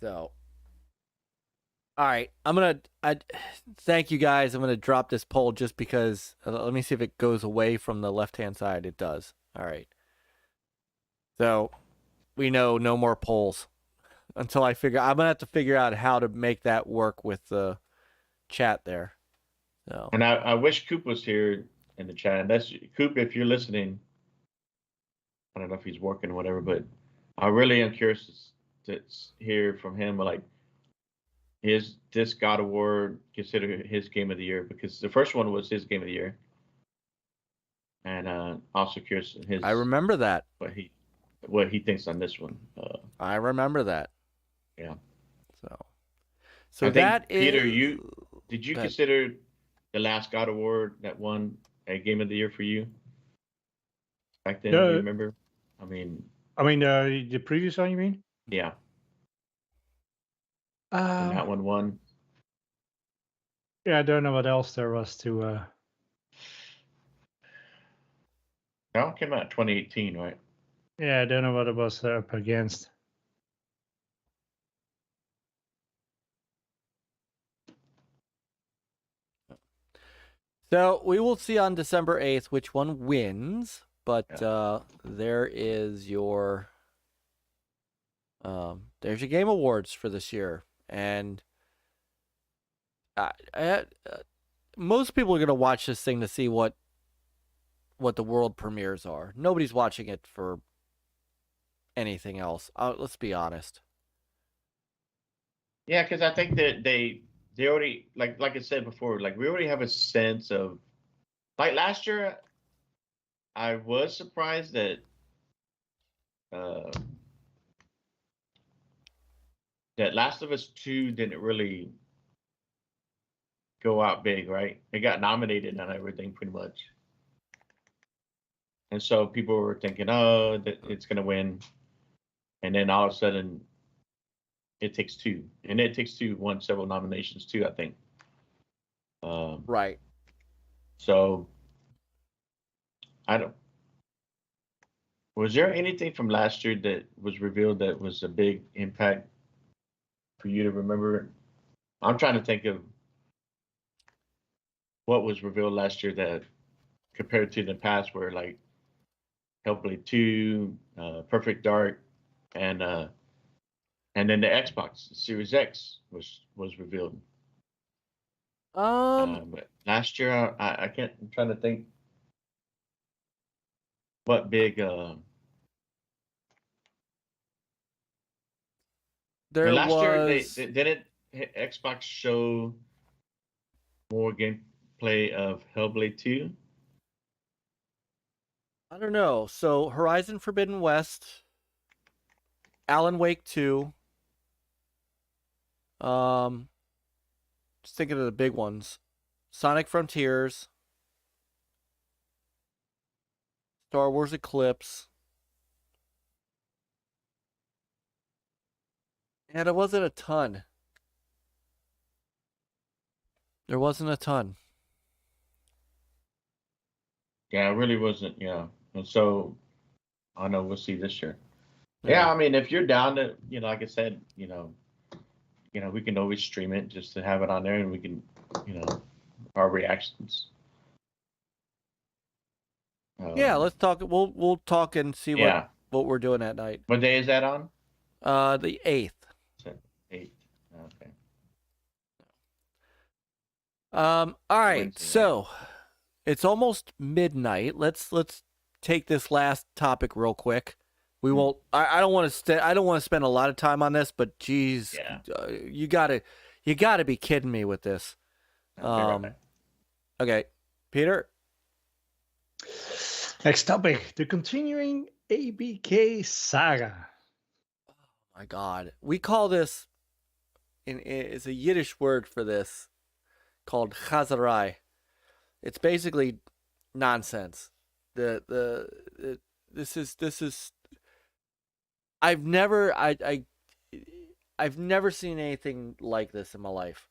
So, all right, thank you guys. I'm gonna drop this poll just because. Let me see if it goes away from the left-hand side. It does. All right. So we know no more polls until I'm gonna have to figure out how to make that work with the chat there. So. And I wish Coop was here in the chat. That's Coop, if you're listening. I don't know if he's working or whatever, but I really am curious to hear from him. Like, is this God of War considered his game of the year? Because the first one was his game of the year, and also curious I remember that. What he thinks on this one. I remember that. Yeah. So Peter, Did you consider the last God Award that won a Game of the Year for you back then? Do you remember? I mean, the previous one, you mean? Yeah. And that one won. Yeah, I don't know what else there was to. That one came out in 2018, right? Yeah, I don't know what it was up against. So we will see on December 8th which one wins, but there is your there's your Game Awards for this year, and most people are going to watch this thing to see what the world premieres are. Nobody's watching it for anything else. Let's be honest. Yeah, because I think that they already, like I said before, like we already have a sense of, like last year, I was surprised that that Last of Us 2 didn't really go out big, right? It got nominated on everything pretty much. And so people were thinking, oh, that it's going to win. And then all of a sudden, It Takes Two. And It Takes Two won several nominations too, I think. Right. So, was there anything from last year that was revealed that was a big impact for you to remember? I'm trying to think of what was revealed last year that compared to the past where like Hellblade 2, Perfect Dark, and then the Xbox Series X was revealed. But last year I can't. I'm trying to think what big. Last year didn't Xbox show more gameplay of Hellblade 2? I don't know. So Horizon Forbidden West, Alan Wake 2. Just thinking of the big ones. Sonic Frontiers, Star Wars Eclipse. And it wasn't a ton. There wasn't a ton. Yeah, it really wasn't. Yeah. And so, I know we'll see this year. Yeah, I mean, if you're down to, like I said, we can always stream it just to have it on there, and we can, our reactions. Yeah, let's talk. We'll talk and see what we're doing that night. What day is that on? The 8th. 8th. Okay. All right. Wednesday. So it's almost midnight. Let's take this last topic real quick. We won't. I don't want to spend a lot of time on this, but geez, you gotta be kidding me with this. Okay, Peter. Next topic: the continuing ABK saga. Oh my God, we call this. It's a Yiddish word for this, called chazarai. It's basically nonsense. This is. I've never seen anything like this in my life.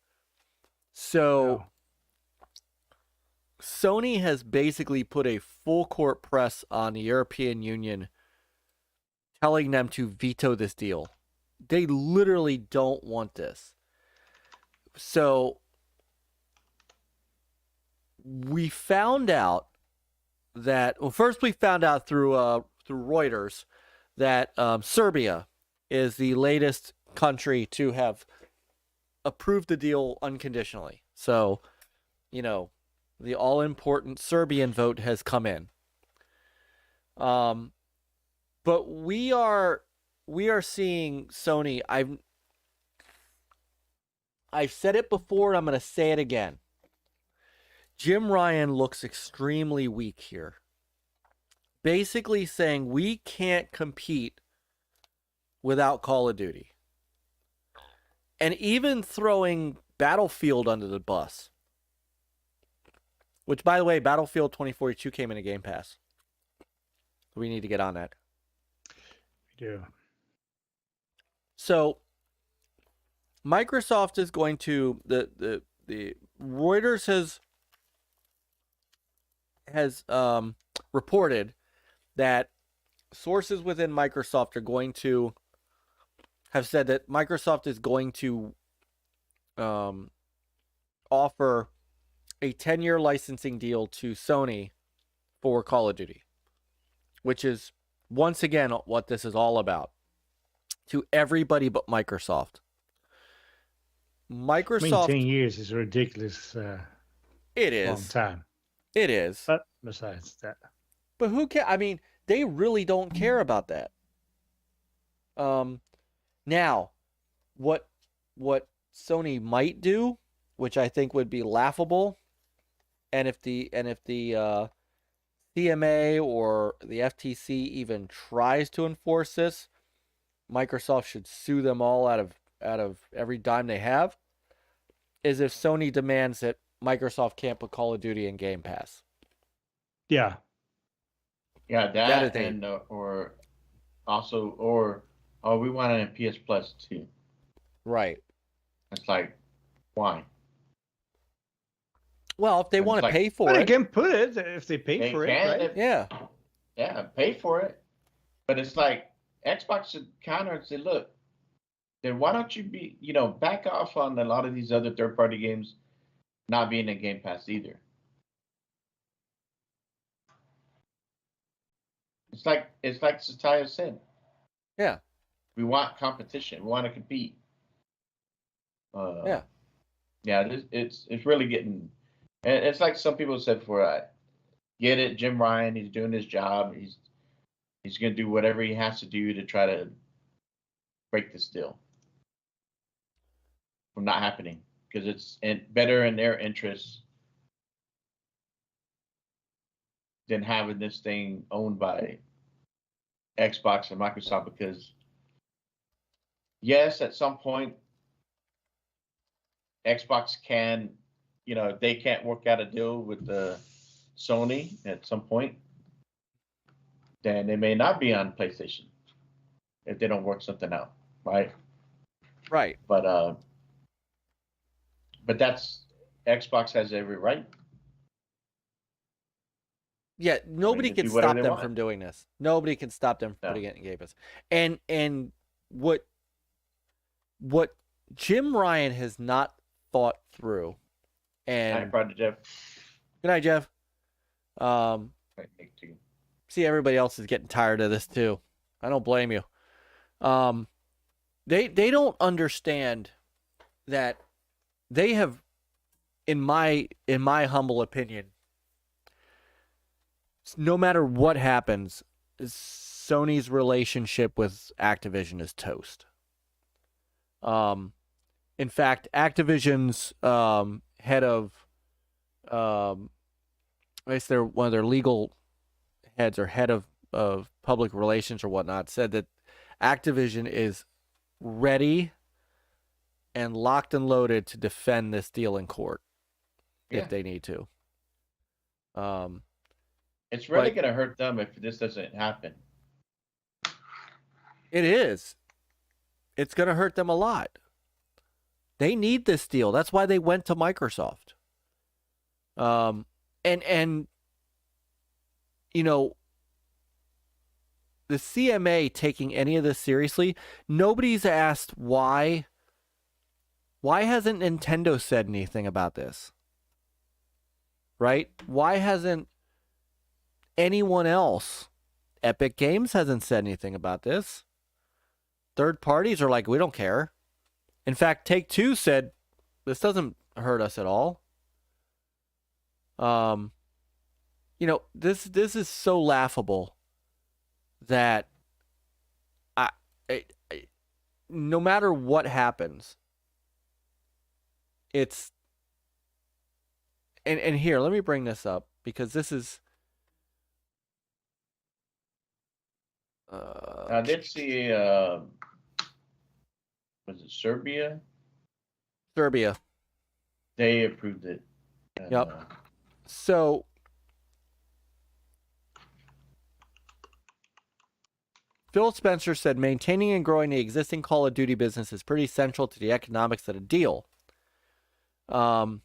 So Sony has basically put a full court press on the European Union, telling them to veto this deal. They literally don't want this. So we found out that, first we found out through Reuters that Serbia is the latest country to have approved the deal unconditionally. So, the all-important Serbian vote has come in. But we are seeing Sony. I've said it before, and I'm going to say it again. Jim Ryan looks extremely weak here. Basically saying we can't compete without Call of Duty. And even throwing Battlefield under the bus. Which, by the way, Battlefield 2042 came in a Game Pass. We need to get on that. We do. So, Microsoft is going to the Reuters has reported that sources within Microsoft are going to have said that Microsoft is going to offer a 10-year licensing deal to Sony for Call of Duty, which is once again what this is all about, to everybody but Microsoft. Microsoft. 10 years is a ridiculous It is. long time. It is. But besides that. But who cares? I mean, they really don't care about that. Now, what Sony might do, which I think would be laughable, and if the CMA or the FTC even tries to enforce this, Microsoft should sue them all out of every dime they have, is if Sony demands that Microsoft can't put Call of Duty in Game Pass. Yeah. Yeah, that and or we want it in PS Plus too. Right. It's like, why? Well, if they want to pay for it, they can put it if they pay for it, right? Yeah, pay for it. But it's like Xbox should counter and say, look, then why don't you back off on a lot of these other third-party games not being in Game Pass either. It's like Satya said. Yeah. We want competition. We want to compete. Yeah. Yeah, it's really getting. And it's like some people said before. I get it, Jim Ryan. He's doing his job. He's going to do whatever he has to do to try to break this deal from not happening, because it's better in their interests than having this thing owned by Xbox and Microsoft. Because yes, at some point, Xbox can, they can't work out a deal with the Sony at some point, then they may not be on PlayStation if they don't work something out, right? Right. But that's Xbox has every right. Yeah, nobody can stop them from doing this. Nobody can stop them from putting it in Game Pass. And what Jim Ryan has not thought through, and Jeff. Good night, Jeff. See, everybody else is getting tired of this too. I don't blame you. They don't understand that they have, in my humble opinion, no matter what happens, Sony's relationship with Activision is toast. In fact, Activision's head of, I guess they're one of their legal heads or head of public relations or whatnot, said that Activision is ready and locked and loaded to defend this deal in court if they need to. It's really going to hurt them if this doesn't happen. It is. It's going to hurt them a lot. They need this deal. That's why they went to Microsoft. And the CMA taking any of this seriously, nobody's asked why. Why hasn't Nintendo said anything about this? Right? Why hasn't anyone else? Epic Games hasn't said anything about this. Third parties are like, we don't care. In fact, Take-Two said, this doesn't hurt us at all. This is so laughable that I no matter what happens, it's and here, let me bring this up because this is I did see was it Serbia? Serbia. They approved it. And, Yep. So Phil Spencer said maintaining and growing the existing Call of Duty business is pretty central to the economics of the deal. And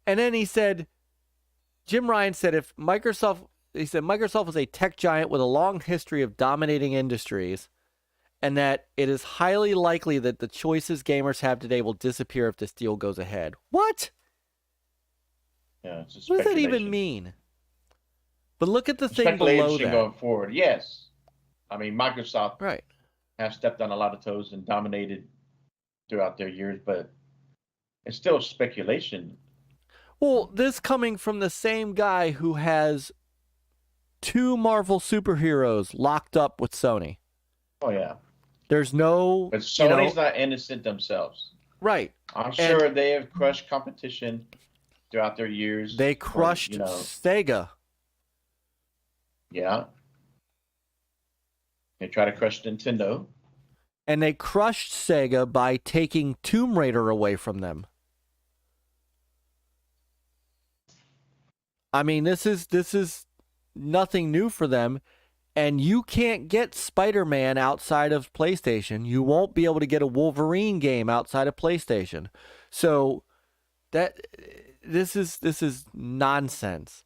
then he said, Jim Ryan said Microsoft was a tech giant with a long history of dominating industries, and that it is highly likely that the choices gamers have today will disappear if this deal goes ahead. What? Yeah, it's What does that even mean? But look at the thing below that. Going forward, yes. I mean, Microsoft right. have stepped on a lot of toes and dominated throughout their years, but it's still speculation. Well, this coming from the same guy who has 2 Marvel superheroes locked up with Sony. Oh, yeah. There's no... But Sony's not innocent themselves. Right. I'm sure they have crushed competition throughout their years. They crushed Sega. Yeah. They try to crush Nintendo. And they crushed Sega by taking Tomb Raider away from them. I mean, this is nothing new for them. And you can't get Spider-Man outside of PlayStation. You won't be able to get a Wolverine game outside of PlayStation. So this is nonsense.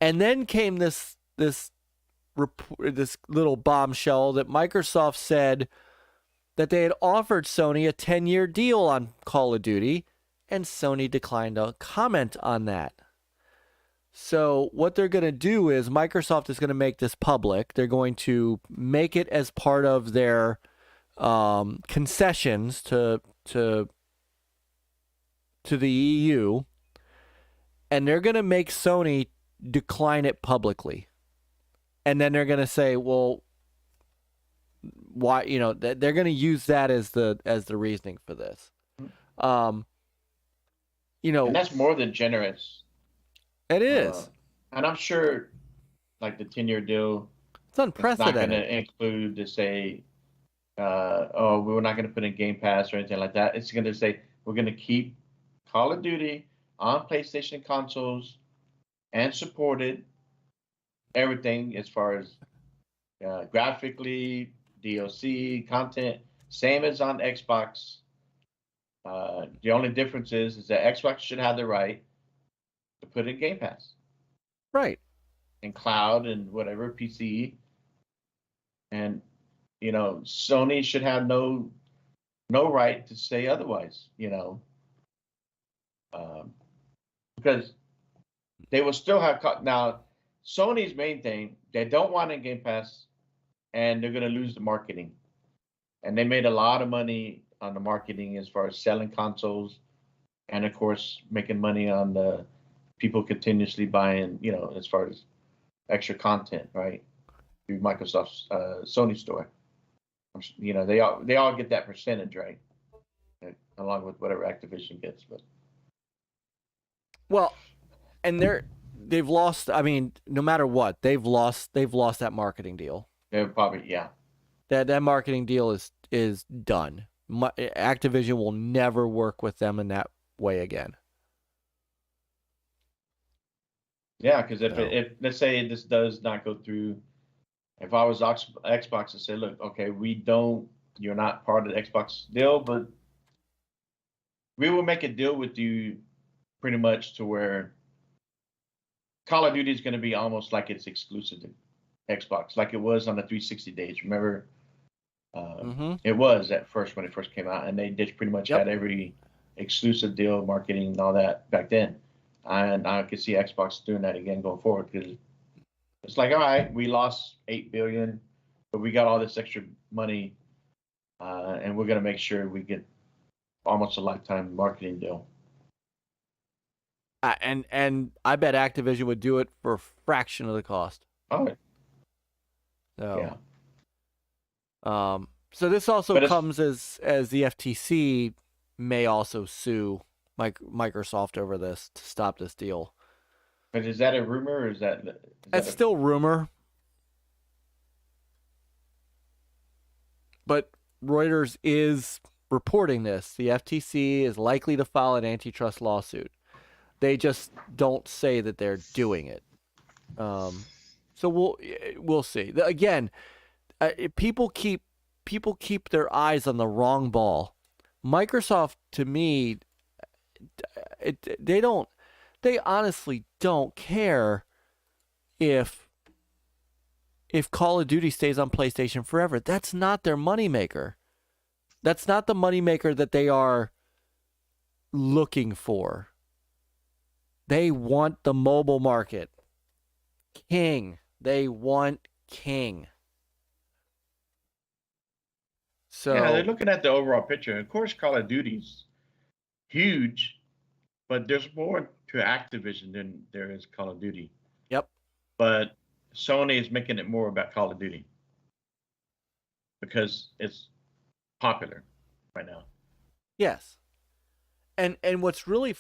And then came this little bombshell that Microsoft said that they had offered Sony a 10-year deal on Call of Duty, and Sony declined to comment on that. So what they're going to do is Microsoft is going to make this public. They're going to make it as part of their concessions to the EU, and they're going to make Sony decline it publicly. And then they're going to say, well, why? They're going to use that as the reasoning for this. And that's more than generous. It is. And I'm sure, like the 10-year deal, it's unprecedented. It's not going to include to say, we're not going to put in Game Pass or anything like that. It's going to say, we're going to keep Call of Duty on PlayStation consoles and supported everything as far as graphically, DLC, content, same as on Xbox. The only difference is that Xbox should have the right to put in Game Pass. Right. And cloud and whatever, PC. And, Sony should have no right to say otherwise, because they will still have... Now, Sony's main thing, they don't want a Game Pass, and they're going to lose the marketing. And they made a lot of money on the marketing as far as selling consoles and, of course, making money on the people continuously buying, as far as extra content, right? Through Microsoft's Sony store. They all get that percentage, right? Along with whatever Activision gets. But well, and they've lost. I mean, no matter what, they've lost that marketing deal. They're probably, yeah. That marketing deal is done. Activision will never work with them in that way again. Yeah, because if let's say this does not go through, if I was Xbox and say, look, okay, you're not part of the Xbox deal, but we will make a deal with you pretty much to where Call of Duty is going to be almost like it's exclusive to Xbox, like it was on the 360 days. Remember, it was at first when it first came out, and they just pretty much had every exclusive deal, marketing, and all that back then. And I could see Xbox doing that again going forward, because it's like, all right, we lost $8 billion, but we got all this extra money, and we're going to make sure we get almost a lifetime marketing deal. And I bet Activision would do it for a fraction of the cost. Oh, so, yeah. So this also comes as the FTC may also sue Microsoft over this to stop this deal. But is that a rumor, or is that that's still rumor? But Reuters is reporting this. The FTC is likely to file an antitrust lawsuit. They just don't say that they're doing it. So we'll see. Again, people keep their eyes on the wrong ball. Microsoft, to me, they honestly don't care if Call of Duty stays on PlayStation forever. That's not their moneymaker. That's not the moneymaker that they are looking for. They want the mobile market. King. They want king. So yeah, they're looking at the overall picture. Of course, Call of Duty's huge, but there's more to Activision than there is Call of Duty. Yep. But Sony is making it more about Call of Duty because it's popular right now. Yes. And what's really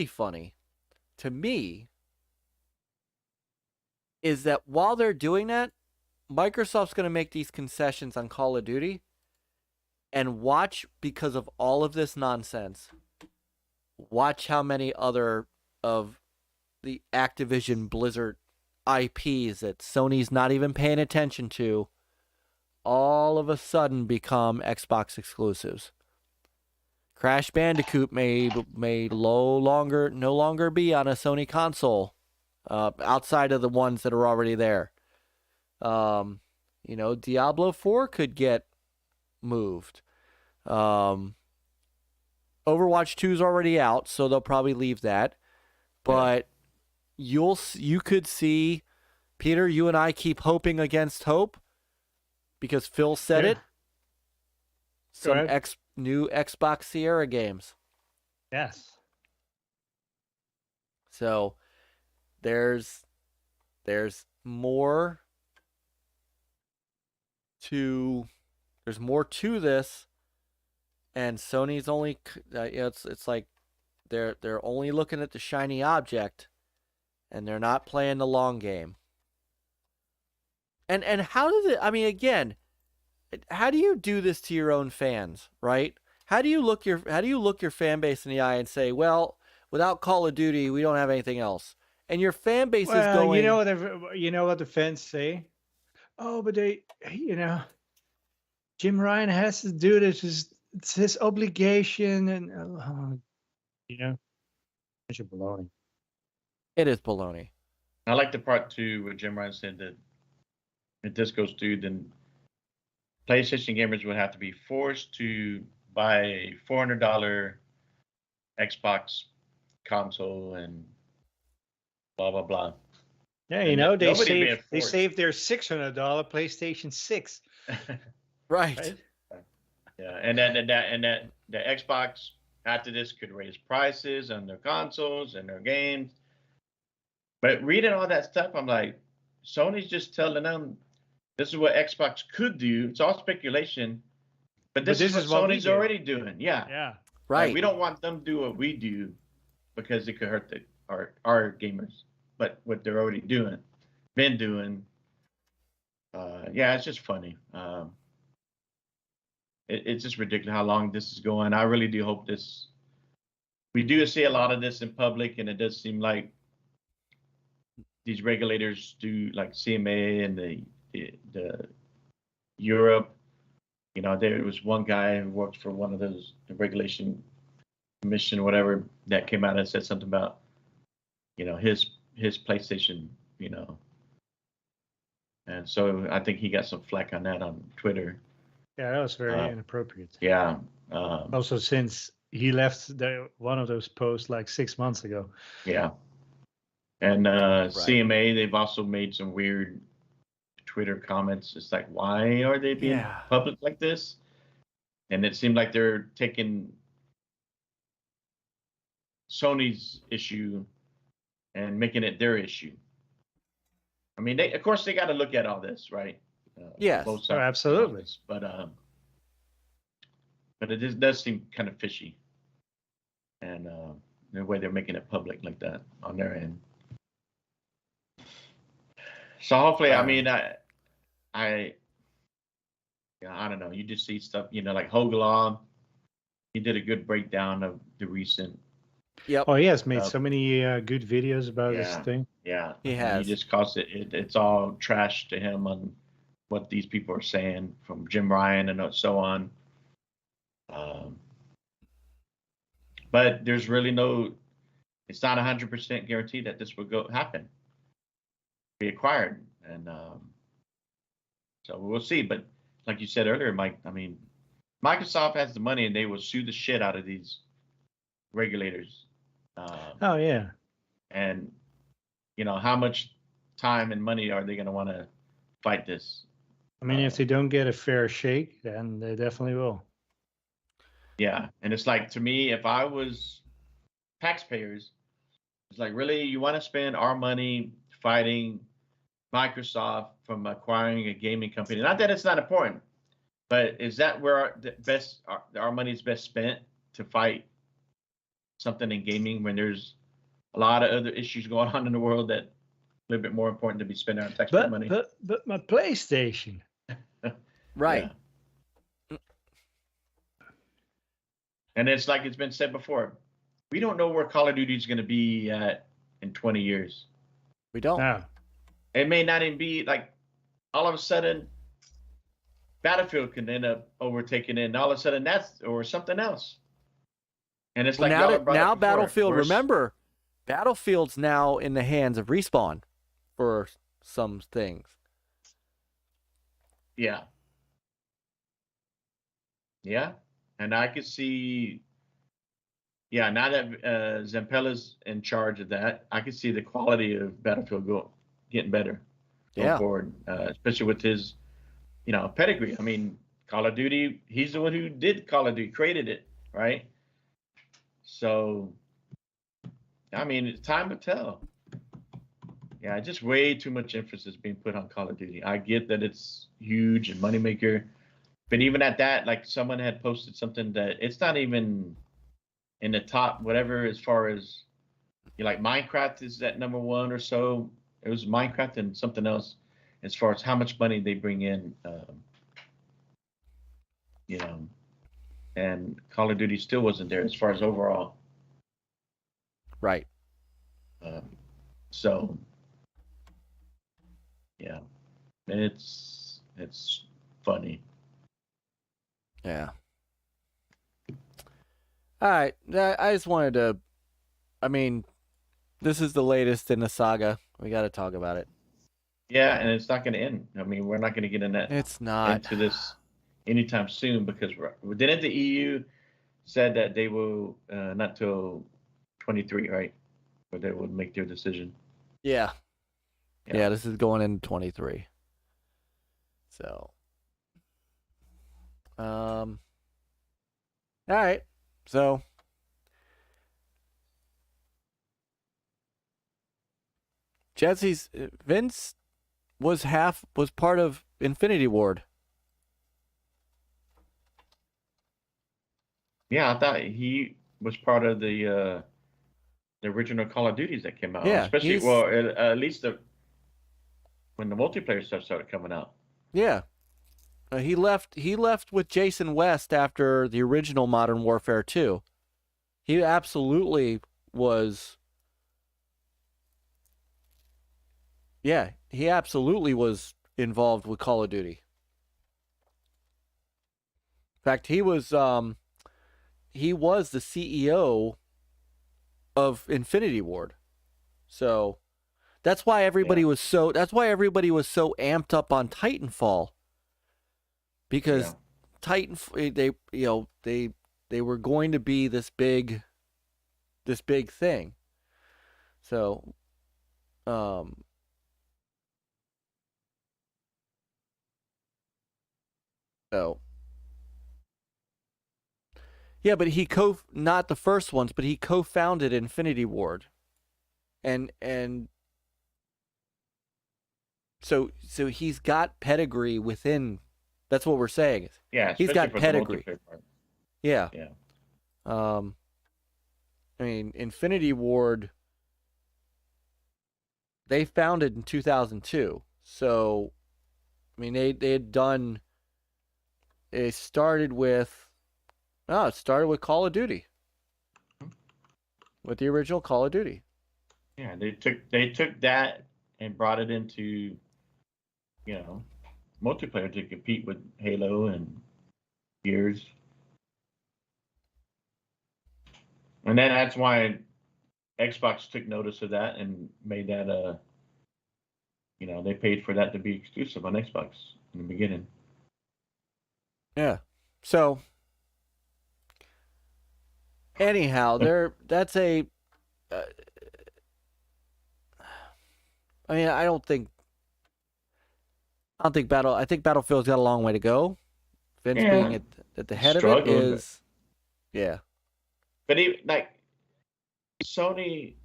funny to me is that while they're doing that, Microsoft's going to make these concessions on Call of Duty, and watch, because of all of this nonsense, watch how many other of the Activision-Blizzard IPs that Sony's not even paying attention to all of a sudden become Xbox exclusives. Crash Bandicoot may no longer be on a Sony console, outside of the ones that are already there. Diablo 4 could get moved. Overwatch 2 is already out, so they'll probably leave that. But you could see, Peter, you and I keep hoping against hope, because Phil said it. Some new Xbox Sierra games. Yes. So there's more to this, and Sony's only it's like they're only looking at the shiny object, and they're not playing the long game. And how does it, I mean, again, how do you do this to your own fans, right? How do you look your fan base in the eye and say, well, without Call of Duty, we don't have anything else? And your fan base is going, you know what the fans say? Oh, but Jim Ryan has to do this. It's his obligation, and it's baloney. It is baloney. I like the part too where Jim Ryan said that if this goes through, then PlayStation gamers would have to be forced to buy a $400 Xbox console and blah blah blah. Yeah, they saved their $600 PlayStation 6. Right. Yeah, and then the Xbox after this could raise prices on their consoles and their games. But reading all that stuff, I'm like, Sony's just telling them this is what Xbox could do. It's all speculation, but this is what Sony's already doing. Yeah. Yeah. Right. Like, we don't want them to do what we do because it could hurt our gamers. But what they're already been doing, it's just funny. It's just ridiculous how long this is going. I really do hope we do see a lot of this in public, and it does seem like these regulators do, like CMA and the Europe. There was one guy who worked for one of those, the regulation commission or whatever, that came out and said something about, his PlayStation, and so I think he got some flack on that on Twitter. Yeah, that was very inappropriate. Yeah. Also, since he left one of those posts like 6 months ago. Yeah. And CMA, they've also made some weird Twitter comments. It's like, why are they being public like this? And it seemed like they're taking Sony's issue and making it their issue. I mean, of course, they got to look at all this, right? Yes. Both sides, absolutely. But it does seem kind of fishy, and the way they're making it public like that on their end. So hopefully, I mean, I don't know. You just see stuff, like Hoglaw he did a good breakdown of the recent. Yep. Oh, he has made so many good videos about this thing. Yeah, he has. He just calls it's all trash to him on what these people are saying from Jim Ryan and so on. But there's really it's not 100% guaranteed that this will happen, be acquired. And so we'll see. But like you said earlier, Myke, I mean, Microsoft has the money and they will sue the shit out of these regulators. Oh, yeah. And, how much time and money are they going to want to fight this? I mean, if they don't get a fair shake, then they definitely will. Yeah. And it's like, to me, if I was taxpayers, it's like, really, you want to spend our money fighting Microsoft from acquiring a gaming company? Not that it's not important, but is that where our money is best spent, to fight something in gaming when there's a lot of other issues going on in the world that a little bit more important to be spending our taxpayer money? But my PlayStation. Right. Yeah. And it's like it's been said before, we don't know where Call of Duty is going to be at in 20 years. We don't. No. It may not even be like all of a sudden Battlefield can end up overtaking it, and all of a sudden or something else. And it's like now Battlefield. Remember, Battlefield's now in the hands of Respawn for some things. Yeah. Yeah. And I could see, now that Zampella's in charge of that, I could see the quality of Battlefield getting better going forward, especially with his, pedigree. I mean, Call of Duty, he's the one who did Call of Duty, created it, right? So, I mean, it's time to tell. Yeah, just way too much emphasis being put on Call of Duty. I get that it's huge and moneymaker, but even at that, like someone had posted something that it's not even in the top, whatever, as far as like Minecraft is at number 1 or so. It was Minecraft and something else as far as how much money they bring in, and Call of Duty still wasn't there as far as overall. Right. So, yeah, it's funny. Yeah. All right. I just wanted to, I mean, this is the latest in the saga. We got to talk about it. Yeah, and it's not going to end. I mean, we're not going to get into this anytime soon, because didn't the EU said that they will not till 23, right? Where they would make their decision. Yeah, this is going into 23. So, all right. So, Vince was part of Infinity Ward. Yeah, I thought he was part of the original Call of Duties that came out. Yeah, especially at least when the multiplayer stuff started coming out. Yeah, he left with Jason West after the original Modern Warfare 2. He absolutely was. Yeah, he absolutely was involved with Call of Duty. In fact, he was the CEO of Infinity Ward. So that's why everybody was so amped up on Titanfall. Because they were going to be this big thing. So yeah, but he not the first ones, but he co-founded Infinity Ward. And so he's got pedigree within. That's what we're saying. Yeah, he's got pedigree. Yeah. Yeah. I mean, Infinity Ward, they founded in 2002. So, I mean, they had done. It started with. Oh, it started with Call of Duty. With the original Call of Duty. Yeah, they took that and brought it into, multiplayer to compete with Halo and Gears. And then that's why Xbox took notice of that and made that they paid for that to be exclusive on Xbox in the beginning. Yeah. So anyhow, that's a I mean, I think Battlefield's got a long way to go. Vince being at the head of it is, yeah. But Sony,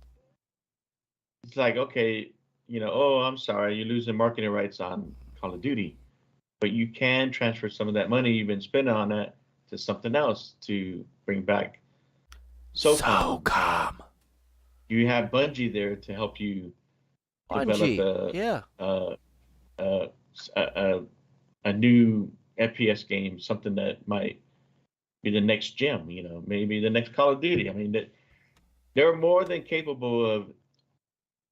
it's like, okay, I'm sorry, you're losing marketing rights on Call of Duty, but you can transfer some of that money you've been spending on that to something else to bring back SOCOM. You have Bungie there to help you develop a new FPS game, something that might be the next gem, maybe the next Call of Duty. I mean, they're more than capable of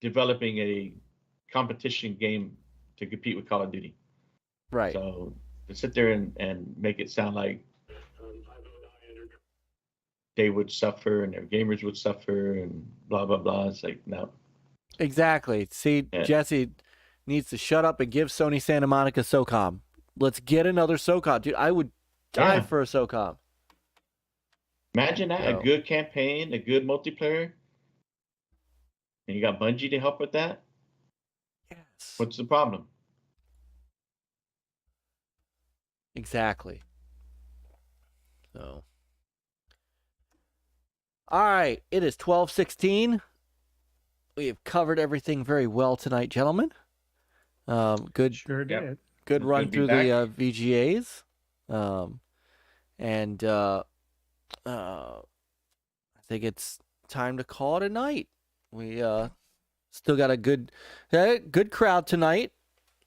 developing a competition game to compete with Call of Duty. Right. So to sit there and make it sound like they would suffer and their gamers would suffer and blah, blah, blah. It's like, no. Exactly. See, Jesse needs to shut up and give Sony Santa Monica SOCOM. Let's get another SOCOM. Dude, I would die for a SOCOM. Imagine that, a good campaign, a good multiplayer, and you got Bungie to help with that? Yes. What's the problem? Exactly. So. All right, it is 12:16. We have covered everything very well tonight, gentlemen. Good. Sure did. Yep. Good run through the VGAs. I think it's time to call it a night. We still got a good crowd tonight.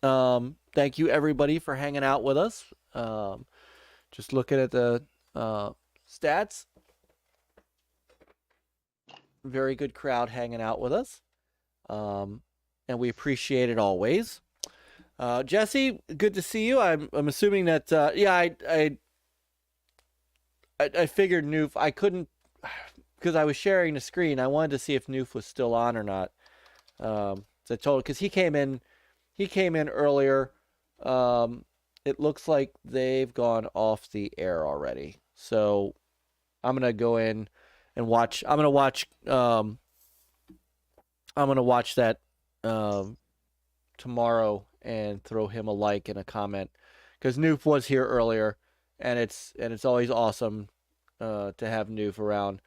Thank you everybody for hanging out with us. Just looking at the stats. Very good crowd hanging out with us. And we appreciate it always. Jesse, good to see you. I'm assuming that I figured Noof. I couldn't because I was sharing the screen. I wanted to see if Noof was still on or not. So I told because he came in earlier. It looks like they've gone off the air already. So I'm gonna go in and watch. I'm gonna watch that tomorrow and throw him a like and a comment because Noof was here earlier, and it's always awesome to have Noof around.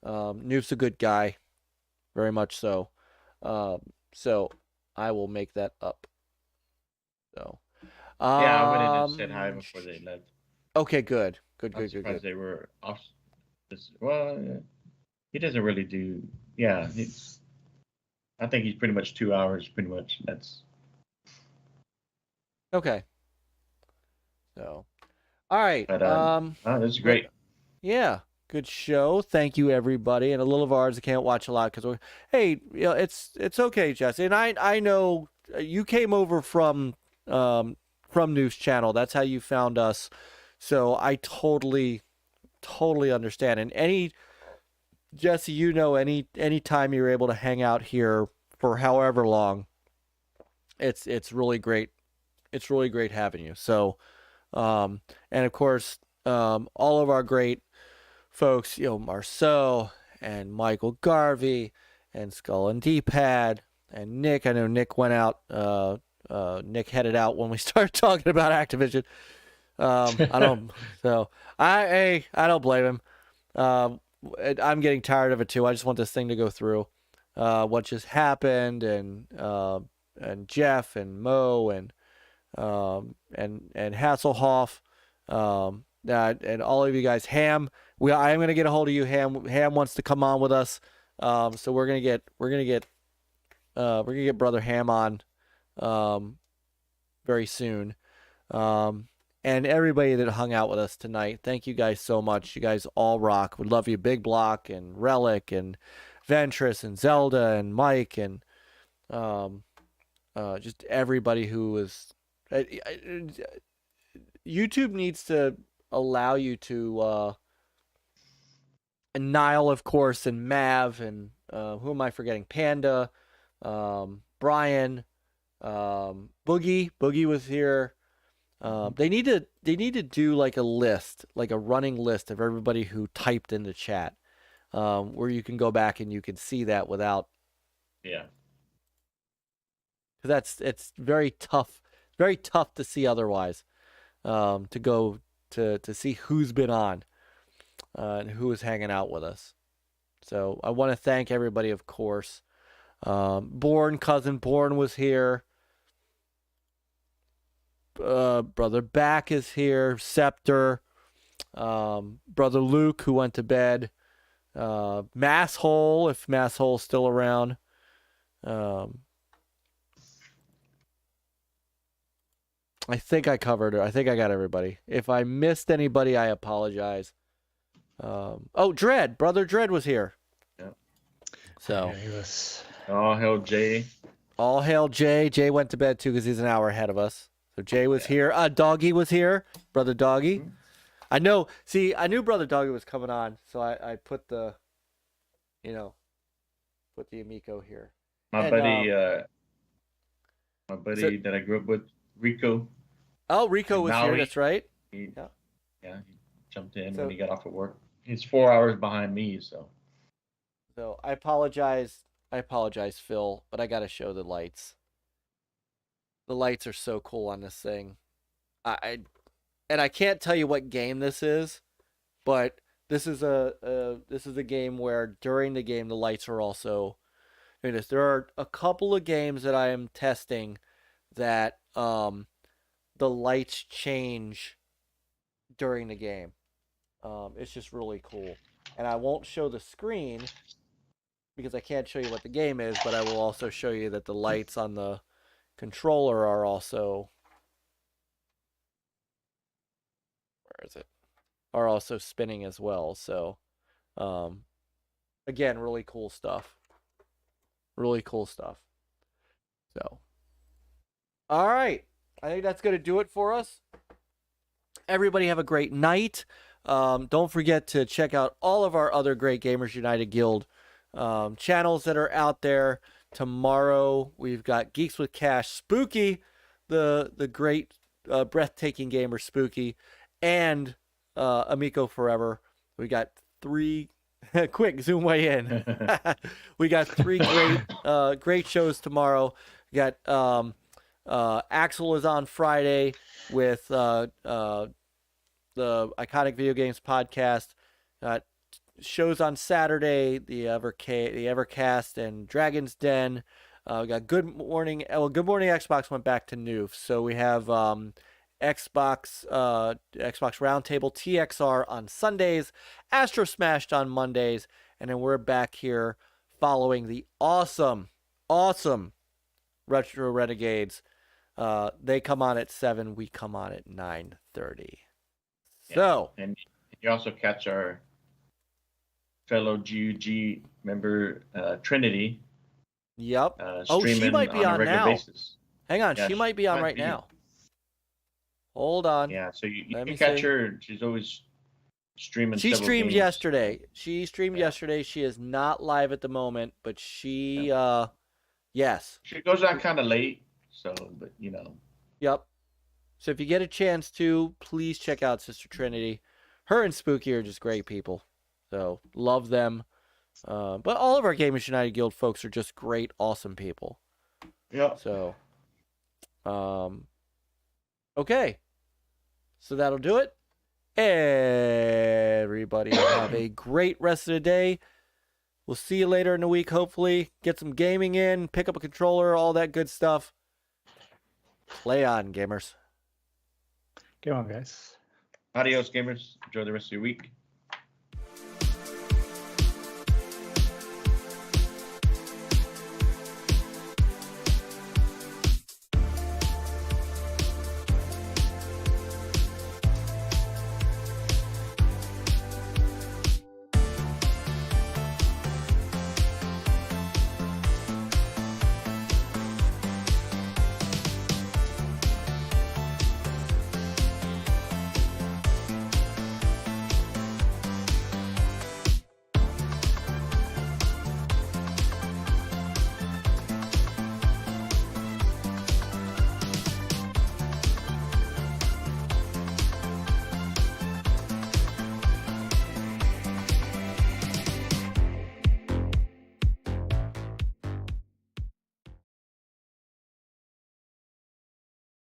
Noof's a good guy, very much so. So I will make that up. So I went in and said hi before they left. Okay, good. I'm surprised they were off. Well, he doesn't really do. Yeah, I think he's pretty much 2 hours. Pretty much. That's okay. So, all right. this is great. Yeah, good show. Thank you, everybody. And a little of ours I can't watch a lot because it's okay, Jesse. And I know you came over from Noof's channel. That's how you found us. So I totally understand. And Jesse, any time you're able to hang out here for however long, it's really great. It's really great having you. So, and of course, all of our great folks, Marceau and Michael Garvey and Skull and D-Pad and Nick. I know Nick went out. Nick headed out when we started talking about Activision. I don't blame him. I'm getting tired of it too. I just want this thing to go through. What just happened, and Jeff and Mo and Hasslehoff, and all of you guys. Ham, I am gonna get a hold of you. Ham wants to come on with us. So we're gonna get Brother Ham on very soon. and everybody that hung out with us tonight. Thank you guys so much. You guys all rock. We love you, Bigblock and Relic and Ventress and Zelda and Myke and just everybody who was. YouTube needs to allow you to. And Nile, of course, and Mav, and who am I forgetting? Panda, Brian, Boogie. Boogie was here. They need to do like a list, like a running list of everybody who typed in the chat, where you can go back and you can see that without. Yeah. Because it's very tough. Very tough to see otherwise. To go to see who's been on. And who is hanging out with us. So I want to thank everybody, of course. Cousin Born was here. Brother Back is here. Scepter. Brother Luke, who went to bed. Masshole, if Masshole's still around. I think I covered it. I think I got everybody. If I missed anybody, I apologize. Dread, Brother Dread was here. Yeah. So Yeah, he was. All hail Jay. All hail Jay. Jay went to bed too because he's an hour ahead of us. So Jay was here. Doggy was here. Brother Doggy. Mm-hmm. I know. See, I knew Brother Doggy was coming on, so I put the, put the Amico here. My buddy that I grew up with, Rico. Oh, Rico was here. That's right. He jumped in when he got off at work. He's 4 hours behind me, so. So I apologize, Phil, but I got to show the lights. The lights are so cool on this thing. I can't tell you what game this is, but this is a game where during the game the lights are also doing this. There are a couple of games that I am testing that the lights change during the game. It's just really cool. And I won't show the screen because I can't show you what the game is, but I will also show you that the lights on the controller are also, where is it? Are also spinning as well. So, again, really cool stuff. Really cool stuff. So, all right. I think that's going to do it for us. Everybody have a great night. Don't forget to check out all of our other great Gamers United Guild channels that are out there. Tomorrow we've got Geeks with Cash, Spooky, the great breathtaking gamer Spooky, and Amico Forever. We got three quick zoom way in. We got three great shows tomorrow. We got Axel is on Friday with the Iconic Video Games podcast. Shows on Saturday, the Evercast and Dragon's Den. We got Good Morning Xbox went back to Noof. So we have Xbox Roundtable TXR on Sundays, Astro Smashed on Mondays, and then we're back here following the awesome Retro Renegades. They come on at 7, we come on at 9:30. Yeah. So, and you also catch our fellow GUG member Trinity. Yep. She might be on a regular now. Basis. Hang on, she might be on right now. Hold on. Yeah, so you can catch her. She's always streaming. She streamed games. yesterday. She streamed yesterday. She is not live at the moment, but she, yes. She goes out kind of late, so, but Yep. So if you get a chance to, please check out Sister Trinity. Her and Spooky are just great people. So love them. But all of our Gamers United Guild folks are just great, awesome people. Yeah. So, okay. So that'll do it. Everybody have a great rest of the day. We'll see you later in the week, hopefully. Get some gaming in, pick up a controller, all that good stuff. Play on, gamers. Go on, guys. Adios, gamers. Enjoy the rest of your week.